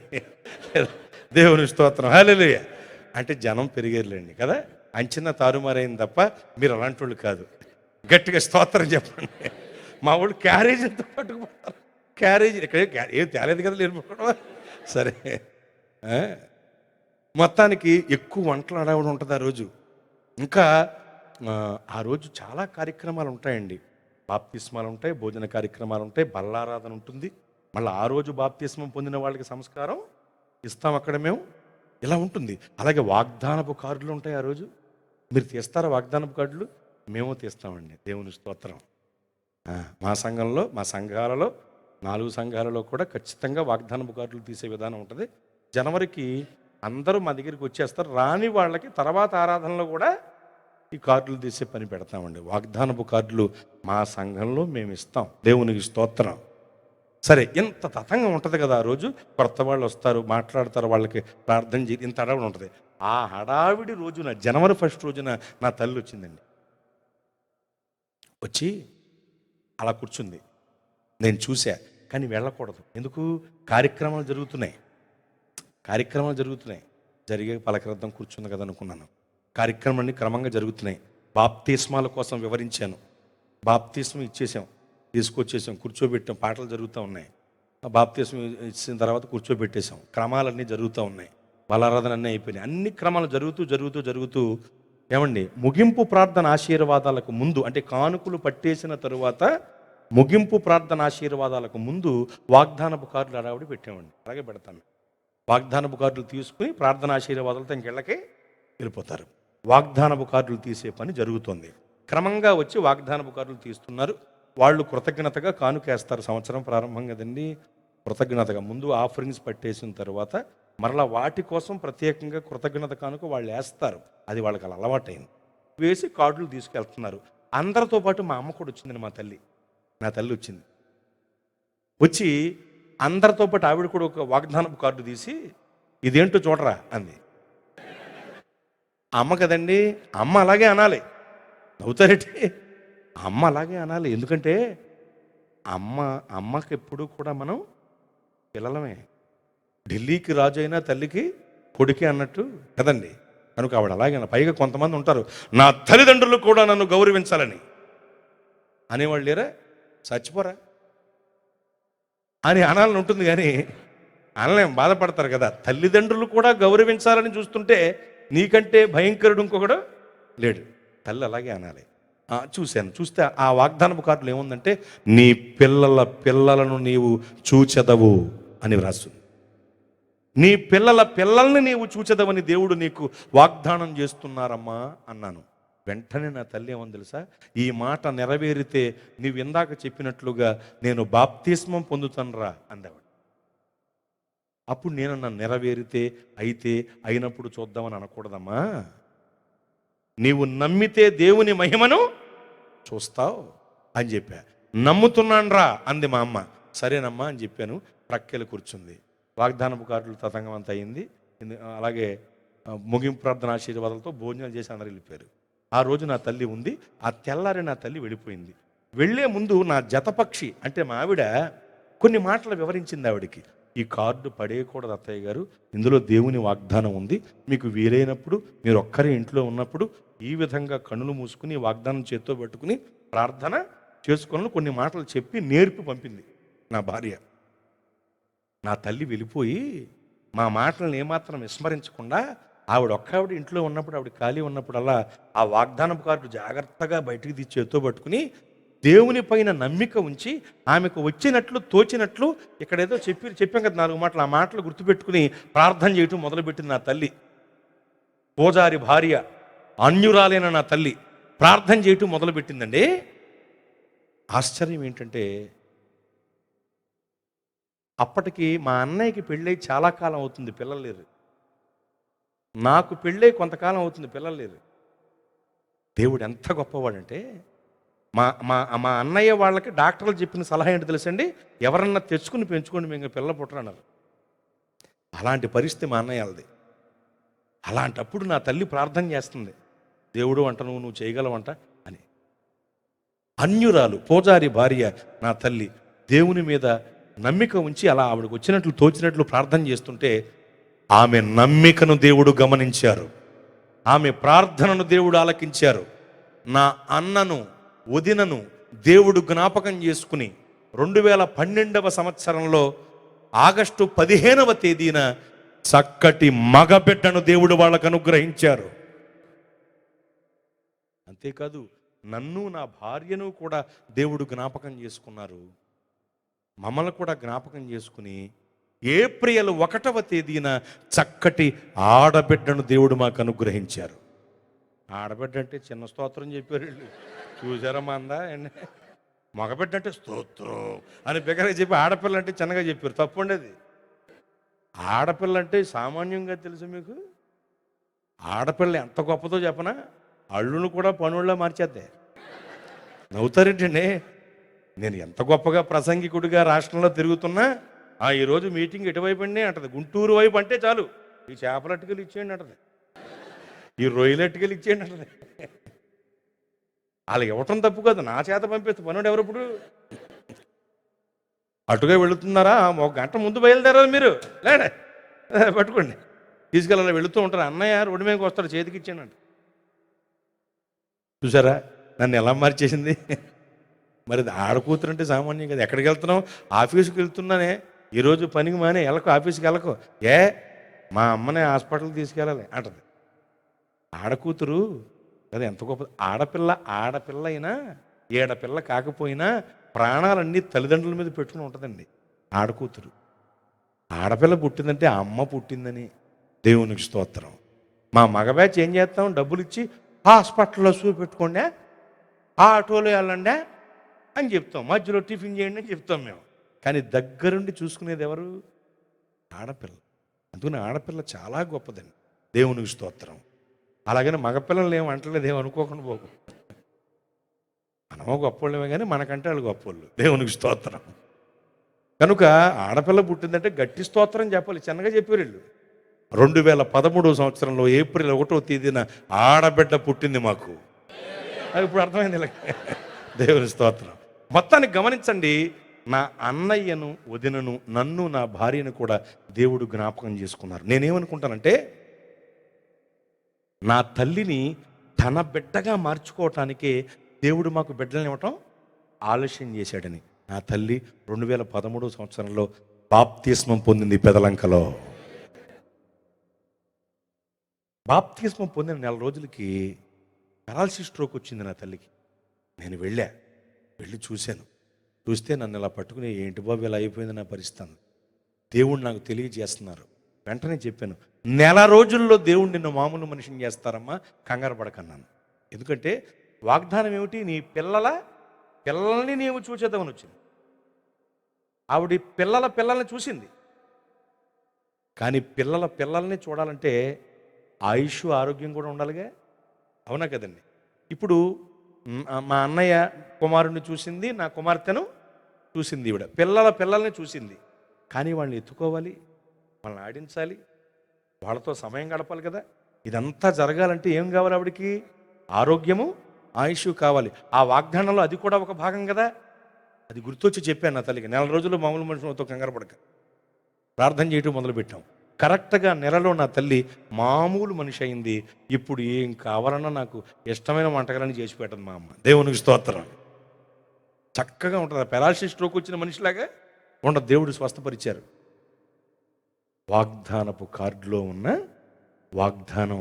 Speaker 5: దేవుని స్తోత్రం, హల్లెలూయా. అంటే జనం పెరిగేరులేండి కదా, అంచనా తారుమారైంది తప్ప మీరు అలాంటి వాళ్ళు కాదు. గట్టిగా స్తోత్రం చెప్పండి. మా వాళ్ళు క్యారేజ్ ఎంత పట్టుకుపోతారు, క్యారేజ్ ఇక్కడ ఏం తేలేదు కదా లేకపోవడం. సరే, మొత్తానికి ఎక్కువ వంటలు అడవడం ఉంటుంది ఆ రోజు. ఇంకా ఆ రోజు చాలా కార్యక్రమాలు ఉంటాయండి. బాప్తిస్మాలు ఉంటాయి, భోజన కార్యక్రమాలు ఉంటాయి, బల్లారాధన ఉంటుంది. మళ్ళీ ఆ రోజు బాప్తిస్మం పొందిన వాళ్ళకి సంస్కారం ఇస్తాం అక్కడ మేము, ఇలా ఉంటుంది. అలాగే వాగ్దానపు కార్డులు ఉంటాయి ఆ రోజు. మీరు తీస్తారా వాగ్దానపు కార్డులు? మేము తీస్తామండి, దేవుని స్తోత్రం. మా సంఘంలో, మా సంఘాలలో 4 సంఘాలలో కూడా ఖచ్చితంగా వాగ్దానపు కార్డులు తీసే విధానం ఉంటుంది. జనవరికి అందరూ మా దగ్గరికి వచ్చేస్తారు. రాని వాళ్ళకి తర్వాత ఆరాధనలో కూడా ఈ కార్డులు తీసే పని పెడతామండి. వాగ్దానపు కార్డులు మా సంఘంలో మేము ఇస్తాం, దేవునికి స్తోత్రం. సరే, ఇంత తతంగా ఉంటుంది కదా ఆ రోజు. కొత్త వాళ్ళు వస్తారు, మాట్లాడతారు, వాళ్ళకి ప్రార్థన చేసి ఇంత హడావిడి ఉంటుంది. ఆ హడావిడి రోజున జనవరి 1 రోజున నా తల్లి వచ్చిందండి. వచ్చి అలా కూర్చుంది. నేను చూసా, కానీ వెళ్ళకూడదు. ఎందుకు? కార్యక్రమాలు జరుగుతున్నాయి. జరిగే పలకరద్దం కూర్చుంది కదా అనుకున్నాను. కార్యక్రమాన్ని క్రమంగా జరుగుతున్నాయి. బాప్తిస్మాల కోసం వివరించాను. బాప్తిస్మం ఇచ్చేసాం, తీసుకొచ్చేసాం, కూర్చోబెట్టాం, పాటలు జరుగుతూ ఉన్నాయి. బాప్తిస్మం ఇచ్చిన తర్వాత కూర్చోబెట్టేసాం. క్రమాలన్నీ జరుగుతూ ఉన్నాయి, బలారాధన అన్నీ అయిపోయినాయి. అన్ని క్రమాలు జరుగుతూ ఏమండి, ముగింపు ప్రార్థన ఆశీర్వాదాలకు ముందు, అంటే కానుకలు పట్టేసిన తరువాత ముగింపు ప్రార్థన ఆశీర్వాదాలకు ముందు వాగ్దానపు కార్డులు అడావిడి పెట్టామండి. అలాగే పెడతాను. వాగ్దానపు కార్డులు తీసుకుని ప్రార్థన ఆశీర్వాదాలతో ఇంకెళ్ళకే వెళ్ళిపోతారు. వాగ్దానపు కార్డులు తీసే పని జరుగుతుంది. క్రమంగా వచ్చి వాగ్దానపు కార్డులు తీస్తున్నారు. వాళ్ళు కృతజ్ఞతగా కానుకేస్తారు. సంవత్సరం ప్రారంభం కదండి, కృతజ్ఞతగా ముందు ఆఫరింగ్స్ పట్టేసిన తర్వాత మరలా వాటి కోసం ప్రత్యేకంగా కృతజ్ఞత కానుక వాళ్ళు వేస్తారు. అది వాళ్ళకి అలా అలవాటైంది. వేసి కార్డులు తీసుకెళ్తున్నారు. అందరితో పాటు మా అమ్మ కూడా వచ్చిందని, నా తల్లి వచ్చింది. వచ్చి అందరితో పాటు ఆవిడ కూడా ఒక వాగ్దానపు కార్డు తీసి ఇదేంటో చూడరా అంది. అమ్మ కదండి, అమ్మ అలాగే అనాలి. నవ్వుతారేంటి? అమ్మ అలాగే అనాలి. ఎందుకంటే అమ్మకి ఎప్పుడు కూడా మనం పిల్లలమే. ఢిల్లీకి రాజు అయినా తల్లికి కొడుకే అన్నట్టు కదండి. కనుక ఆవిడ అలాగే. పైగా కొంతమంది ఉంటారు, నా తల్లిదండ్రులు కూడా నన్ను గౌరవించాలని అనేవాళ్ళు లేరా? చచ్చిపోరా అని అనాలని ఉంటుంది, కానీ అనలేం, బాధపడతారు కదా. తల్లిదండ్రులు కూడా గౌరవించాలని చూస్తుంటే నీకంటే భయంకరుడు ఇంకొకడు లేడు. తల్లి అలాగే అనాలి. చూస్తే ఆ వాగ్దానపు కార్డులు ఏముందంటే, నీ పిల్లలను నీవు చూచెదవు అని రాస్తుంది. నీ పిల్లల్ని నీవు చూచెదవని దేవుడు నీకు వాగ్దానం చేస్తున్నారమ్మా అన్నాను. వెంటనే నా తల్లి ఏమని తెలుసా? ఈ మాట నెరవేరితే నీవు ఇందాక చెప్పినట్లుగా నేను బాప్తిస్మం పొందుతానురా అందాడు. అప్పుడు నేను నన్ను నెరవేరితే అయినప్పుడు చూద్దామని అనకూడదమ్మా. నీవు నమ్మితే దేవుని మహిమను చూస్తావు అని చెప్పా. నమ్ముతున్నాన్రా అంది మా అమ్మ. సరేనమ్మా అని చెప్పాను. ప్రక్కలు కూర్చుంది. వాగ్దానపు కార్డులు తతంగం అంతా అయింది. అలాగే ముగింపు ప్రార్థన ఆశీర్వాదాలతో భోజనాలు చేసి అందరూ వెళ్ళిపోయారు. ఆ రోజు నా తల్లి ఉంది. ఆ తెల్లారి నా తల్లి వెళ్ళిపోయింది. వెళ్ళే ముందు నా జతపక్షి అంటే మా ఆవిడ కొన్ని మాటలు వివరించింది ఆవిడికి. ఈ కార్డు పడేయకూడదు అత్తయ్య గారు, ఇందులో దేవుని వాగ్దానం ఉంది. మీకు వీలైనప్పుడు, మీరు ఒక్కరే ఇంట్లో ఉన్నప్పుడు ఈ విధంగా కన్నులు మూసుకుని వాగ్దానం చేత్తో పట్టుకుని ప్రార్థన చేసుకోవాలని కొన్ని మాటలు చెప్పి నేర్పి పంపింది నా భార్య. నా తల్లి వెళ్ళిపోయి మా మాటలను ఏమాత్రం విస్మరించకుండా ఆవిడ ఇంట్లో ఉన్నప్పుడు, ఆవిడ ఖాళీ ఉన్నప్పుడల్లా ఆ వాగ్దానపు కార్డు జాగ్రత్తగా బయటికి తీసి చేత్తో పట్టుకుని దేవుని పైన నమ్మిక ఉంచి ఆమెకు వచ్చినట్లు తోచినట్లు ఇక్కడేదో చెప్పాం కదా 4 మాటలు, ఆ మాటలు గుర్తుపెట్టుకుని ప్రార్థన చేయటం మొదలుపెట్టింది నా తల్లి. పూజారి భార్య, అన్యురాలైన నా తల్లి ప్రార్థన చేయటం మొదలుపెట్టిందండి. ఆశ్చర్యం ఏంటంటే అప్పటికి మా అన్నయ్యకి పెళ్ళై చాలా కాలం అవుతుంది, పిల్లలు లేరు. నాకు పెళ్ళై కొంతకాలం అవుతుంది, పిల్లలు లేరు. దేవుడు ఎంత గొప్పవాడంటే మా మా మా అన్నయ్య వాళ్ళకి డాక్టర్లు చెప్పిన సలహా ఏంటి తెలుసండి, ఎవరన్నా తెచ్చుకుని పెంచుకోండి, మేము పిల్లలు పుట్టరన్నారు. అలాంటి పరిస్థితి మా అన్నయ్యది. అలాంటప్పుడు నా తల్లి ప్రార్థన చేస్తుంది, దేవుడు అంట నువ్వు చేయగలవంట అని. అన్యురాలు, పూజారి భార్య నా తల్లి దేవుని మీద నమ్మిక ఉంచి అలా ఆవిడకు వచ్చినట్లు తోచినట్లు ప్రార్థన చేస్తుంటే ఆమె నమ్మికను దేవుడు గమనించారు, ఆమె ప్రార్థనను దేవుడు ఆలకించారు. నా అన్నను వదినను దేవుడు జ్ఞాపకం చేసుకుని 2012వ సంవత్సరంలో ఆగస్టు 15వ తేదీన చక్కటి మగబిడ్డను దేవుడు వాళ్ళకు అనుగ్రహించారు. అంతేకాదు నన్ను నా భార్యను కూడా దేవుడు జ్ఞాపకం చేసుకున్నారు. మమ్మల్ని కూడా జ్ఞాపకం చేసుకుని ఏప్రిల్ 1వ తేదీన చక్కటి ఆడబిడ్డను దేవుడు మాకు అనుగ్రహించారు. ఆడబిడ్డ అంటే చిన్న స్తోత్రం చెప్పారు వీళ్ళు, చూసారా మా అందా. మగబిడ్డ అంటే స్తోత్రం అని బిగ్గరగా చెప్పి, ఆడపిల్ల అంటే చిన్నగా చెప్పారు. తప్పు ఉండేది. ఆడపిల్ల అంటే సామాన్యంగా తెలుసు మీకు, ఆడపిల్ల ఎంత గొప్పదో చెప్పనా, అల్లును కూడా పనుల్లో మార్చేద్దే. నవ్వుతారేంటండి? నేను ఎంత గొప్పగా ప్రసంగికుడిగా రాష్ట్రంలో తిరుగుతున్నా, ఈరోజు మీటింగ్ ఎటువైపు అండి అంటది, గుంటూరు వైపు అంటే చాలు, ఈ చేపలట్టుకెళ్ళి ఇచ్చేయండి అంటది, ఈ రొయ్యలట్టుకెళ్ళి ఇచ్చేయండి అంటది. వాళ్ళు ఇవ్వటం తప్పు కాదు, నా చేత పంపిస్తే పనుడు ఎవరప్పుడు. అటుగా వెళుతున్నారా, 1 గంట ముందు బయలుదేరారు మీరు, లేడే పట్టుకోండి తీసుకెళ్ళాలి. వెళుతూ ఉంటారు, అన్నయ్య రోడ్డు మీదకి వస్తాడు, చేతికి ఇచ్చానంట. చూసారా నన్ను ఎలా మార్చేసింది. మరి ఆడకూతురు అంటే సామాన్యం కదా. ఎక్కడికి వెళ్తున్నావు? ఆఫీస్కి వెళ్తున్నానే, ఈరోజు పనికి మానే వెళ్ళకు, ఆఫీస్కి వెళ్ళకు. మా అమ్మనే హాస్పిటల్కి తీసుకెళ్ళాలి అంటది. ఆడకూతురు కదా, ఎంత గొప్ప. ఆడపిల్ల అయినా ఏడపిల్ల కాకపోయినా ప్రాణాలన్నీ తల్లిదండ్రుల మీద పెట్టుకుని ఉంటుందండి ఆడకూతురు. ఆడపిల్ల పుట్టిందంటే అమ్మ పుట్టిందని దేవునికి స్తోత్రం. మా మగ బ్యాచ్ ఏం చేస్తాం, డబ్బులు ఇచ్చి హాస్పిటల్లో చూపెట్టుకోండి, ఆటోలో వెళ్ళండి అని చెప్తాం, మధ్యలో టిఫిన్ చేయండి అని చెప్తాం మేము. కానీ దగ్గరుండి చూసుకునేది ఎవరు? ఆడపిల్ల. అందుకని ఆడపిల్ల చాలా గొప్పదండి, దేవునికి స్తోత్రం. అలాగని మగపిల్లలు ఏం అంటలేదు, ఏమనుకోకుండా పోకు. మనమో గొప్పోళ్ళమే కానీ మనకంటే వాళ్ళు గొప్పోళ్ళు, దేవునికి స్తోత్రం. కనుక ఆడపిల్ల పుట్టిందంటే గట్టి స్తోత్రం చెప్పాలి. చిన్నగా చెప్పారు వీళ్ళు. 2013 సంవత్సరంలో ఏప్రిల్ 1వ తేదీన ఆడబిడ్డ పుట్టింది మాకు. అది ఇప్పుడు అర్థమైంది ఇలా. దేవుని స్తోత్రం. మొత్తానికి గమనించండి, నా అన్నయ్యను వదినను నన్ను నా భార్యను కూడా దేవుడు జ్ఞాపకం చేసుకున్నారు. నేనేమనుకుంటానంటే, నా తల్లిని తన బిడ్డగా మార్చుకోవటానికే దేవుడు మాకు బిడ్డలను ఇవ్వటం ఆలస్యం చేశాడని. నా తల్లి 2013 సంవత్సరంలో బాప్తిస్మం పొందింది పెదలంకలో. బాప్తిస్మం పొందిన 4 రోజులకి పెరాలసిస్ స్ట్రోక్ వచ్చింది నా తల్లికి. నేను వెళ్ళి చూస్తే నన్ను ఇలా పట్టుకుని, ఏంటి బాబు ఇలా అయిపోయింది నా పరిస్థితి. దేవుడు నాకు తెలియజేస్తున్నారు. వెంటనే చెప్పాను, 4 రోజుల్లో దేవుడు నిన్ను మామూలు మనిషిని చేస్తారమ్మా, కంగారు పడకన్నాను. ఎందుకంటే వాగ్దానం ఏమిటి, నీ పిల్లల్ని నీవు చూసేద్దామని వచ్చింది. ఆవిడ పిల్లల్ని చూసింది, కానీ పిల్లల్ని చూడాలంటే ఆయుష్ ఆరోగ్యం కూడా ఉండాలిగా, అవునా కదండి. ఇప్పుడు మా అన్నయ్య కుమారుడిని చూసింది, నా కుమార్తెను చూసింది, ఈవిడ పిల్లల్ని చూసింది. కానీ వాళ్ళని ఎత్తుకోవాలి, వాళ్ళని ఆడించాలి, వాళ్ళతో సమయం గడపాలి కదా. ఇదంతా జరగాలంటే ఏం కావాలి ఆవిడికి? ఆరోగ్యము, ఆయుష్ కావాలి. ఆ వాగ్దానంలో అది కూడా ఒక భాగం కదా. అది గుర్తొచ్చి చెప్పాను నా తల్లికి. 4 రోజులు మామూలు మనుషులతో కంగారు పడక ప్రార్థన చేయటం మొదలుపెట్టాం. కరెక్ట్గా నెలలో నా తల్లి మామూలు మనిషి అయింది. ఇప్పుడు ఏం కావాలన్నా నాకు ఇష్టమైన వంటకాలని చేసి పెట్టదు మా అమ్మ, దేవునికి స్తోత్రం. చక్కగా ఉంటుంది. పెరాలసిస్ స్ట్రోక్ వచ్చిన మనిషిలాగా ఉండదు, దేవుడు స్వస్థపరిచారు. వాగ్దానపు కార్డులో ఉన్న వాగ్దానం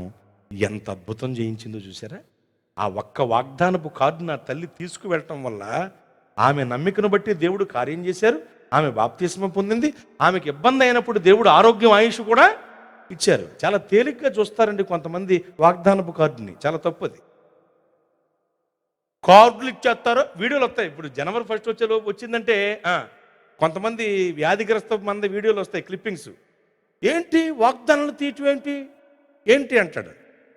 Speaker 5: ఎంత అద్భుతం చేయించిందో చూసారా. ఆ ఒక్క వాగ్దానపు కార్డు నా తల్లి తీసుకువెళ్ళటం వల్ల ఆమె నమ్మికను బట్టి దేవుడు కార్యం చేశారు. ఆమె బాప్తిస్మం పొందింది. ఆమెకి ఇబ్బంది అయినప్పుడు దేవుడు ఆరోగ్యం, ఆయుష్ కూడా ఇచ్చారు. చాలా తేలిగ్గా చూస్తారండి కొంతమంది వాగ్దానపు కార్డుని, చాలా తప్పది. కార్డులు ఇచ్చేస్తారో వీడియోలు వస్తాయి. ఇప్పుడు జనవరి 1 వచ్చేలోపు వచ్చిందంటే కొంతమంది వ్యాధిగ్రస్త మంది వీడియోలు వస్తాయి, క్లిప్పింగ్స్. ఏంటి వాగ్దానాలు తీయటం ఏంటి అంటాడు.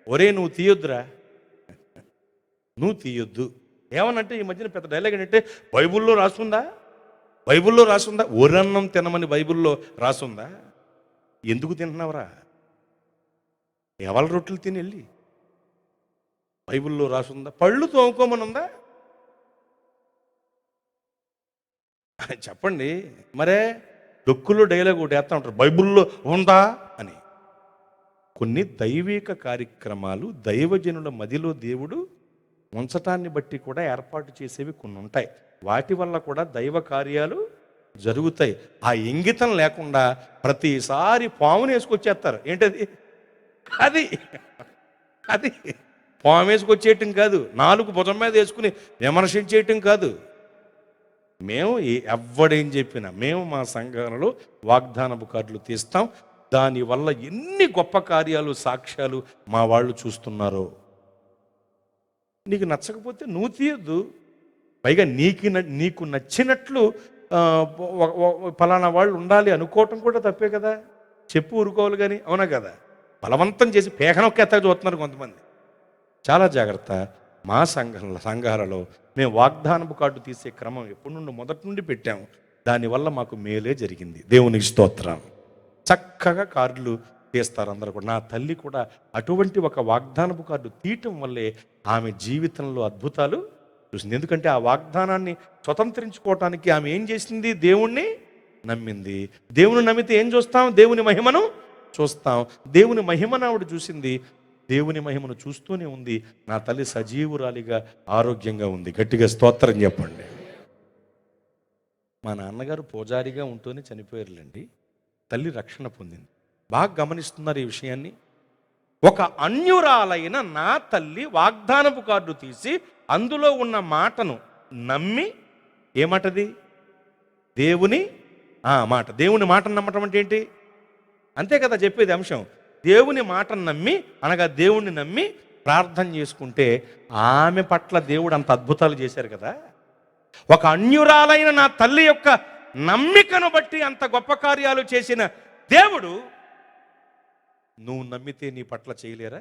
Speaker 5: ఒరే నువ్వు తీయొద్దురా, నువ్వు తీయొద్దు. ఏమనంటే ఈ మధ్యన పెద్ద డైలాగ్ ఏంటంటే బైబిల్లో రాసుందా? ఒరన్నం తినమని బైబిల్లో రాసుందా? ఎందుకు తింటున్నావురా? ఎవరి రొట్టెలు తిని వెళ్ళి బైబిల్లో రాసుందా? పళ్ళు తోముకోమని ఉందా? చెప్పండి. మరే డొక్కులో డైలాగ్ ఒకటి వేస్తూ ఉంటారు, బైబిల్లో ఉందా అని. కొన్ని దైవిక కార్యక్రమాలు దైవజనుల మదిలో దేవుడు ఉంచటాన్ని బట్టి కూడా ఏర్పాటు చేసేవి కొన్ని ఉంటాయి. వాటి వల్ల కూడా దైవ కార్యాలు జరుగుతాయి. ఆ ఇంగితం లేకుండా ప్రతిసారి పాముని వేసుకొచ్చేస్తారు. ఏంటది? అది పాము వేసుకొచ్చేయటం కాదు, 4 భుజం మీద వేసుకుని విమర్శించేయటం కాదు. మేము ఎవడేం చెప్పినా మేము మా సంఘాలలో వాగ్దానపు కార్డులు తీస్తాం. దానివల్ల ఎన్ని గొప్ప కార్యాలు, సాక్ష్యాలు మా వాళ్ళు చూస్తున్నారో. నీకు నచ్చకపోతే నువ్వు తీయద్దు. పైగా నీకు నచ్చినట్లు ఫలానా వాళ్ళు ఉండాలి అనుకోవటం కూడా తప్పే కదా. చెప్పు ఊరుకోవాలి కానీ, అవునా కదా? బలవంతం చేసి పేకనొక్కేత్తా చూస్తున్నారు కొంతమంది. చాలా జాగ్రత్త. మా సంఘాలలో మేము వాగ్దానపు కార్డు తీసే క్రమం ఎప్పటి నుండి మొదటి నుండి పెట్టాము. దానివల్ల మాకు మేలే జరిగింది. దేవునికి స్తోత్రం. చక్కగా కార్డులు తీస్తారు అందరూ కూడా. నా తల్లి కూడా అటువంటి ఒక వాగ్దానపు కార్డు తీయటం వల్లే ఆమె జీవితంలో అద్భుతాలు చూసింది. ఎందుకంటే ఆ వాగ్దానాన్ని స్వతంత్రించుకోవటానికి ఆమె ఏం చేసింది? దేవుణ్ణి నమ్మింది. దేవుని నమ్మితే ఏం చూస్తాం? దేవుని మహిమను చూస్తాం. దేవుని మహిమను ఆవిడ చూసింది. దేవుని మహిమను చూస్తూనే ఉంది. నా తల్లి సజీవురాలిగా ఆరోగ్యంగా ఉంది. గట్టిగా స్తోత్రం చెప్పండి. మా నాన్నగారు పూజారిగా ఉంటూనే చనిపోయారులేండి. తల్లి రక్షణ పొందింది. బాగా గమనిస్తున్నారు ఈ విషయాన్ని. ఒక అన్యురాలైన నా తల్లి వాగ్దానపు కార్డు తీసి అందులో ఉన్న మాటను నమ్మి, ఏమాటది? దేవుని మాట. దేవుని మాటను నమ్మటం అంటే ఏంటి? అంతే కదా చెప్పేది అంశం. దేవుని మాటను నమ్మి, అనగా దేవుణ్ణి నమ్మి ప్రార్థన చేసుకుంటే ఆమె పట్ల దేవుడు అంత అద్భుతాలు చేశారు కదా. ఒక అన్యురాలైన నా తల్లి యొక్క నమ్మికను బట్టి అంత గొప్ప కార్యాలు చేసిన దేవుడు నువ్వు నమ్మితే నీ పట్ల చేయలేరా?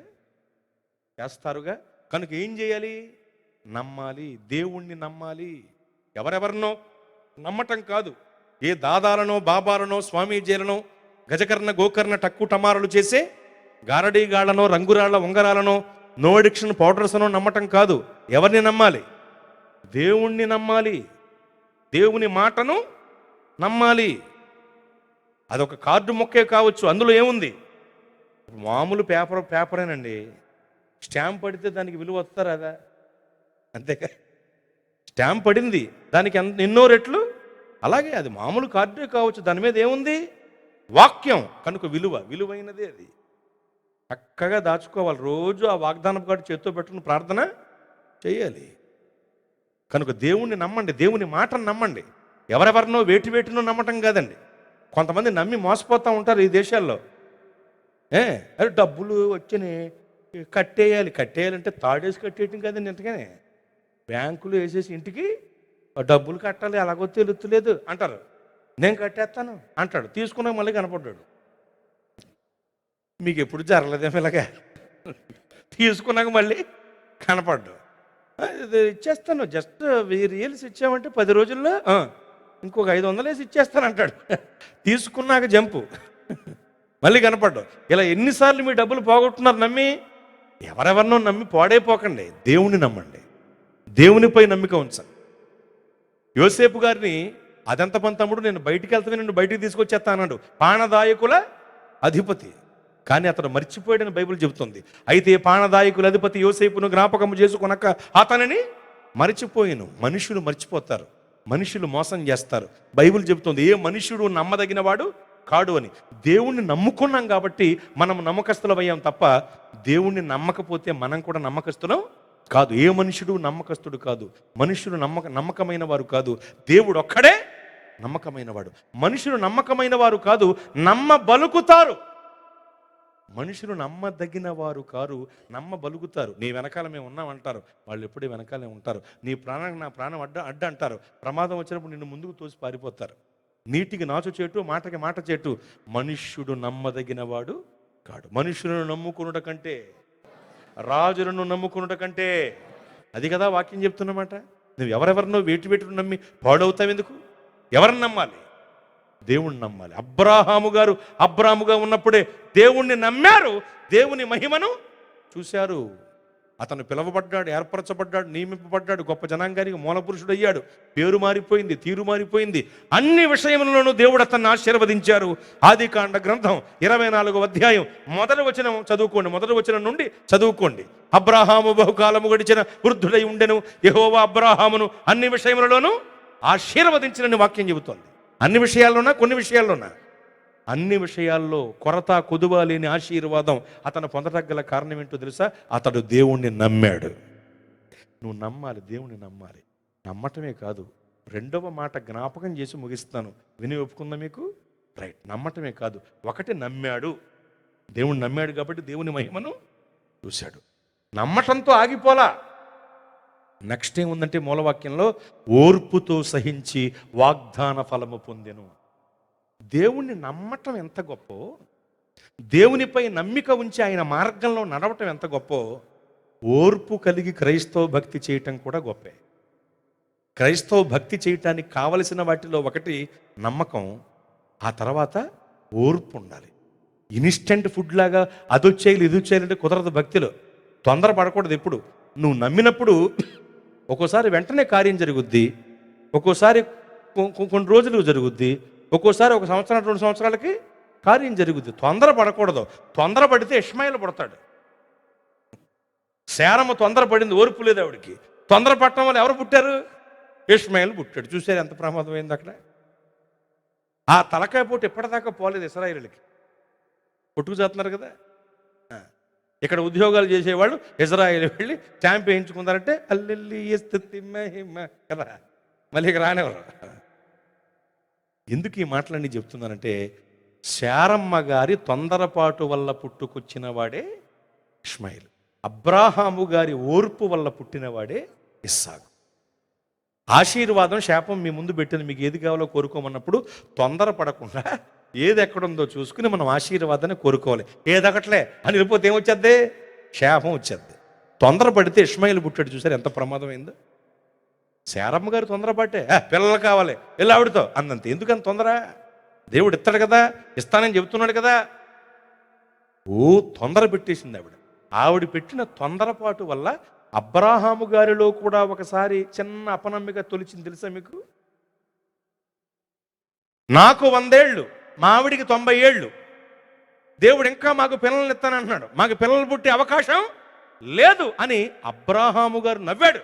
Speaker 5: చేస్తారుగా. కనుక ఏం చేయాలి? నమ్మాలి. దేవుణ్ణి నమ్మాలి. ఎవరెవరినో నమ్మటం కాదు. ఏ దాదాలనో బాబాలనో స్వామీజీలనో గజకర్ణ గోకర్ణ టక్కు టమారులు చేసే గారడీగాళ్లనో రంగురాళ్ల ఉంగరాలనో నో అడిక్షన్ పౌడర్స్నో నమ్మటం కాదు. ఎవరిని నమ్మాలి? దేవుణ్ణి నమ్మాలి. దేవుని మాటను నమ్మాలి. అదొక కార్డు మొక్కే కావచ్చు. అందులో ఏముంది? మామూలు పేపరేనండి. స్టాంప్ పడితే దానికి విలువ వస్తారా? అదా అంతేగా. స్టాంప్ పడింది, దానికి ఎన్నో రెట్లు. అలాగే అది మామూలు కార్డే కావచ్చు, దాని మీద ఏముంది? వాక్యం. కనుక విలువైనదే అది. చక్కగా దాచుకోవాలి. రోజు ఆ వాగ్దానపు కార్డు చేత్తో పెట్టుకుని ప్రార్థన చేయాలి. కనుక దేవుణ్ణి నమ్మండి. దేవుని మాటను నమ్మండి. ఎవరెవరినో వేటినో నమ్మటం కాదండి. కొంతమంది నమ్మి మోసపోతూ ఉంటారు ఈ దేశాల్లో. అరే డబ్బులు వచ్చినాయి కట్టేయాలంటే తాడేసి కట్టేయటం కదండి. ఇంతకనే బ్యాంకులు వేసేసి ఇంటికి డబ్బులు కట్టాలి, ఎలాగో తెలుస్తలేదు అంటారు. నేను కట్టేస్తాను అంటాడు. తీసుకున్నాక మళ్ళీ కనపడ్డాడు. మీకు ఎప్పుడు జరగలేదేమో ఇలాగా? తీసుకున్నాక మళ్ళీ కనపడ్డాడు. ఇచ్చేస్తాను, జస్ట్ 1000 రియల్స్ ఇచ్చామంటే 10 రోజుల్లో ఇంకొక 500 వేసి ఇచ్చేస్తాను అంటాడు. తీసుకున్నాక జంపు, మళ్ళీ కనపడ్డాడు. ఇలా ఎన్నిసార్లు మీ డబ్బులు పోగొట్టున్నారు నమ్మి? ఎవరెవరినో నమ్మి పాడైపోకండి. దేవుని నమ్మండి. దేవునిపై నమ్మిక ఉంచండి. యోసేపు గారిని అదంత పని తమ్ముడు, నేను బయటికి వెళ్తాను, నిన్ను బయటికి తీసుకొచ్చేస్తా అన్నాడు. పానదాయకుల అధిపతి. కానీ అతను మర్చిపోయాడని బైబిల్ చెబుతుంది. అయితే పానదాయకుల అధిపతి యోసేపును జ్ఞాపకము చేసుకునక అతనిని మర్చిపోయాను. మనుషులు మర్చిపోతారు, మనుషులు మోసం చేస్తారు. బైబిల్ చెబుతుంది ఏ మనుషుడు నమ్మదగిన వాడు కాడు అని. దేవుణ్ణి నమ్ముకున్నాం కాబట్టి మనం నమ్మకస్తులం అయ్యాం తప్ప దేవుణ్ణి నమ్మకపోతే మనం కూడా నమ్మకస్తులం కాదు. ఏ మనుషుడు నమ్మకస్తుడు కాదు. మనుషులు నమ్మకమైన వారు కాదు. దేవుడు ఒక్కడే నమ్మకమైన వాడు. మనుషులు నమ్మకమైన వారు కాదు, నమ్మబలుకుతారు. మనుషులు నమ్మదగిన వారు కారు, నమ్మబలుగుతారు. నీ వెనకాల మేము ఉన్నామంటారు, వాళ్ళు ఎప్పుడూ వెనకాలే ఉంటారు. నీ ప్రాణానికి నా ప్రాణం అడ్డ అంటారు. ప్రమాదం వచ్చినప్పుడు నిన్ను ముందుకు తోసి పారిపోతారు. నీటికి నాచు చేటు, మాటకి మాట చేటు. మనుష్యుడు నమ్మదగిన వాడు కాడు. మనుషులను నమ్ముకునుట కంటే, రాజులను నమ్ముకునుట కంటే, అది కదా వాక్యం చెప్తున్నమాట. నువ్వు ఎవరెవరినో వేటి నమ్మి పాడవుతావు ఎందుకు? ఎవరిని నమ్మాలి? దేవుణ్ణి నమ్మాలి. అబ్రాహాము గారు అబ్రాముగా ఉన్నప్పుడే దేవుణ్ణి నమ్మారు, దేవుని మహిమను చూశారు. అతను పిలవబడ్డాడు, ఏర్పరచబడ్డాడు, నియమింపబడ్డాడు, గొప్ప జనాంగానికి మూలపురుషుడు అయ్యాడు. పేరు మారిపోయింది, తీరు మారిపోయింది. అన్ని విషయములలోనూ దేవుడు అతన్ని ఆశీర్వదించారు. ఆదికాండ గ్రంథం 24వ అధ్యాయం మొదటి వచనం చదువుకోండి. మొదటి వచనం నుండి చదువుకోండి. అబ్రాహాము బహుకాలము గడిచిన వృద్ధుడై ఉండెను. యెహోవా అబ్రాహామును అన్ని విషయములలోనూ ఆశీర్వదించినని వాక్యం చెబుతోంది. అన్ని విషయాల్లోనా? కొన్ని విషయాల్లోనా? అన్ని విషయాల్లో కొరత కొదువ లేని ఆశీర్వాదం అతను పొందటగల కారణం ఏంటో తెలుసా? అతడు దేవుణ్ణి నమ్మాడు. నువ్వు నమ్మాలి, దేవుణ్ణి నమ్మాలి. నమ్మటమే కాదు, రెండవ మాట జ్ఞాపకం చేసి ముగిస్తాను, విని ఒప్పుకుందా మీకు? రైట్. నమ్మటమే కాదు, ఒకటి నమ్మాడు. దేవుణ్ణి నమ్మాడు కాబట్టి దేవుని మహిమను చూశాడు. నమ్మటంతో ఆగిపోలా. నెక్స్ట్ ఏముందంటే మూలవాక్యంలో, ఓర్పుతో సహించి వాగ్దాన ఫలము పొందెను. దేవుణ్ణి నమ్మటం ఎంత గొప్పో, దేవునిపై నమ్మిక ఉంచి ఆయన మార్గంలో నడవటం ఎంత గొప్పో, ఓర్పు కలిగి క్రైస్తవ భక్తి చేయటం కూడా గొప్పే. క్రైస్తవ భక్తి చేయటానికి కావలసిన వాటిలో ఒకటి నమ్మకం, ఆ తర్వాత ఓర్పు ఉండాలి. ఇన్స్టెంట్ ఫుడ్ లాగా అదొచ్చేయాలి ఇది వచ్చేయాలంటే కుదరదు. భక్తిలో తొందర పడకూడదు. ఎప్పుడు నువ్వు నమ్మినప్పుడు ఒక్కోసారి వెంటనే కార్యం జరుగుద్ది, ఒక్కోసారి కొన్ని రోజులు జరుగుద్ది, ఒక్కోసారి 1 సంవత్సరం 2 సంవత్సరాలకి కార్యం జరుగుద్ది. తొందర పడకూడదు. తొందర పడితే ఇష్మాయిల్ పుడతాడు. శారమ్మ తొందర పడింది, ఓర్పు లేదు ఆవిడికి. తొందర పట్టడం వల్ల ఎవరు పుట్టారు? ఇష్మాయిల్ పుట్టాడు. చూసారు ఎంత ప్రమాదం అయింది అక్కడ? ఆ తలకాయ పోటు ఎప్పటిదాకా పోలేదు ఇశ్రాయేలుకి. కొట్టుకు చేస్తున్నారు కదా. ఇక్కడ ఉద్యోగాలు చేసేవాళ్ళు ఇజ్రాయేల్ వెళ్ళి స్టాంప్ వేయించుకున్నారంటే అల్లెల్లి కదా, మళ్ళీ ఇక రానివ్వరు. ఎందుకు ఈ మాటలన్నీ చెప్తున్నానంటే, శారమ్మ గారి తొందరపాటు వల్ల పుట్టుకొచ్చిన వాడే ఇష్మాయిల్. అబ్రాహాము గారి ఓర్పు వల్ల పుట్టినవాడే ఇస్సాకు. ఆశీర్వాదం శాపం మీ ముందు పెట్టింది, మీకు ఏది కావాలో కోరుకోమన్నప్పుడు తొందరపడకుండా ఏది ఎక్కడుందో చూసుకుని మనం ఆశీర్వాదాన్ని కోరుకోవాలి. ఏదొకట్లే అని వెళ్ళిపోతే ఏమొచ్చేద్ది? శాపం వచ్చేద్ది. తొందరపడితే ఇష్మాయిల్ పుట్టాడు. చూసారు ఎంత ప్రమాదం అయిందో? శారమ్మ గారు తొందరపట్టే, పిల్లలు కావాలి వెళ్ళి ఆవిడతో అందంత. ఎందుకని తొందర? దేవుడు ఇస్తాడు కదా, ఇస్తానని చెబుతున్నాడు కదా. తొందర పెట్టేసింది ఆవిడ. ఆవిడ పెట్టిన తొందరపాటు వల్ల అబ్రాహాము గారిలో కూడా ఒకసారి చిన్న అపనమ్మిక తొలిచింది తెలుసా మీకు? నాకు 100 ఏళ్ళు, మా ఆవిడికి 90 ఏళ్ళు, దేవుడు ఇంకా మాకు పిల్లల్ని ఇస్తానంటున్నాడు, మాకు పిల్లలు పుట్టే అవకాశం లేదు అని అబ్రాహాము గారు నవ్వాడు.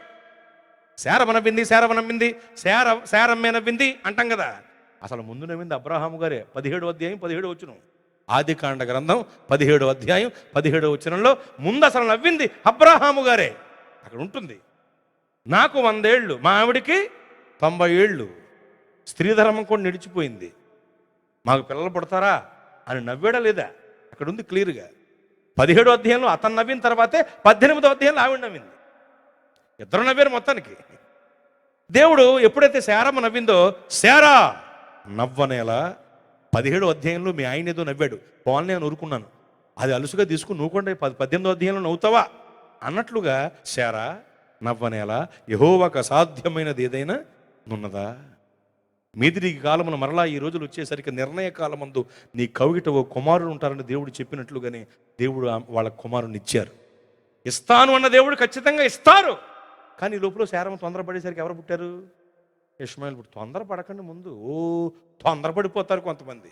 Speaker 5: శారమ్మ నవ్వింది, శారమ్మే నవ్వింది అంటాం కదా. అసలు ముందు నవ్వింది అబ్రాహాము గారే. 17వ అధ్యాయం 17వ వచనం, ఆదికాండ గ్రంథం 17వ అధ్యాయం 17వ వచనంలో ముందు అసలు నవ్వింది అబ్రాహాము గారే. అక్కడ ఉంటుంది, నాకు 100 ఏళ్ళు, మా ఆవిడికి 90 ఏళ్ళు, స్త్రీ ధర్మం కూడా నిడిచిపోయింది, మాకు పిల్లలు పుడతారా అని నవ్వాడా లేదా? అక్కడ ఉంది క్లియర్గా. 17వ అధ్యాయంలో అతను నవ్విన తర్వాతే 18వ అధ్యాయంలో ఆవిడ నవ్వింది. ఇద్దరు నవ్వారు మొత్తానికి. దేవుడు ఎప్పుడైతే శారమ్మ నవ్విందో, శారా నవ్వనేలా 17వ అధ్యాయంలో మీ ఆయన ఏదో నవ్వాడు, పోల్ని అని ఊరుకున్నాను, అది అలుసుగా తీసుకుని నువ్వు కూడా 18వ అధ్యాయంలో నవ్వుతావా అన్నట్లుగా శారా నవ్వనేలా యెహోవాకు అసాధ్యమైనది ఏదైనా ఉన్నదా? మీదిరిగి కాలమున మరలా ఈ రోజులు వచ్చేసరికి నిర్ణయ కాలమందు నీ కవిగిట ఓ కుమారుడు ఉంటారని దేవుడు చెప్పినట్లుగానే దేవుడు వాళ్ళ కుమారుని ఇచ్చారు. ఇస్తాను అన్న దేవుడు ఖచ్చితంగా ఇస్తారు. కానీ లోపల శారమ్మ తొందరపడేసరికి ఎవరు పుట్టారు? ఇష్మాయిల్ పుట్టు. తొందరపడకండి ముందు. తొందరపడిపోతారు కొంతమంది.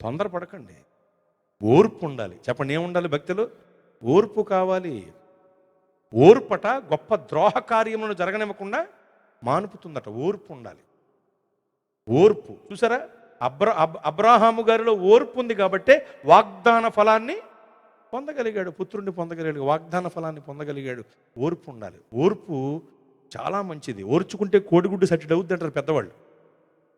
Speaker 5: తొందరపడకండి. ఓర్పు ఉండాలి. చెప్పండి, ఏముండాలి భక్తులు? ఓర్పు కావాలి. ఓర్పట గొప్ప ద్రోహ కార్యములను జరగనివ్వకుండా మానుపుతుందట. ఓర్పు ఉండాలి. ఓర్పు చూసారా? అబ్రాహాము గారిలో ఓర్పు ఉంది కాబట్టే వాగ్దాన ఫలాన్ని పొందగలిగాడు, పుత్రుడిని పొందగలిగాడు, వాగ్దాన ఫలాన్ని పొందగలిగాడు. ఓర్పు ఉండాలి. ఓర్పు చాలా మంచిది. ఓర్చుకుంటే కోడిగుడ్డు సట్టిడ్ అవుద్ది అంటారు పెద్దవాళ్ళు.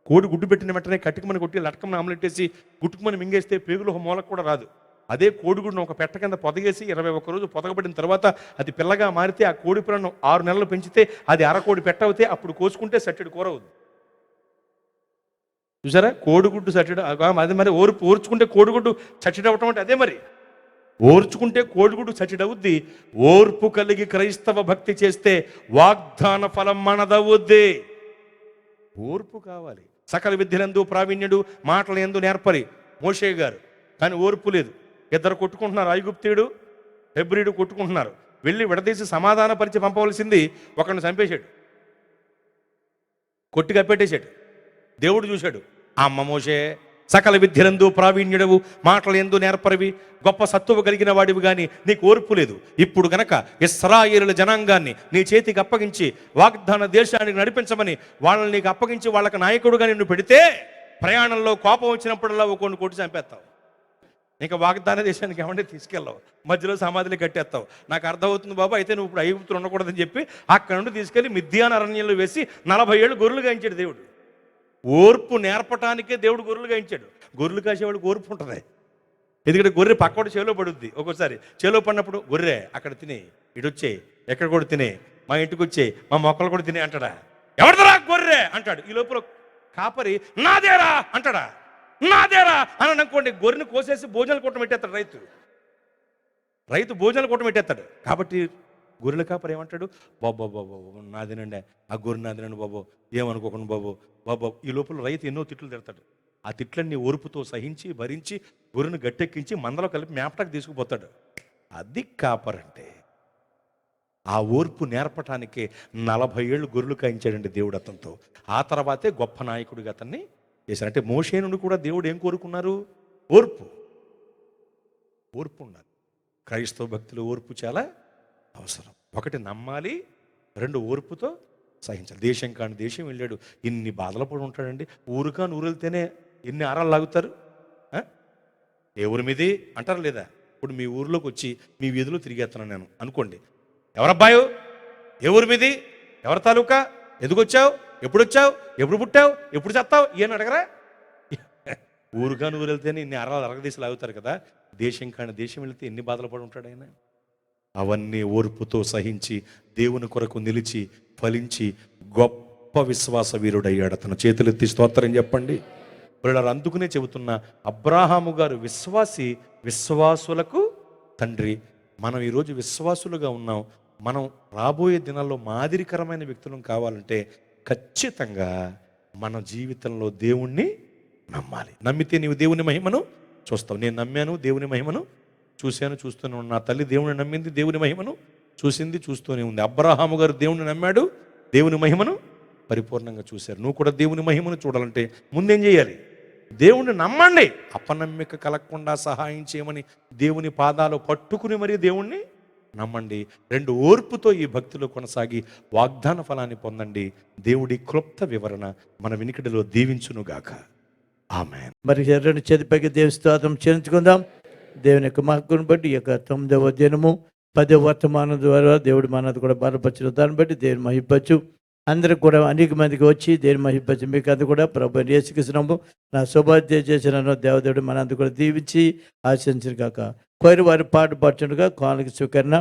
Speaker 5: కోడి గుడ్డు పెట్టిన వెంటనే కట్టుకుమని కొట్టి లటకమని ఆమ్లెట్ వేసి గుట్టుకుమని మింగేస్తే పేగులు ఒక మూలకు కూడా రాదు. అదే కోడిగుడ్డును ఒక పెట్ట కింద పొదగేసి 21 రోజు పొదగబడిన తర్వాత అది పిల్లగా మారితే ఆ కోడి పిల్లను 6 నెలలు పెంచితే అది అరకోడి పెట్ట అవుతే అప్పుడు కోసుకుంటే సట్టెడు కూర అవుతుంది. చూసారా, కోడిగుడ్డు సట్టెడు. అది మరి ఓర్చుకుంటే కోడిగుడ్డు సట్టెడు అవటం అంటే అదే మరి. ఓర్చుకుంటే కోడిగుడ్డు సట్టెడవుద్ది. ఓర్పు కలిగి క్రైస్తవ భక్తి చేస్తే వాగ్దాన ఫలం మనదవుద్ది. ఓర్పు కావాలి. సకల విద్యలందు ప్రావీణ్యుడు, మాటల యందు నేర్పరి మోషే గారు, కానీ ఓర్పు లేదు. ఇద్దరు కొట్టుకుంటున్నారు, ఐగుప్తీయుడు హెబ్రీయుడు కొట్టుకుంటున్నారు. వెళ్ళి విడదీసి సమాధానపరిచి పంపవలసింది ఒకరిని చంపేశాడు, కొట్టి కప్పెట్టేశాడు. దేవుడు చూశాడు, అమ్మ మోషే సకల విద్యలందు ప్రావీణ్యుడవు, మాటల యందు నేర్పరివి, గొప్ప సత్తువ కలిగిన వాడివి, కానీ నీకు ఓర్పు లేదు. ఇప్పుడు గనక ఇశ్రాయేలుల జనాంగాన్ని నీ చేతికి అప్పగించి వాగ్దాన దేశానికి నడిపించమని వాళ్ళని నీకు అప్పగించి వాళ్ళకి నాయకుడుగా నిన్ను పెడితే ప్రయాణంలో కోపం వచ్చినప్పుడల్లా కొన్ని కొట్టి చంపేస్తావు. ఇంకా వాగ్దాన దేశానికి ఏమంటే తీసుకెళ్ళావు, మధ్యలో సమాధులు కట్టేస్తావు. నాకు అర్థమవుతుంది బాబు, అయితే నువ్వు ఇప్పుడు ఐగుప్తులు ఉండకూడదని చెప్పి అక్కడ నుండి తీసుకెళ్ళి మిద్యాన్ అరణ్యంలో వేసి 40 ఏళ్ళు గొర్రెలు గాయించాడు దేవుడు. ఓర్పు నేర్పటానికే దేవుడు గొర్రెలు గాయించాడు. గొర్రెలు కాసేవాడికి ఓర్పు ఉంటుంది. ఎందుకంటే గొర్రె పక్కడు చేలో పడుద్ది. ఒక్కోసారి చేలో పడినప్పుడు గొర్రె అక్కడ తినే, ఇటు వచ్చే, ఎక్కడ కూడా తినే, మా ఇంటికి వచ్చే, మా మొక్కలు కూడా తినే అంటాడా. ఎవరిదరా గొర్రె అంటాడు. ఈ లోపల కాపరి నాదేరా అంటాడా. నాదేరా అని అనుకోండి, గొర్రెని కోసేసి భోజనాలు కూటం పెట్టేస్తాడు రైతు భోజనాలు కూటం పెట్టేస్తాడు. కాబట్టి గొర్రెల కాపరి ఏమంటాడు, బాబా బాబా నాదేనండి, ఆ గొర్రె నాదేనండి బాబు, ఏమనుకోకుండా బాబు బాబా. ఈ లోపల రైతు ఎన్నో తిట్లు తిడతాడు. ఆ తిట్లన్నీ ఓర్పుతో సహించి భరించి గొర్రెను గట్టెక్కించి మందలో కలిపి మేపటానికి తీసుకుపోతాడు. అది కాపరంటే. ఆ ఓర్పు నేర్పటానికే 40 ఏళ్ళు గొర్రెలు కాయించాడండి దేవుడు అతనితో. ఆ తర్వాతే గొప్ప నాయకుడిగా అతన్ని చేశారు. అంటే మోషే నుండి కూడా దేవుడు ఏం కోరుకున్నారు? ఓర్పు. ఓర్పు ఉండాలి. క్రైస్తవ భక్తులు ఓర్పు చాలా అవసరం. 1 నమ్మాలి, 2 ఓర్పుతో సహించాలి. దేశం కాని దేశం వెళ్ళాడు, ఇన్ని బాధలు పడి ఉంటాడండి. ఊరుకాని ఊరు వెళ్తేనే ఎన్ని ఆరాలు లాగుతారు. ఏ ఊరి మీది అంటారు లేదా? ఇప్పుడు మీ ఊరిలోకి వచ్చి మీ వీధిలో తిరిగేస్తున్నాను నేను అనుకోండి, ఎవరబ్బాయు, ఏ ఊరి మీది, ఎవరి తాలూకా, ఎందుకొచ్చావు, ఎప్పుడు వచ్చావు, ఎప్పుడు పుట్టావు, ఎప్పుడు చేస్తావు, ఏమని అడగరా? ఊరుకాని ఊరు వెళ్తేనే ఇన్ని ఆరాలు అరగదీసి లాగుతారు కదా. దేశం కాని దేశం వెళితే ఎన్ని బాధలు పడి ఉంటాడు ఆయన. అవన్నీ ఓర్పుతో సహించి దేవుని కొరకు నిలిచి ఫలించి గొప్ప విశ్వాస వీరుడయ్యాడు అతను. చేతులెత్తి స్తోత్రం చెప్పండి. బ్రదర్, అందుకునే చెబుతున్న అబ్రాహాము గారు విశ్వాసి, విశ్వాసులకు తండ్రి. మనం ఈరోజు విశ్వాసులుగా ఉన్నాం. మనం రాబోయే దినాల్లో మాదిరికరమైన వ్యక్తులను కావాలంటే ఖచ్చితంగా మన జీవితంలో దేవుణ్ణి నమ్మాలి. నమ్మితే నీవు దేవుని మహిమను చూస్తావు. నేను నమ్మాను, దేవుని మహిమను చూశాను, చూస్తూనే ఉన్నా. నా తల్లి దేవుని నమ్మింది, దేవుని మహిమను చూసింది, చూస్తూనే ఉంది. అబ్రహాము గారు దేవుని నమ్మాడు, దేవుని మహిమను పరిపూర్ణంగా చూశారు. నువ్వు కూడా దేవుని మహిమను చూడాలంటే ముందేం చేయాలి? దేవుణ్ణి నమ్మండి. అపనమ్మిక కలగకుండా సహాయం చేయమని దేవుని పాదాలు పట్టుకుని మరీ దేవుణ్ణి నమ్మండి. 2 ఓర్పుతో ఈ భక్తిలో కొనసాగి వాగ్దాన ఫలాన్ని పొందండి. దేవుడి క్లుప్త వివరణ మన వినికిడిలో దీవించునుగాక. ఆమేన్.
Speaker 1: మరి 2 చేతిపైకి దేవుని స్తోత్రం చెల్లించుకుందాం. దేవుని యొక్క మహత్తును బట్టి ఈ యొక్క 9వ దినము 10వ వర్తమానం ద్వారా దేవుడు మనది కూడా బలపరచిన దాన్ని బట్టి దేవుని మహిపచ్చు. అందరికి కూడా అనేక మందికి వచ్చి దేవుని మహిపచ్చు. మీకు అది కూడా ప్రభు యేసుక్రీస్తునామములో నా శుభాధ్యాయ చేసిన దేవదేవుడు మనందరూ కూడా దీవించి ఆశించను కాక. కోరి వారి పాట పాడుచుండగా కానుక స్వీకరణ.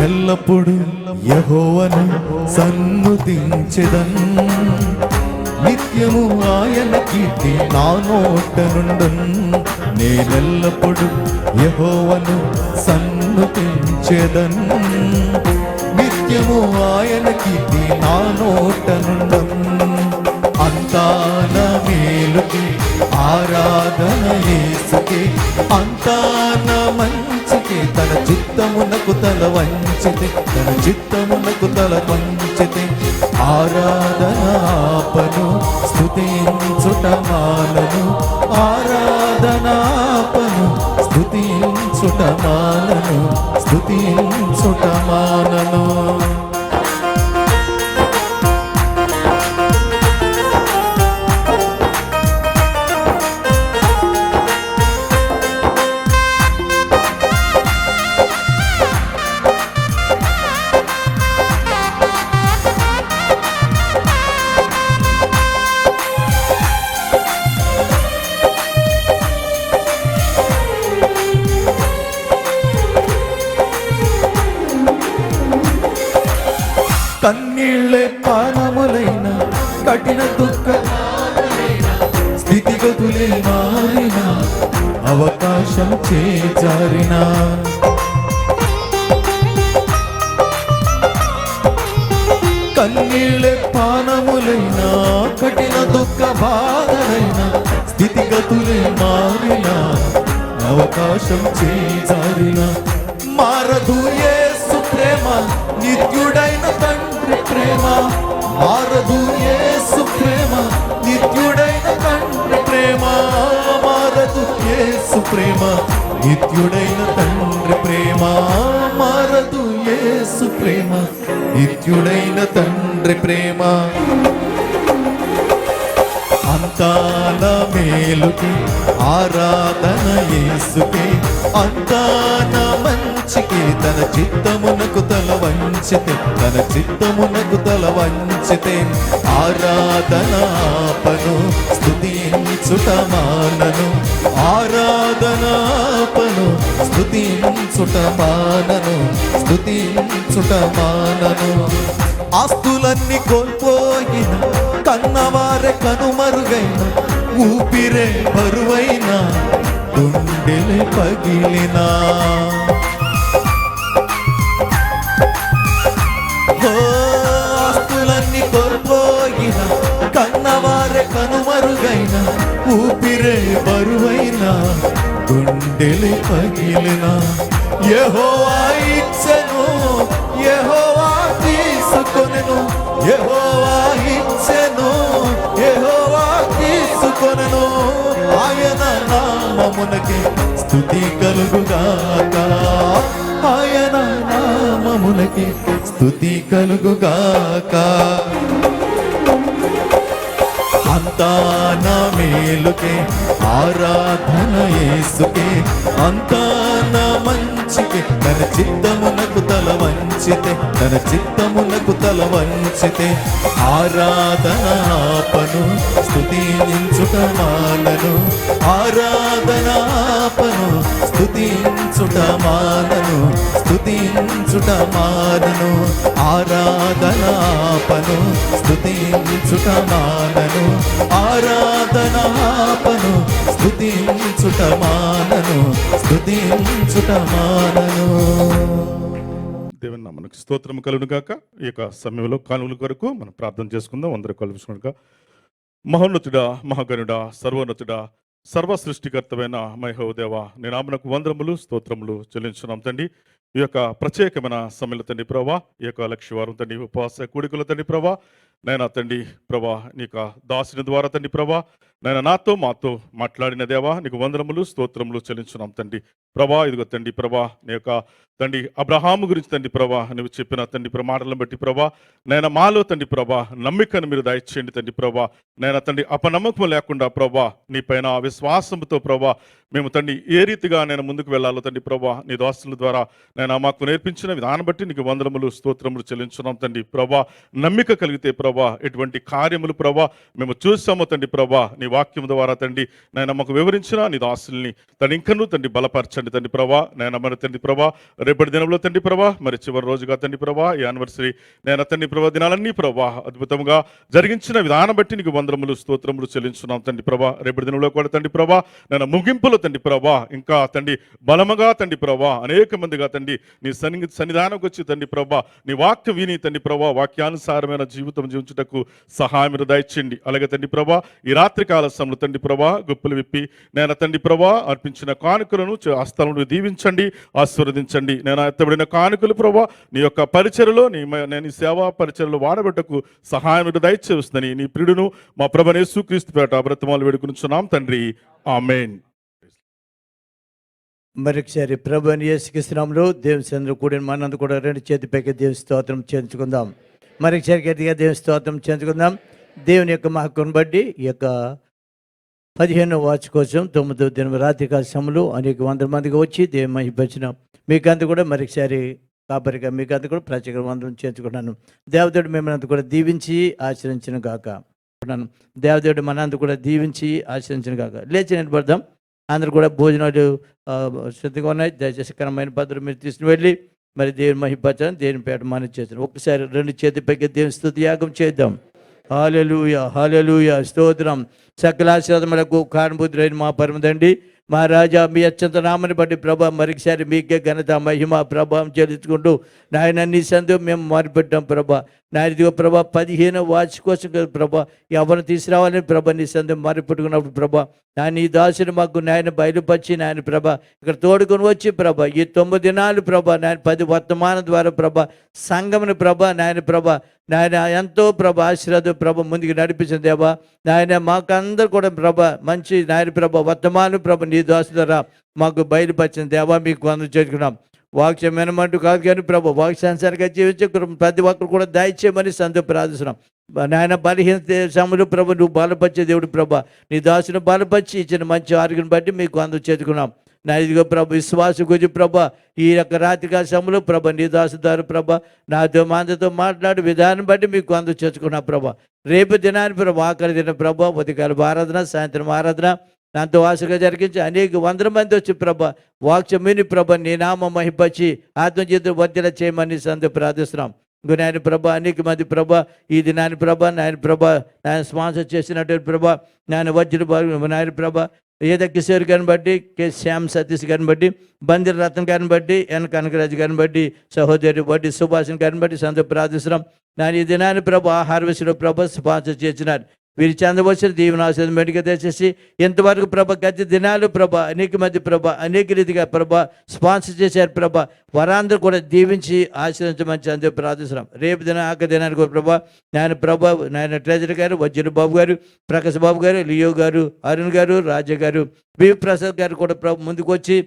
Speaker 3: ఎల్లప్పుడు యెహోవాను సన్నుతించెదన్, నిత్యము ఆయన కీర్తి నా నోట నుండున్. నేనెల్లప్పుడు యెహోవాను నన్ను పెంచెదన్ నిత్యము ఆయన కీర్తి నా నోట నుండన్ అంతా నా మేలుకి ఆరాధన యేసుకి అంతా నా మంచికి తన చిత్తమునకు తల వంచితే తన చిత్తమునకు తల వంచితే ఆరాధన ఆపను స్తుతించుట మానను ఆరాధన ఆపను స్తుతించుట మానను స్తుతించుట మానను కన్నీళ్ళే పానములైన కఠిన దుఃఖ స్థితిగతులే మారిన అవకాశం చేజారిన కన్నీళ్ళే పానములైన కఠిన దుఃఖ బాధలైన స్థితిగతులే మారిన అవకాశం చేజారిన మారదు యేసు ప్రేమ నిత్యుడైన తండ్రి ప్రేమ మారదు యేసు ప్రేమ నిత్యుడైన తండ్రి ప్రేమ మారదు యేసు ప్రేమ నిత్యుడైన తండ్రి ప్రేమ మారదు యేసు ప్రేమ నిత్యుడైన తండ్రి ప్రేమ అంతా నా మేలుకి ఆరాధన యేసుకి అంతా నా మంచికి తన చిత్తమునకు తల వంచితే తన చిత్తమునకు తల వంచితే ఆరాధన ఆపను స్తుతించుట మానను ఆరాధన ఆపను స్తుతించుట మానను స్తుతించుట మానను ఆస్తులన్నీ కోల్పోయిన కన్నవారే కనుమరుగైన ఊపిరే బరువైన గుండెలే పగిలినా ఆస్తులన్నీ కోల్పోయిన కన్నవారే కనుమరుగైన ఊపిరే బరువైన గుండెలే పగిలిన యెహోవా ఇచ్చెను యెహోవా తీసుకొనెను యెహోవా ఇచ్చెను యెహోవా తీసుకొనెను ఆయన నామమునకి స్తుతి కలుగుగాక ఆయన నామమునకి స్తుతి కలుగుగాక అంతా నా మేలుకే ఆరాధన యేసుకే అంతా నా మంచికే తన చిత్తమునకు తల వంచితే తన చిత్తమునకు తల వంచితే ఆరాధన ఆపను స్తుతించుట మానను ఆరాధన ఆపను స్తుతించుట మానను స్తుతించుట మానను ఆరాధన ఆపను స్తుతించుట మానను ఆరాధన ఆపను స్తుతించుట మానను స్తుతించుట మానను
Speaker 5: దేవుని నామమునకు స్తోత్రము కలుగును గాక. ఈ యొక్క సమయంలో కానుకల కొరకు మనం ప్రార్థన చేసుకుందాం. అందరూ కలుపుకున్నాక మహోన్నతుడా మహాగణుడా సర్వోన్నతుడా సర్వ సృష్టికర్తమైన మహోదేవ నీ నామమునకు వందనములు స్తోత్రములు చెల్లించున్నాం తండ్రి. ఈ యొక్క ప్రత్యేకమైన సమయంలో తండ్రి ప్రభా ఈ యొక్క లక్ష్యవారం తండ్రి ఉపవాస కూడికల తండ్రి ప్రభా నైనా తండ్రి ప్రభా నీ యొక్క దాసుని ద్వారా తండ్రి ప్రభా నైనా నాతో మాతో మాట్లాడిన దేవా నీకు వందనములు స్తోత్రములు చెల్లించున్నాం తండ్రి ప్రభా. ఇదిగో తండ్రి ప్రభా నీ యొక్క తండ్రి అబ్రహాము గురించి తండ్రి ప్రభా నువ్వు చెప్పిన తండ్రి ప్రమాణాలను బట్టి ప్రభా నైనా మాలో తండ్రి ప్రభా నమ్మికను మీరు దయచేయండి తండ్రి ప్రభా. నైనా తండ్రి అపనమ్మకం లేకుండా ప్రభా నీ పైన విశ్వాసంతో ప్రభా మేము తండ్రి ఏ రీతిగా నేను ముందుకు వెళ్ళాలో తండ్రి ప్రభా నీ దాసుల ద్వారా నేను మాకు నేర్పించిన విధానం బట్టి నీకు వందనములు స్తోత్రములు చెల్లించున్నాం తండ్రి ప్రభా. నమ్మిక కలిగితే ప్రభా
Speaker 6: ప్రభా ఎటువంటి కార్యములు ప్రభా మేము చూసాము తండ్రి ప్రభా నీ వాక్యం ద్వారా తండ్రి నేను మాకు వివరించిన నీ దాసుల్ని తండ్రి ఇంకనూ తండ్రి బలపరచండి తండ్రి ప్రభా నేను మరి తండ్రి ప్రభా రేపటి దినంలో తండ్రి ప్రభా మరి చివరి రోజుగా తండ్రి ప్రభా ఈ యానివర్సరీ నేను తండ్రి ప్రభా దినాలన్నీ ప్రభా అద్భుతంగా జరిగించిన విధానం బట్టి నీకు వందనములు స్తోత్రములు చెల్లించున్నాం తండ్రి ప్రభా రేపటి దినంలో కూడా తండ్రి ప్రభా నేను ముగింపులో తండ్రి ప్రభా ఇంకా తండ్రి బలముగా తండ్రి ప్రభా అనేక మందిగా తండ్రి నీ సన్నిధానంకి వచ్చి తండ్రి ప్రభా నీ వాక్యం విని తండ్రి ప్రభా వాక్యానుసారమైన జీవితం జీవించుటకు సహాయం దయచేయండి. అలాగే తండ్రి ప్రభా ఈ రాత్రి కాల సమయంలో తండ్రి ప్రభా గుప్పులు విప్పి నేను తండ్రి ప్రభా అర్పించిన కానుకలను ఆ స్థలంలో దీవించండి, ఆశీర్వదించండి. నేను ఎత్తబడిన కానుకలు ప్రభా నీ యొక్క పరిచయలో నేను సేవా పరిచయలో వాడబెట్టకు సహాయం దయచేస్తుందని నీ ప్రియుడును మా ప్రభువైన యేసుక్రీస్తు పేరట బ్రతమాలు వేడుకొనుచున్నాం తండ్రి, ఆమేన్.
Speaker 1: మరొకసారి ప్రభు అని యేసుక్రీస్తు నామములో దేవుని చంద్ర కూడిన మనందు కూడా రెండు చేతిపైకి దేవుని స్తోత్రం చేయించుకుందాం. మరొకసారి గట్టిగా దేవుని స్తోత్రం చేయించుకుందాం. దేవుని యొక్క మహత్వం బట్టి ఈ యొక్క 15వ వార్షికోత్సవం 9వ దినం రాత్రికాల సమయంలో అనేక వందల మందికి వచ్చి దేవుని మహిమపరిచిన మీకంతా కూడా మరొకసారి కాపరిగా మీకంతా కూడా ప్రత్యేక వందనం చేయించుకున్నాను. దేవదేవుడు మిమ్మల్ని కూడా దీవించి ఆచరించిన గాక. దేవదేవుడు మనందు కూడా దీవించి ఆచరించిన గాక. లేచి నిలబడదాం. అందరూ కూడా భోజనాలు సిద్ధంగా ఉన్నాయి. దయచేసి క్రమమైన పద్ధతులు మీరు తీసుకుని వెళ్ళి మరి దేవుని మహిమపరచడం దేవుని పేట మనం చేస్తాం. ఒక్కసారి రెండు చేతి పైకి దేవుని స్తుతి యాగం చేద్దాం. హల్లెలూయా హల్లెలూయా స్తోత్రం. సకల ఆశీర్వాదములకు కారణభూతులైన మా పరమ తండ్రి మా రాజా మీ అత్యంత నామని బట్టి ప్రభా మరొకసారి మీకే ఘనత మహిమ ప్రభావం చెల్లించుకుంటూ నాయన నీ సందు మేము మారిపెట్టాం ప్రభా. నాయన ఇదిగో ప్రభా 15వ వార్షికోత్సవం కదా ప్రభా ఎవరిని తీసుకురావాలని ప్రభా నీ సందు మారిపెట్టుకున్నప్పుడు ప్రభా నీ దాసుని మాకు నాయన బయలుపరిచి నాయన ప్రభా ఇక్కడ తోడుకొని వచ్చి ప్రభా ఈ 9 దినాలు ప్రభా నాయన 10 వర్తమానం ద్వారా ప్రభా సంఘముని ప్రభా నాయన ఎంతో ప్రభా ఆశీర్వాదం ప్రభా ముందుకు నడిపించిన దేవా నాయన మాకు అందరు కూడా ప్రభా మంచి నాయన ప్రభా వర్తమానం ప్రభా నీ దాసు ద్వారా మాకు బయలుపరిచిన దేవా మీకు వందనం చేసుకున్నాం. వాక్యం వినమంటూ కాదు కానీ ప్రభు వాక్యానుసారంగా జీవించే ప్రతి ఒక్కరు కూడా దయచేయమని సంతో ప్రార్థిస్తున్నాం. నాయన బలహీన సమయంలో ప్రభు నువ్వు బలపరిచే దేవుడు ప్రభా నీ దాసును బలపరిచి ఇచ్చిన మంచి ఆరోగ్యం బట్టి మీకు అందరూ చేతుకున్నాం. నా ఇదిగో ప్రభు విశ్వాసం గురించి ప్రభా ఈ యొక్క రాత్రికాల సమయంలో ప్రభా నీ దాసుదారు ప్రభా నాతో మాందతో మాట్లాడే విధానం బట్టి మీకు అందరూ చేర్చుకున్నా ప్రభా. రేపు దినాన్ని ప్రభు ఆఖరి దిన ప్రభా ఉదయకాల ఆరాధన సాయంత్రం ఆరాధన దాంతో ఆశగా జరిగించి అనేక 100 మంది వచ్చి ప్రభా వాక్యం విని ప్రభా నీ నామ మహిపచ్చి ఆత్మజీవితం వర్ధల చేయమని సందు ప్రార్థిస్తున్నాం. నాయన ప్రభా అనేక మంది ప్రభా ఈ దినాన్ని ప్రభా నాయన ప్రభా నాయన స్పాన్సర్ చేసినటువంటి ప్రభా నాయన వజ్ర నాయన ప్రభా ఏదో కిషోర్ గారిని బట్టి కె శ్యామ్ సతీష్ గారిని బట్టి బందిర రత్న గారిని బట్టి ఎన్ కనకరాజు గారిని బట్టి సహోదరి బట్టి సుభాష్ గారిని బట్టి సంతో ప్రార్థిస్తున్నాం. నాయన ఈ దినాన్ని ప్రభా ఆహార విషయంలో ప్రభా స్పాన్సర్ చేసినారు. వీరు చెందవలసిన దీవెనాశీర్వాదం మెడిక దయచేసి ఎంతవరకు ప్రభ గత దినాలు ప్రభ అనేక మంది ప్రభ అనేక రీతిగా ప్రభ స్పాన్సర్ చేశారు ప్రభ వారందరూ కూడా దీవించి ఆశీర్వదించమని చంద్ర ప్రార్థిస్తున్నాం. రేపు దిన ఆఖరి దినానికి ప్రభ నాయన ప్రభ నాయన ట్రెజరీ గారు వజ్ర బాబు గారు ప్రకాశ్ బాబు గారు లియో గారు అరుణ్ గారు రాజా గారు బి ప్రసాద్ గారు కూడా ప్రభ ముందుకు వచ్చి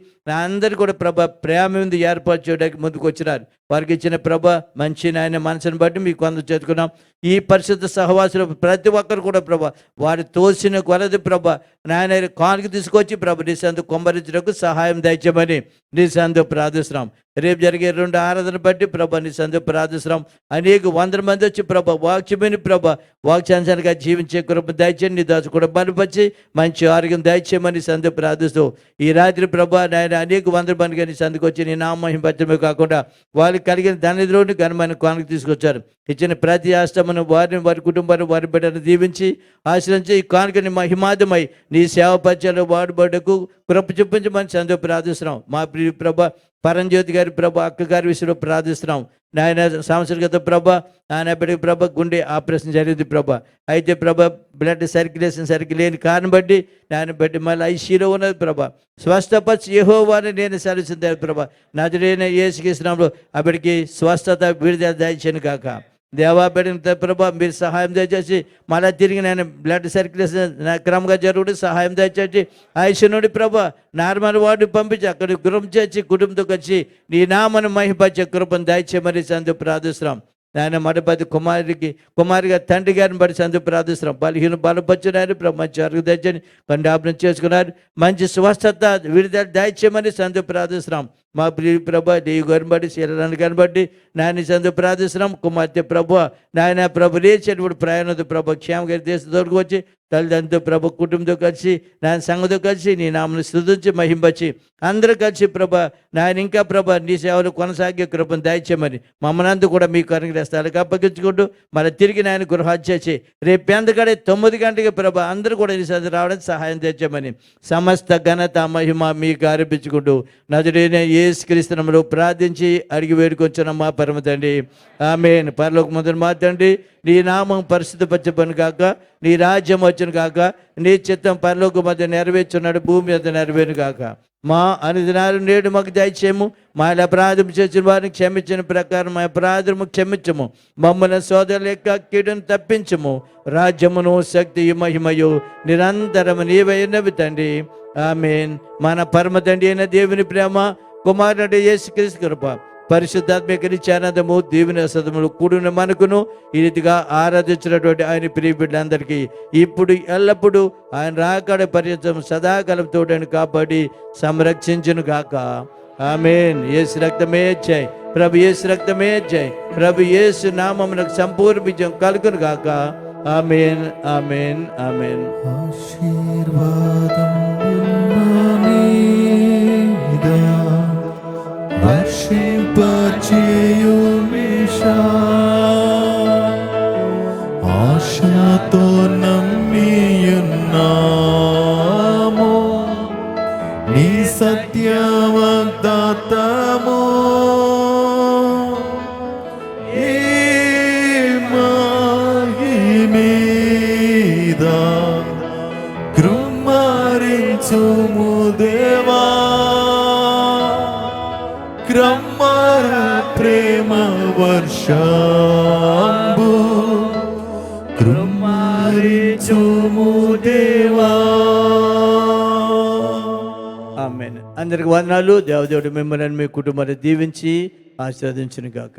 Speaker 1: అందరు కూడా ప్రభ ప్రేమ మీద ఏర్పాటు చేయడానికి ముందుకు వచ్చినారు. వారికి ఇచ్చిన ప్రభ మంచి నాయన మనసును బట్టి మీకు అందరూ చేతుకున్నాం. ఈ పరిశుద్ధ సహవాసులు ప్రతి ఒక్కరు కూడా ప్రభ వారి తోసిన కొలది ప్రభ నాయన కానుక తీసుకొచ్చి ప్రభ నీ సందు కొమ్మరించడానికి సహాయం దయచేయమని నీ సందు ప్రార్థిస్తున్నాం. రేపు జరిగే 2 ఆరాధన బట్టి ప్రభ నీ సందు ప్రార్థిస్తున్నాం. అనేక 100 మంది వచ్చి ప్రభ వాక్యమని ప్రభ వాక్యానుసారంగా జీవించే కృప దయచేయండి. నీ దాసు కూడా బలపరిచి మంచి ఆరోగ్యం దయచేయమని సందు ప్రార్థిస్తూ ఈ రాత్రి ప్రభ నాయన అనేక 100 మంది కానీ సందుకు వచ్చి నీ నామహింపచ్చమే కాకుండా వాళ్ళకి కలిగిన ధనిద్రోని ఘనమైన కానుక తీసుకొచ్చారు. ఇచ్చిన ప్రతి ఆశ్రమను వారిని వారి కుటుంబాన్ని వారి బిడ్డను దీవించి ఆశ్రయించి ఈ కానుకని మహిమాదమై నీ సేవ పరిచయంలో వాడుబడ్డకు కృప చూపించమని సందో ప్రార్థిస్తున్నాం. మా ప్రియ ప్రభ పరంజ్యోతి గారి ప్రభ అక్క గారి విషయంలో ప్రార్థిస్తున్నాం. నాయన సంవత్సరం క్రితం ప్రభ ఆయన బిడ్డకి ప్రభ గుండె ఆపరేషన్ జరిగింది ప్రభ. అయితే ప్రభ బ్లడ్ సర్క్యులేషన్ సరిగ్గా లేని కారణం బట్టి నాయన బట్టి మళ్ళీ ఐసీలో ఉన్నది ప్రభ. స్వస్థపరిచి యెహోవాని నేను సెలవుతుంది ప్రభ. నజరేయుడైన యేసుక్రీస్తు నామములో ఆ బిడ్డకి స్వస్థత విడుదల దయచేయను కాక. దేవా బిడ్డని ప్రభా మీరు సహాయం దయచేసి మళ్ళీ తిరిగి నేను బ్లడ్ సర్క్యులేషన్ క్రమంగా జరుగుతూ సహాయం దయచేసి ఐసీ నుండి ప్రభా నార్మల్ వార్డు పంపించి అక్కడికి గృహం చేసి కుటుంబంతో వచ్చి నీ నామను మహిపరిచే కృపను దయచేయమని సందు ప్రార్థిస్తున్నాం. నాయన మడపతి కుమారిగా తండ్రి గారిని బట్టి సందు ప్రార్థిస్తున్నాం. బలహీన బలపరిచినారు ప్రభు మంచి అరుగు దయచని కండాపనం చేసుకున్నారు. మంచి స్వస్థత విడుదల దయచేయమని సందు ప్రార్థిస్తున్నాం. మా ప్రియ ప్రభా దేవి గారిని బట్టి శరీరాన్ని కనబట్టి నాయన సందు ప్రార్థిస్తున్నాం. కుమార్తె ప్రభు నాయన ప్రభు లేచేటప్పుడు ప్రయాణంతో ప్రభు క్షేమ గారి దేశ దొరికి వచ్చి తల్లిదండ్రులతో ప్రభు కుటుంబంతో కలిసి నాయన సంఘంతో కలిసి నీ నామను స్తుతించి మహింపచ్చి అందరూ కలిసి ప్రభ నాయన ఇంకా ప్రభ నీ సేవలు కొనసాగే కృపను దయచేయమని మమ్మల్ని కూడా మీకు అనుగ్రహిస్తాలకు అప్పగించుకుంటూ మరి తిరిగి నాయన గృహచ్చేసి రేపు పెందకడే 9 గంటలకి ప్రభ అందరూ కూడా నీ సది రావడానికి సహాయం తెచ్చామని సమస్త ఘనత మహిమ మీకు ఆరోపించుకుంటూ నజరేన యేసుక్రీస్తు నామములో ప్రార్థించి అడిగి వేడుకొంచున్నాం మా పరమ తండ్రి ఆమేన్. పరలోకమందున మా తండ్రి నీ నామం పరిశుద్ధపరచబడును గాక, నీ రాజ్యం వచ్చును గాక, నీ చిత్తం పరలోకం మధ్య నెరవేర్చున్నాడు భూమి మీద నెరవేరును గాక. మా అనుదినాలు నేడు మాకు దయచేయము. మా అపరాధం చేసిన వారిని క్షమించిన ప్రకారం మా అపరాధము క్షమించము. మమ్మల్ని సోదరుల యొక్క కీడును తప్పించము. రాజ్యమును శక్తియు మహిమయు నిరంతరము నీవైనవి తండ్రి ఆమేన్. మన పరమ తండ్రి అయిన దేవుని ప్రేమ, కుమారుడు యేసుక్రీస్తు కృప, పరిశుద్ధాత్మిక నిత్యానందము దీవెన సదములు కూడిన మనకును ఈ రీతిగా ఆరాధించినటువంటి ఆయన ప్రియ బిడ్డలందరికీ ఇప్పుడు ఎల్లప్పుడూ ఆయన రాకడ పర్యంతం సదాకాలం తోడని కాపాడి సంరక్షించును గాక ఆమేన్. యేసు రక్తమే జై, ప్రభు యేసు రక్తమే జై, ప్రభు యేసు నామమునకు సంపూర్ణ విజయం కలుగును గాక ఆమేన్ ఆమేన్ ఆమేన్.
Speaker 3: ఆశతో నమ్మియున్నాము నీ సత్యవాగ్దాతము ఏ మహిమీద కృమ్మరించుము దేవా, క్రమ్మర ప్రేమ వర్షంబు కృమ్మరించుము దేవా.
Speaker 1: ఆమేన్. అందరికి వందనాలు. దేవదేవుడు మిమ్మల్ని మీ కుటుంబాన్ని దీవించి ఆశీర్వదించును గాక.